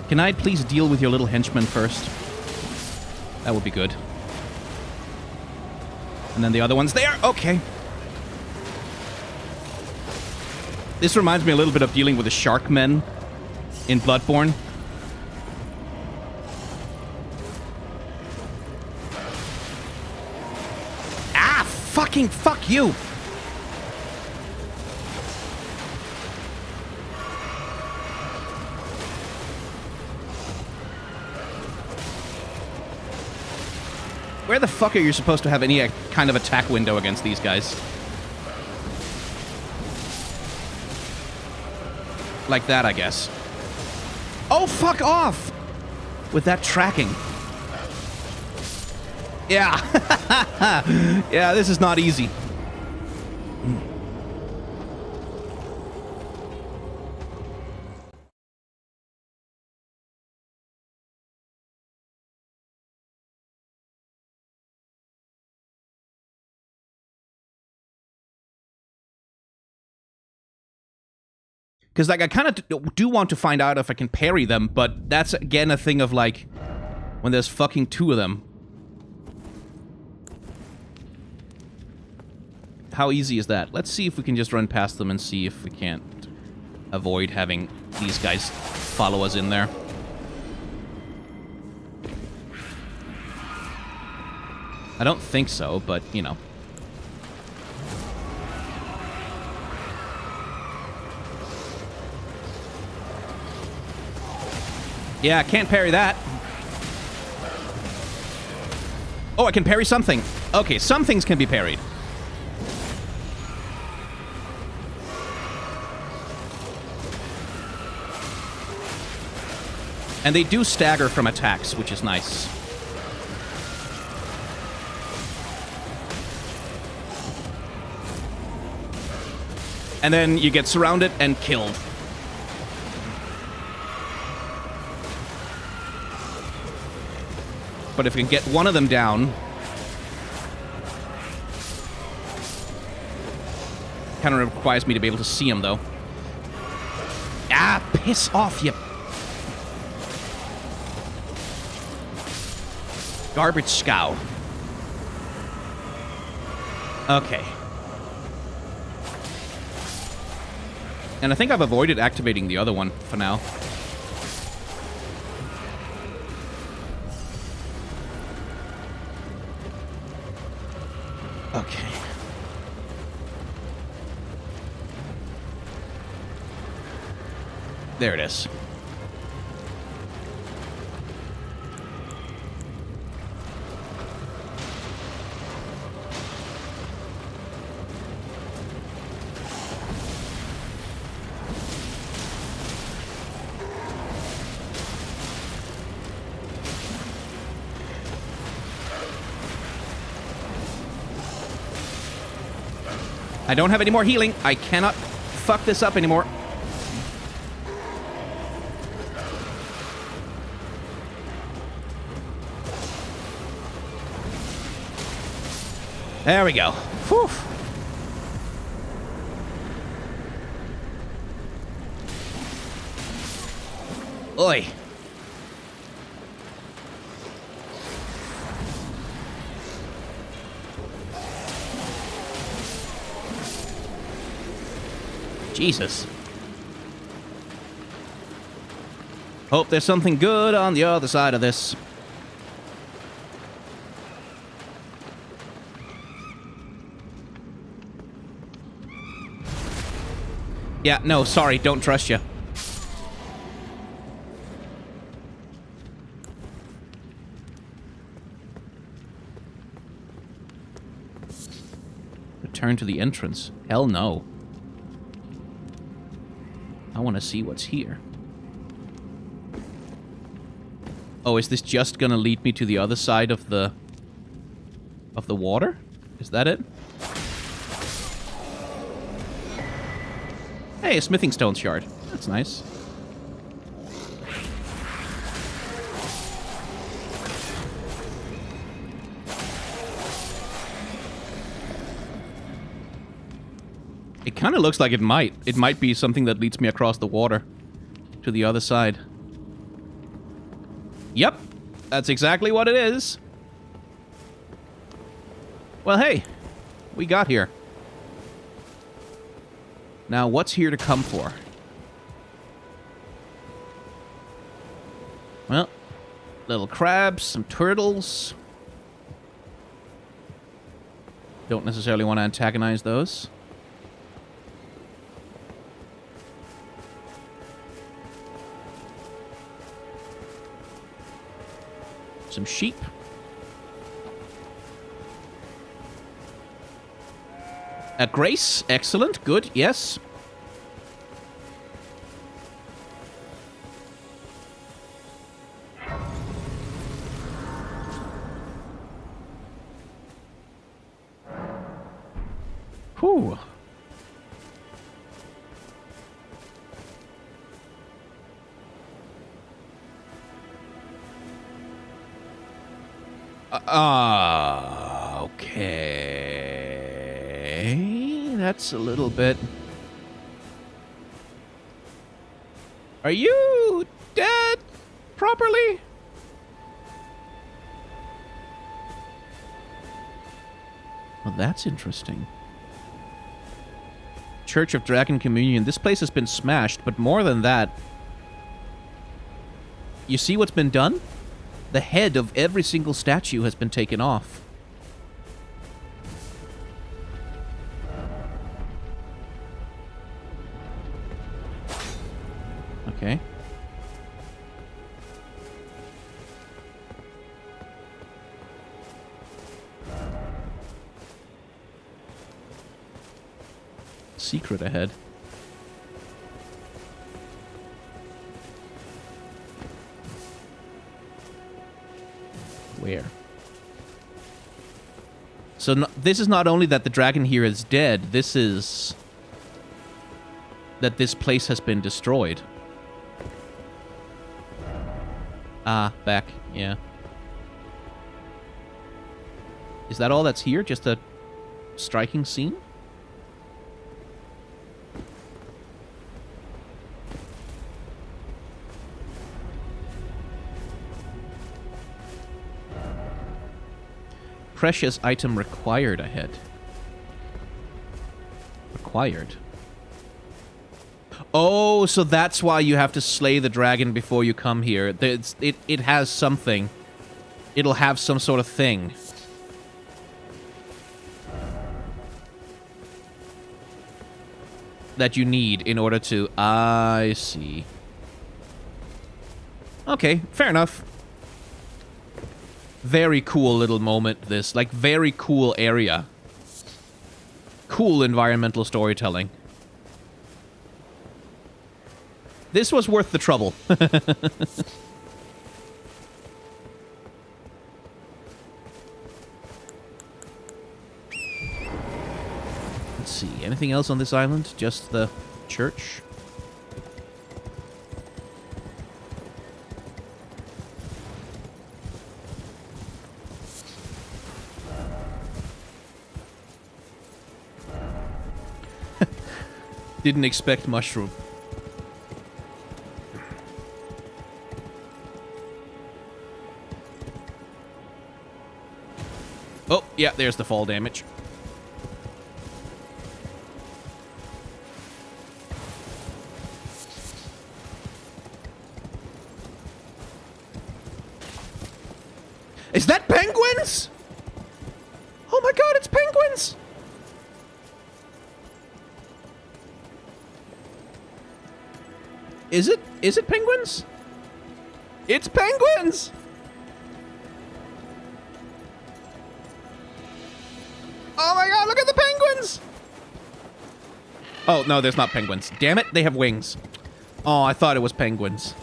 Can I please deal with your little henchman first? That would be good. And then the other one's there. Okay. This reminds me a little bit of dealing with the shark men in Bloodborne. Ah, fucking fuck you! Where the fuck are you supposed to have any kind of attack window against these guys? Like that, I guess. Oh, fuck off! With that tracking. Yeah. Yeah, this is not easy. Because, like, I kind of do want to find out if I can parry them, but that's, again, a thing of, like, when there's fucking two of them. How easy is that? Let's see if we can just run past them and see if we can't avoid having these guys follow us in there. I don't think so, but, you know. Yeah, I can't parry that. Oh, I can parry something. Okay, some things can be parried. And they do stagger from attacks, which is nice. And then you get surrounded and killed. But if you can get one of them down... Kind of requires me to be able to see him, though. Ah, piss off, you... Garbage scow. Okay. And I think I've avoided activating the other one for now. Okay. There it is. I don't have any more healing. I cannot fuck this up anymore. There we go. Whew. Oi. Jesus. Hope there's something good on the other side of this. Yeah, no, sorry, don't trust you. Return to the entrance. Hell no. I want to see what's here. Oh, is this just gonna lead me to the other side of the water? Is that it? Hey, a smithing stone shard. That's nice. It kind of looks like it might. It might be something that leads me across the water to the other side. Yep, that's exactly what it is. Well, hey, we got here. Now, what's here to come for? Well, little crabs, some turtles. Don't necessarily want to antagonize those. Some sheep. Grace, excellent, good, yes. Whew. Okay. That's a little bit... Are you dead properly? Well, that's interesting. Church of Dragon Communion. This place has been smashed, but more than that... You see what's been done? The head of every single statue has been taken off. secret ahead. Where? So this is not only that the dragon here is dead, this is that this place has been destroyed. Ah, back, yeah. Is that all that's here? Just a striking scene? Precious item required ahead. Required. Oh, so that's why you have to slay the dragon before you come here. It has something. It'll have some sort of thing. That you need in order to... I see. Okay, fair enough. Very cool little moment, this. Like, very cool area. Cool environmental storytelling. This was worth the trouble. Let's see. Anything else on this island? Just the church? Didn't expect mushroom. Oh, yeah, there's the fall damage. Is that penguins? Oh my god, it's penguins! Is it? Is it penguins? It's penguins! Oh my god, look at the penguins! Oh, no, there's not penguins. Damn it, they have wings. Oh, I thought it was penguins.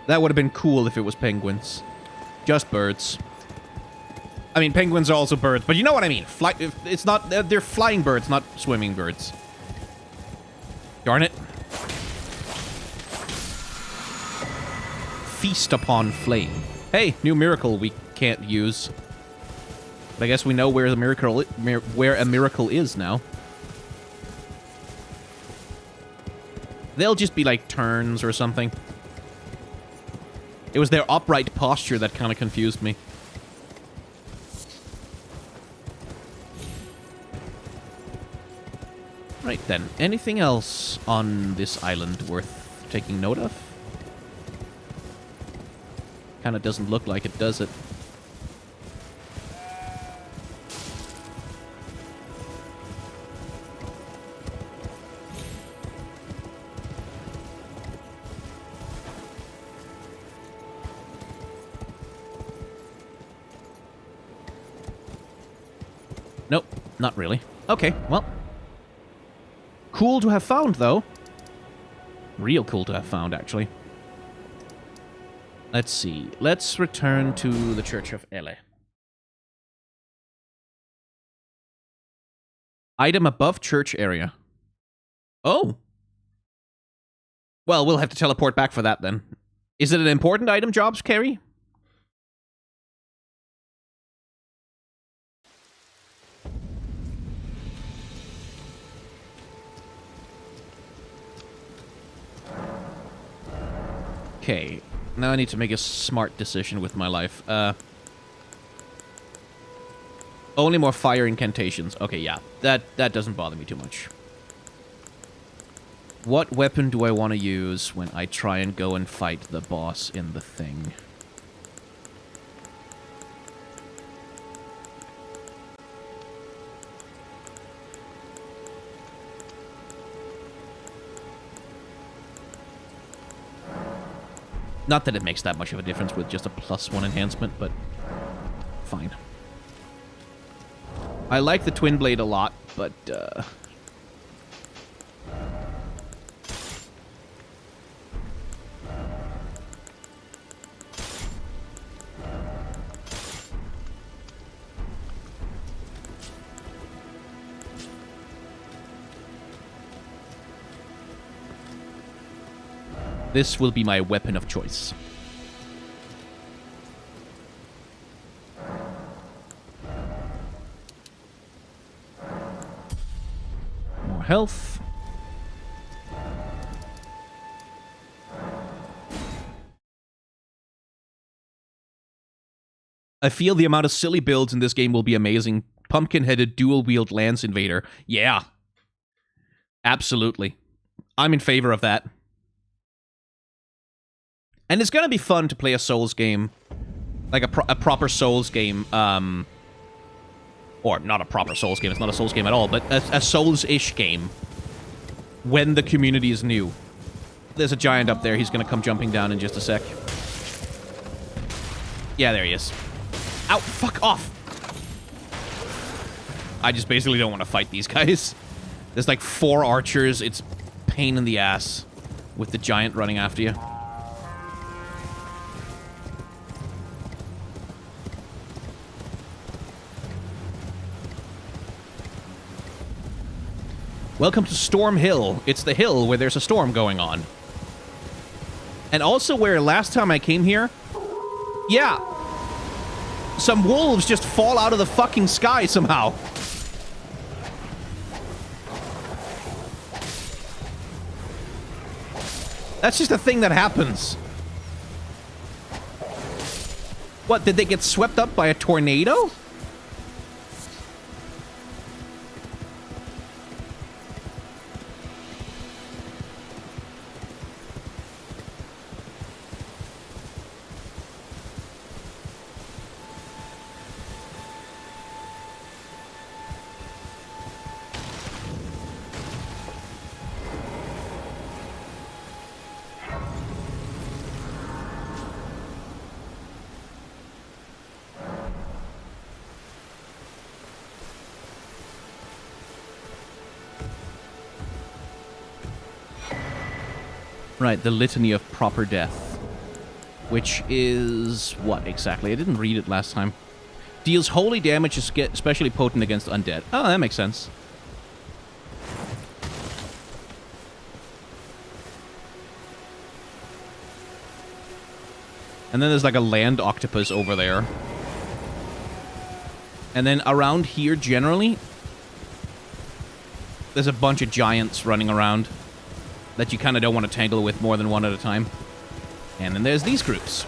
That would have been cool if it was penguins. Just birds. I mean, penguins are also birds, but you know what I mean. It's not... They're flying birds, not swimming birds. Darn it. Feast upon flame. Hey, new miracle we can't use. But I guess we know where the miracle where a miracle is now. They'll just be like turns or something. It was their upright posture that kind of confused me. Right then, anything else on this island worth taking note of? Kind of doesn't look like it, does it? Nope, not really. Okay, well. Cool to have found, though. Real cool to have found, actually. Let's see. Let's return to the Church of Ele. Item above church area. Oh. Well, we'll have to teleport back for that, then. Is it an important item, Jobs, Carrie? Okay, now I need to make a smart decision with my life. Only more fire incantations. Okay, yeah, that doesn't bother me too much. What weapon do I want to use when I try and go and fight the boss in the thing? Not that it makes that much of a difference with just a +1 enhancement, but fine. I like the Twin Blade a lot, but This will be my weapon of choice. More health. I feel the amount of silly builds in this game will be amazing. Pumpkin-headed dual-wield Lance Invader. Yeah. Absolutely. I'm in favor of that. And it's gonna be fun to play a Souls game. Like a proper Souls game. Or not a proper Souls game, it's not a Souls game at all, but a Souls-ish game. When the community is new. There's a giant up there, he's gonna come jumping down in just a sec. Yeah, there he is. Ow, fuck off! I just basically don't want to fight these guys. There's like 4 archers, it's pain in the ass with the giant running after you. Welcome to Storm Hill. It's the hill where there's a storm going on. And also where last time I came here... Yeah. Some wolves just fall out of the fucking sky somehow. That's just a thing that happens. What, did they get swept up by a tornado? Right, the Litany of Proper Death. Which is... what exactly? I didn't read it last time. Deals holy damage, especially potent against undead. Oh, that makes sense. And then there's like a land octopus over there. And then around here, generally, there's a bunch of giants running around that you kind of don't want to tangle with more than one at a time. And then there's these groups.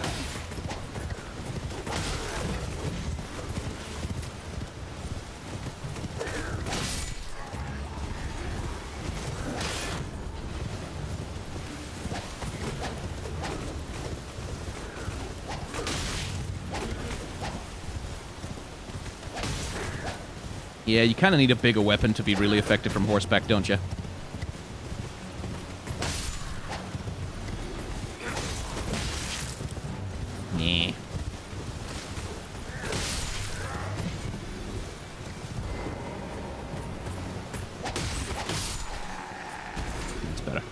Yeah, you kind of need a bigger weapon to be really effective from horseback, don't you? Yeah. That's better.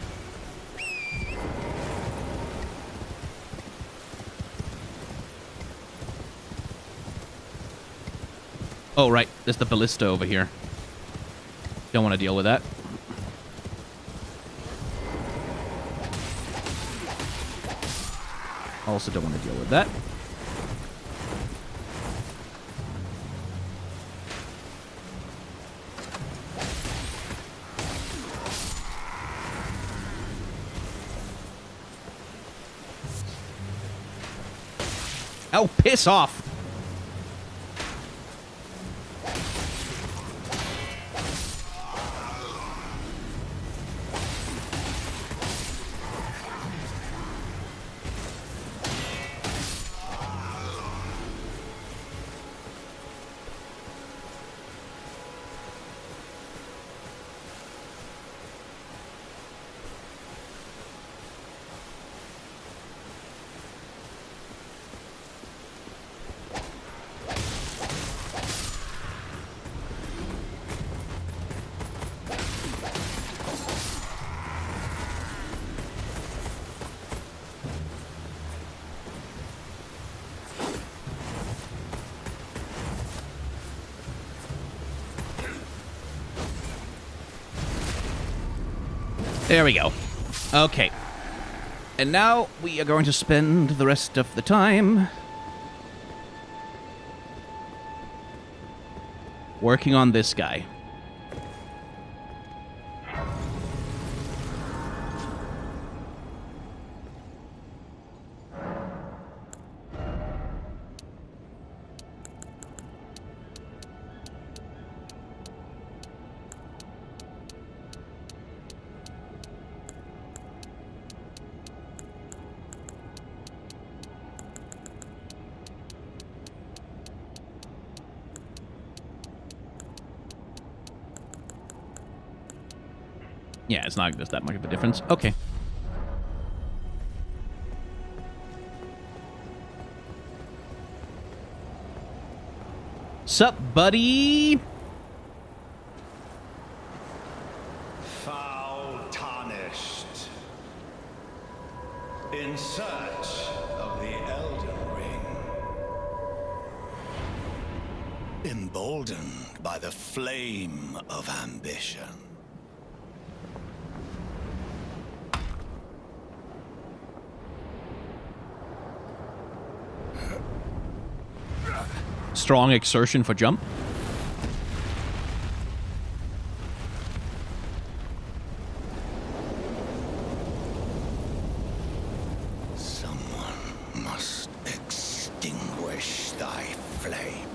Oh, right. There's the ballista over here. Don't want to deal with that. Also don't want to deal with that. Oh, piss off! There we go. Okay. And now we are going to spend the rest of the time working on this guy. Yeah, it's not just that much of a difference. Okay. Sup, buddy? Foul tarnished. In search of the Elden Ring. Emboldened by the flame of ambition. Strong exertion for jump. Someone must extinguish thy flame.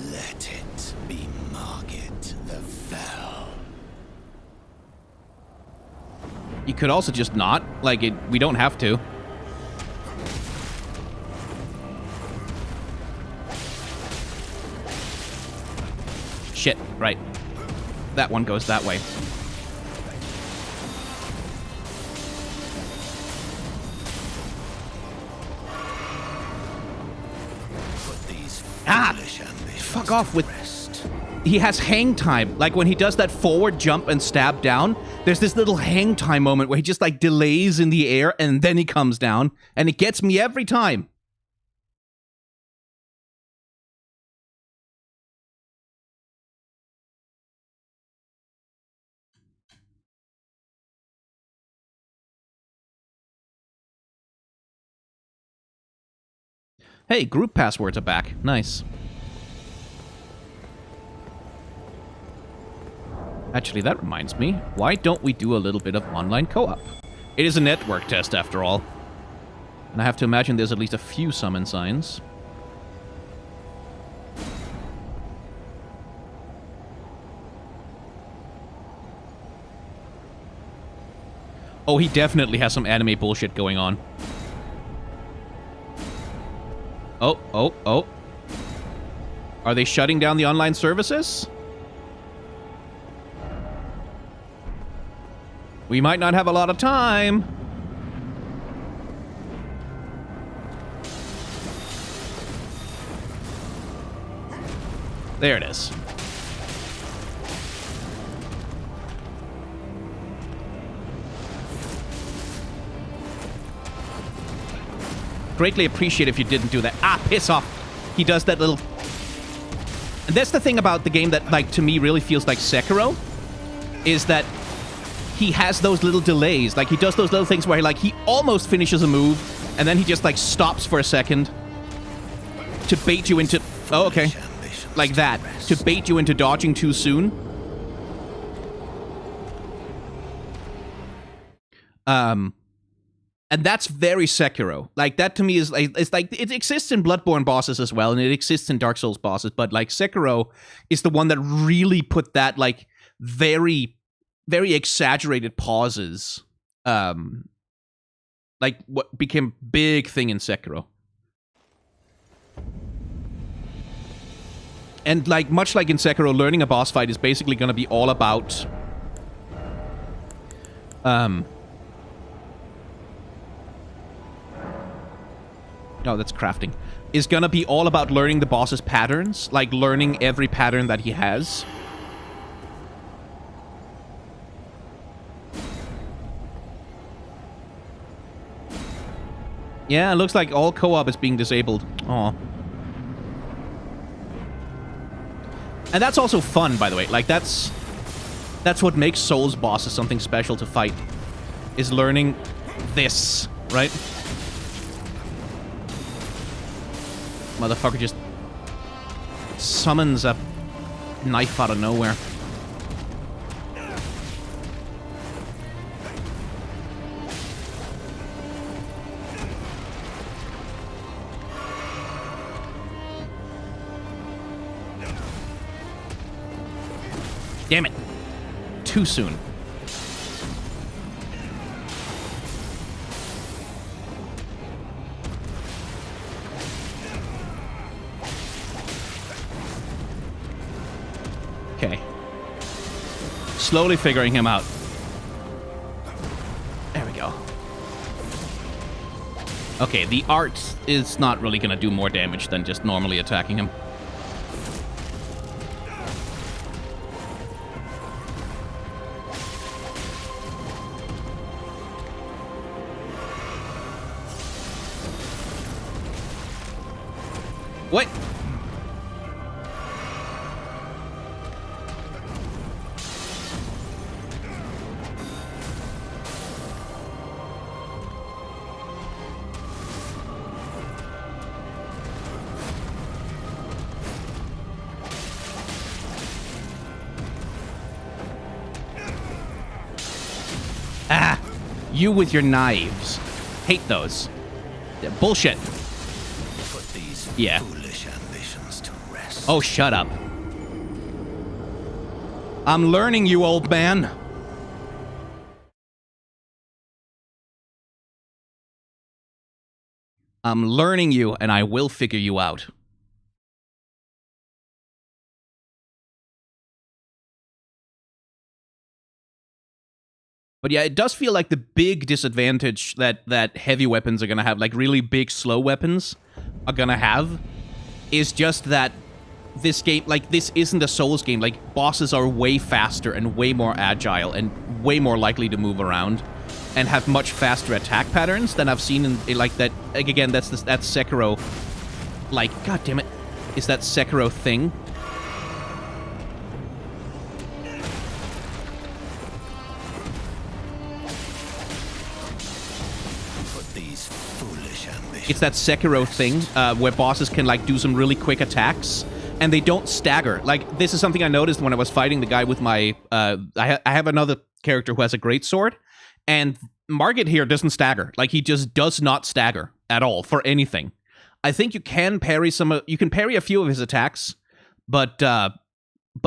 Let it be Margit the Fell. You could also just not. Like, we don't have to. Shit, right. That one goes that way. Fuck off with... He has hang time. Like, when he does that forward jump and stab down, there's this little hang time moment where he just, like, delays in the air and then he comes down. And it gets me every time. Hey, group passwords are back. Nice. Actually, that reminds me. Why don't we do a little bit of online co-op? It is a network test, after all. And I have to imagine there's at least a few summon signs. Oh, he definitely has some anime bullshit going on. Oh. Are they shutting down the online services? We might not have a lot of time. There it is. Greatly appreciate if you didn't do that. Ah, piss off. He does that little... And that's the thing about the game that, like, to me really feels like Sekiro, is that he has those little delays. Like, he does those little things where he, like, he almost finishes a move, and then he just, like, stops for a second to bait you into... Oh, okay. Like that. To bait you into dodging too soon. And that's very Sekiro. Like, that to me is like, it's like, it exists in Bloodborne bosses as well, and it exists in Dark Souls bosses, but like Sekiro is the one that really put that like very, very exaggerated pauses, like what became big thing in Sekiro. And like, much like in Sekiro, learning a boss fight is basically going to be all about, oh, that's crafting. Is gonna be all about learning the boss's patterns. Like, learning every pattern that he has. Yeah, it looks like all co-op is being disabled. Aw. And that's also fun, by the way. Like, that's what makes Souls bosses something special to fight. Is learning this, right? Motherfucker just summons a knife out of nowhere. Damn it. Too soon. Okay. Slowly figuring him out. There we go. Okay, the art is not really going to do more damage than just normally attacking him. What? Ah! You with your knives. Hate those. They're bullshit. Put these Yeah. foolish ambitions to rest. Oh, shut up. I'm learning you, old man. I'm learning you, and I will figure you out. But yeah, it does feel like the big disadvantage that heavy weapons are gonna have, like really big slow weapons are gonna have, is just that this game, like, this isn't a Souls game. Like, bosses are way faster and way more agile and way more likely to move around and have much faster attack patterns than I've seen in, like, that, like, again, that's Sekiro, like, god damn it, is that Sekiro thing. Put these foolish ambitions. It's that Sekiro thing, where bosses can, like, do some really quick attacks, and they don't stagger. Like, this is something I noticed when I was fighting the guy with my, I have another character who has a greatsword, and Margit here doesn't stagger. Like, he just does not stagger at all for anything. I think you can parry you can parry a few of his attacks, but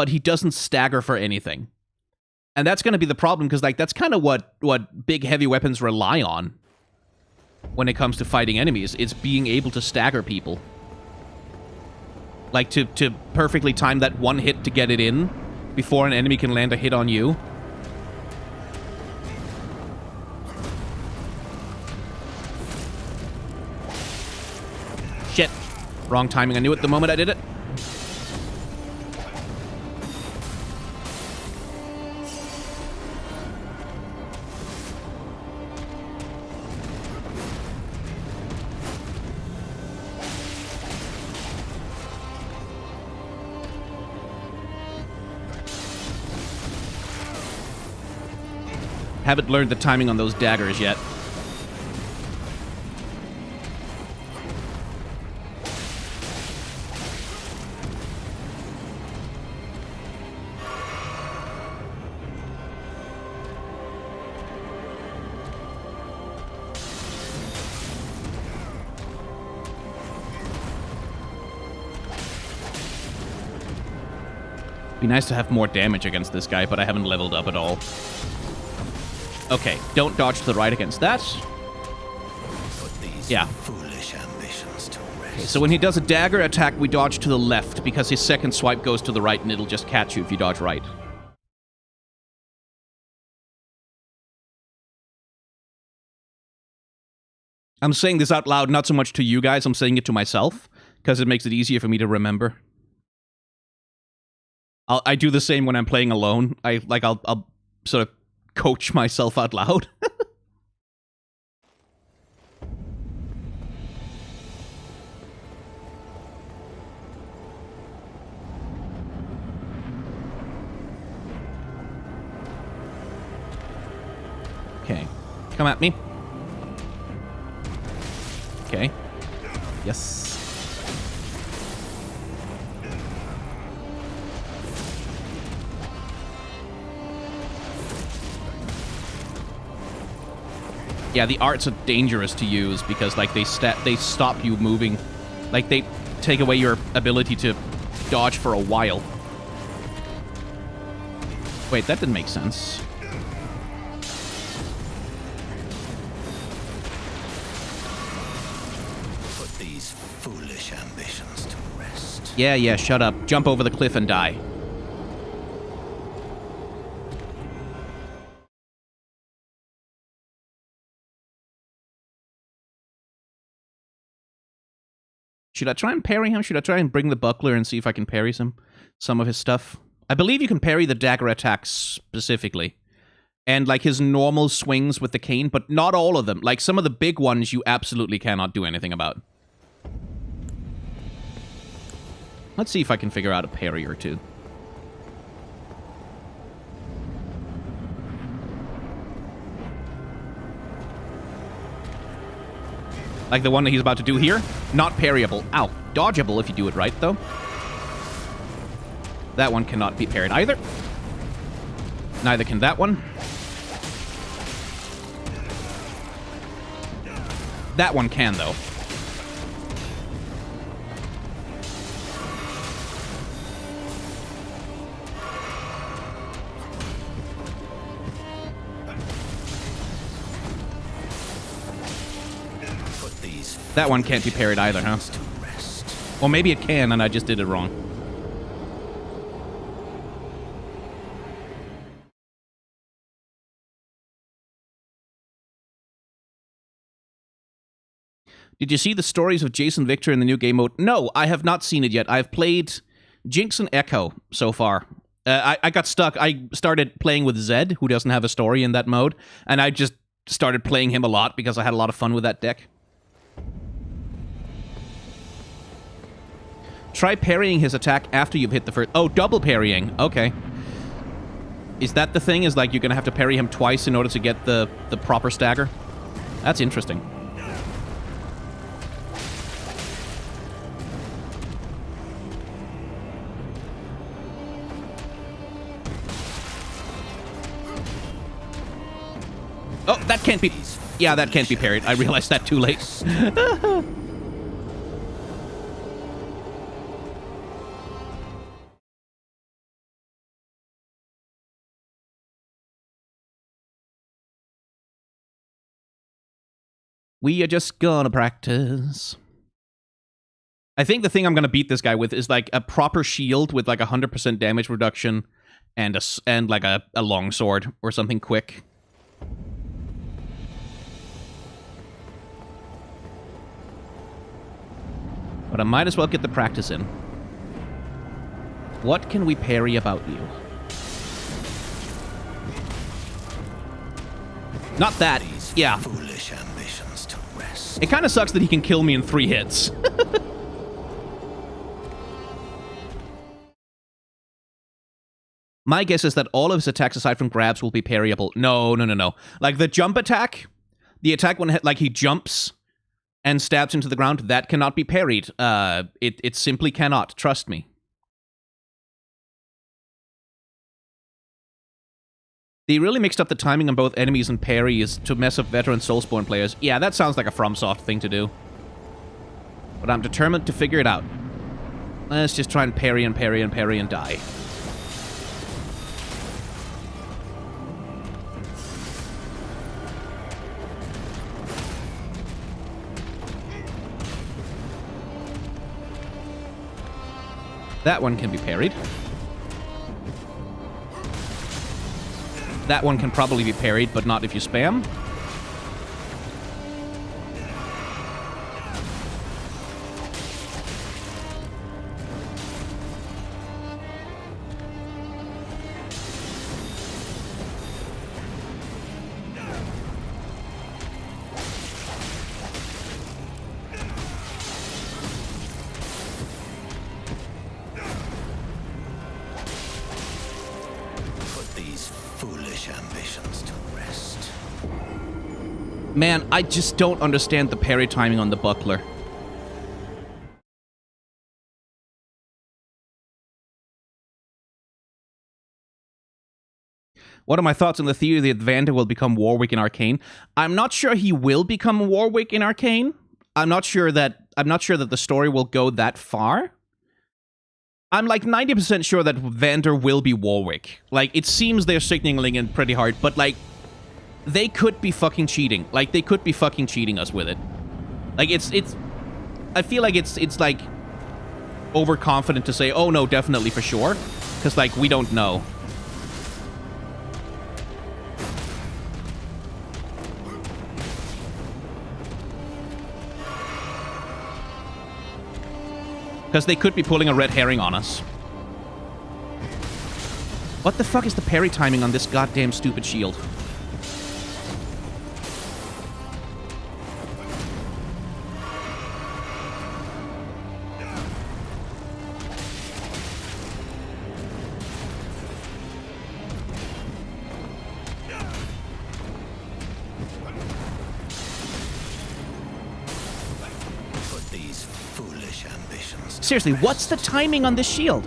he doesn't stagger for anything. And that's going to be the problem, because, like, that's kind of what big heavy weapons rely on when it comes to fighting enemies. It's being able to stagger people. Like, to perfectly time that one hit to get it in before an enemy can land a hit on you. Shit. Wrong timing. I knew it the moment I did it. Haven't learned the timing on those daggers yet. Be nice to have more damage against this guy, but I haven't leveled up at all. Okay, don't dodge to the right against that. Put these Yeah. foolish ambitions to rest. Okay, so when he does a dagger attack, we dodge to the left, because his second swipe goes to the right, and it'll just catch you if you dodge right. I'm saying this out loud, not so much to you guys, I'm saying it to myself, because it makes it easier for me to remember. I do the same when I'm playing alone. I'll sort of coach myself out loud. Okay. Come at me. Okay. Yes. Yeah, the arts are dangerous to use because, like, they stop you moving. Like, they take away your ability to dodge for a while. Wait, that didn't make sense. Put these foolish ambitions to rest. Yeah, shut up. Jump over the cliff and die. Should I try and parry him? Should I try and bring the buckler and see if I can parry some of his stuff? I believe you can parry the dagger attacks specifically. And, like, his normal swings with the cane, but not all of them. Like, some of the big ones you absolutely cannot do anything about. Let's see if I can figure out a parry or two. Like the one that he's about to do here. Not parryable. Ow. Dodgeable if you do it right, though. That one cannot be parried either. Neither can that one. That one can, though. That one can't be parried either, huh? Or maybe it can, and I just did it wrong. Did you see the stories of Jason Victor in the new game mode? No, I have not seen it yet. I've played Jinx and Echo so far. I got stuck. I started playing with Zed, who doesn't have a story in that mode, and I just started playing him a lot because I had a lot of fun with that deck. Try parrying his attack after you've hit the first... Oh, double parrying. Okay. Is that the thing? Is, like, you're gonna have to parry him twice in order to get the proper stagger? That's interesting. Oh, that can't be... Yeah, that can't be parried. I realized that too late. We are just gonna practice. I think the thing I'm gonna beat this guy with is like a proper shield with like 100% damage reduction and like a long sword or something quick. But I might as well get the practice in. What can we parry about you? Not that. Yeah. Foolish ambitions to rest. It kind of sucks that he can kill me in 3 hits. My guess is that all of his attacks aside from grabs will be parryable. No. Like the jump attack, the attack when like he jumps and stabs into the ground, that cannot be parried. It simply cannot. Trust me. They really mixed up the timing on both enemies and parries to mess up veteran Soulsborne players. Yeah, that sounds like a FromSoft thing to do. But I'm determined to figure it out. Let's just try and parry and parry and parry and die. That one can be parried. That one can probably be parried, but not if you spam. Put these foolish ambitions to rest. Man, I just don't understand the parry timing on the buckler. What are my thoughts on the theory that Vander will become Warwick in Arcane? I'm not sure he will become Warwick in Arcane. I'm not sure that the story will go that far. I'm like 90% sure that Vander will be Warwick. Like, it seems they're signaling it pretty hard, but like, they could be fucking cheating. Like, they could be fucking cheating us with it. Like, I feel like it's like overconfident to say, oh no, definitely for sure. Because like, we don't know. Because they could be pulling a red herring on us. What the fuck is the parry timing on this goddamn stupid shield? Seriously, what's the timing on this shield?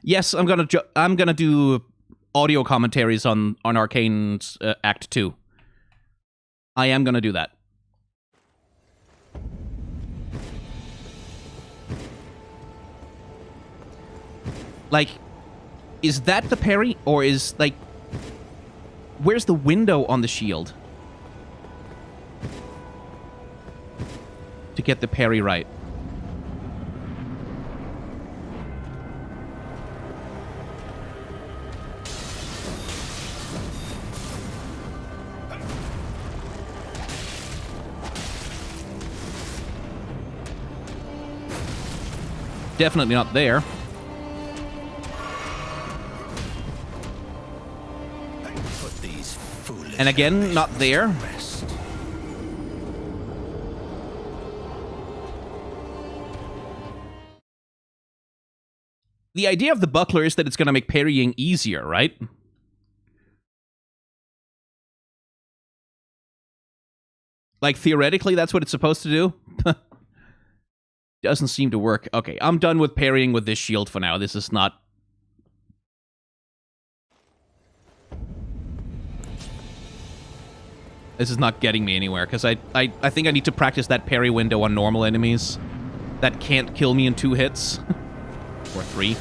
Yes, I'm gonna do audio commentaries on Arcane's Act 2. I am gonna do that. Like, is that the parry? Or is, like... Where's the window on the shield? To get the parry right. Definitely not there. And again, not there. The idea of the buckler is that it's going to make parrying easier, right? Like, theoretically, that's what it's supposed to do. Doesn't seem to work. Okay, I'm done with parrying with this shield for now. This is not... This is not getting me anywhere, because I think I need to practice that parry window on normal enemies that can't kill me in 2 hits. Or 3.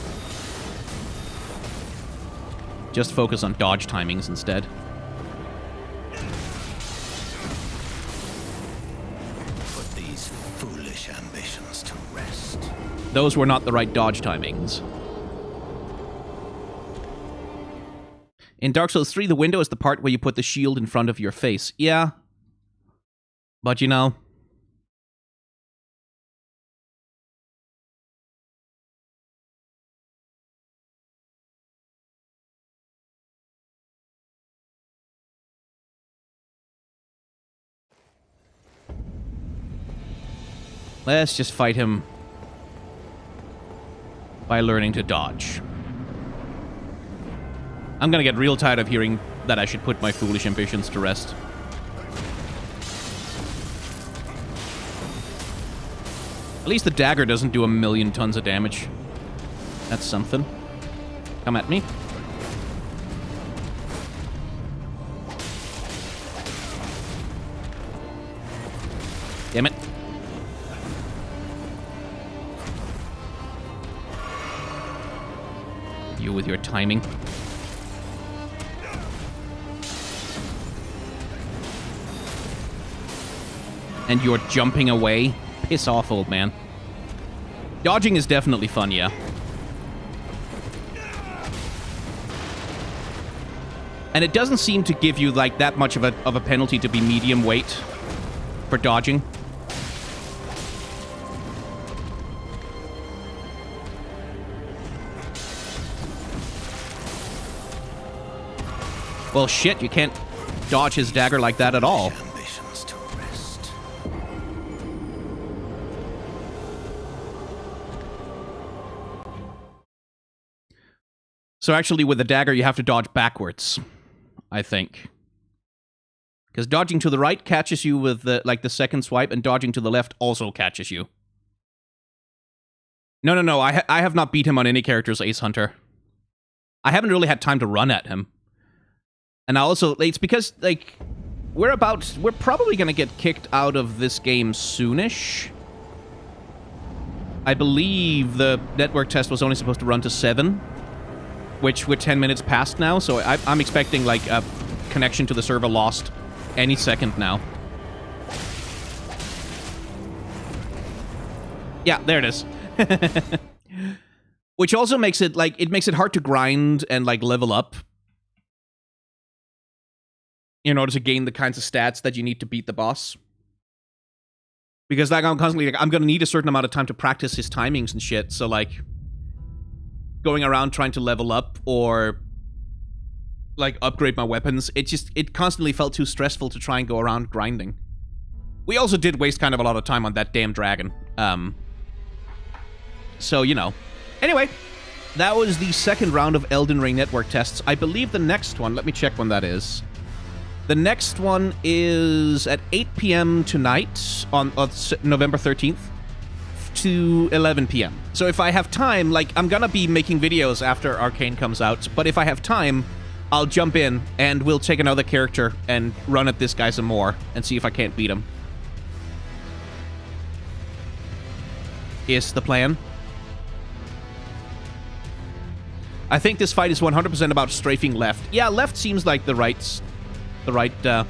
Just focus on dodge timings instead. Put these foolish ambitions to rest. Those were not the right dodge timings. In Dark Souls 3, the window is the part where you put the shield in front of your face. Yeah. But you know... Let's just fight him by learning to dodge. I'm gonna get real tired of hearing that I should put my foolish ambitions to rest. At least the dagger doesn't do 1,000,000 tons of damage. That's something. Come at me. Damn it. You with your timing. And you're jumping away? Piss off, old man. Dodging is definitely fun, yeah. And it doesn't seem to give you, like, that much of a penalty to be medium weight for dodging. Well, shit, you can't dodge his dagger like that at all. So actually, with the dagger, you have to dodge backwards, I think. Because dodging to the right catches you with the, like, the second swipe, and dodging to the left also catches you. No. I have not beat him on any character as Ace Hunter. I haven't really had time to run at him. And I also, it's because, like, we're probably going to get kicked out of this game soonish. I believe the network test was only supposed to run to 7, which we're 10 minutes past now, so I'm expecting, like, a connection to the server lost any second now. Yeah, there it is. Which also makes it, like, it makes it hard to grind and, like, level up in order to gain the kinds of stats that you need to beat the boss. Because, like, I'm constantly, like, I'm gonna need a certain amount of time to practice his timings and shit, so, like, going around trying to level up or, like, upgrade my weapons, it constantly felt too stressful to try and go around grinding. We also did waste kind of a lot of time on that damn dragon. So, you know. Anyway, that was the second round of Elden Ring network tests. I believe the next one, let me check when that is. The next one is at 8 p.m. tonight on November 13th to 11 p.m. So if I have time, like, I'm gonna be making videos after Arcane comes out, but if I have time, I'll jump in and we'll take another character and run at this guy some more and see if I can't beat him. Is the plan. I think this fight is 100% about strafing left. Yeah, left seems like the right idea.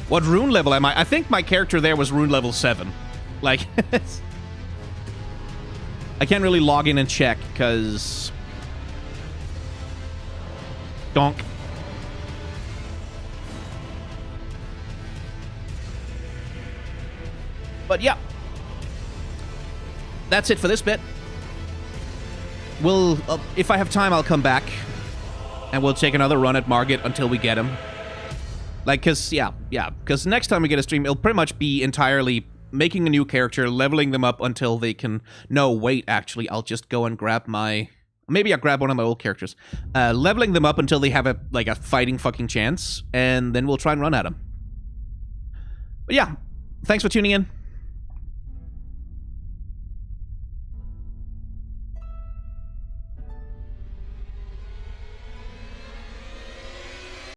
What rune level am I? I think my character there was rune level 7. Like, I can't really log in and check, because... Donk. But yeah. That's it for this bit. We'll, if I have time, I'll come back. And we'll take another run at Margit until we get him. Like, because, yeah. Because next time we get a stream, it'll pretty much be entirely making a new character, leveling them up until they can... No, wait, actually, I'll just go and grab my... Maybe I'll grab one of my old characters. Leveling them up until they have a, like, a fighting fucking chance, and then we'll try and run at them. But yeah, thanks for tuning in.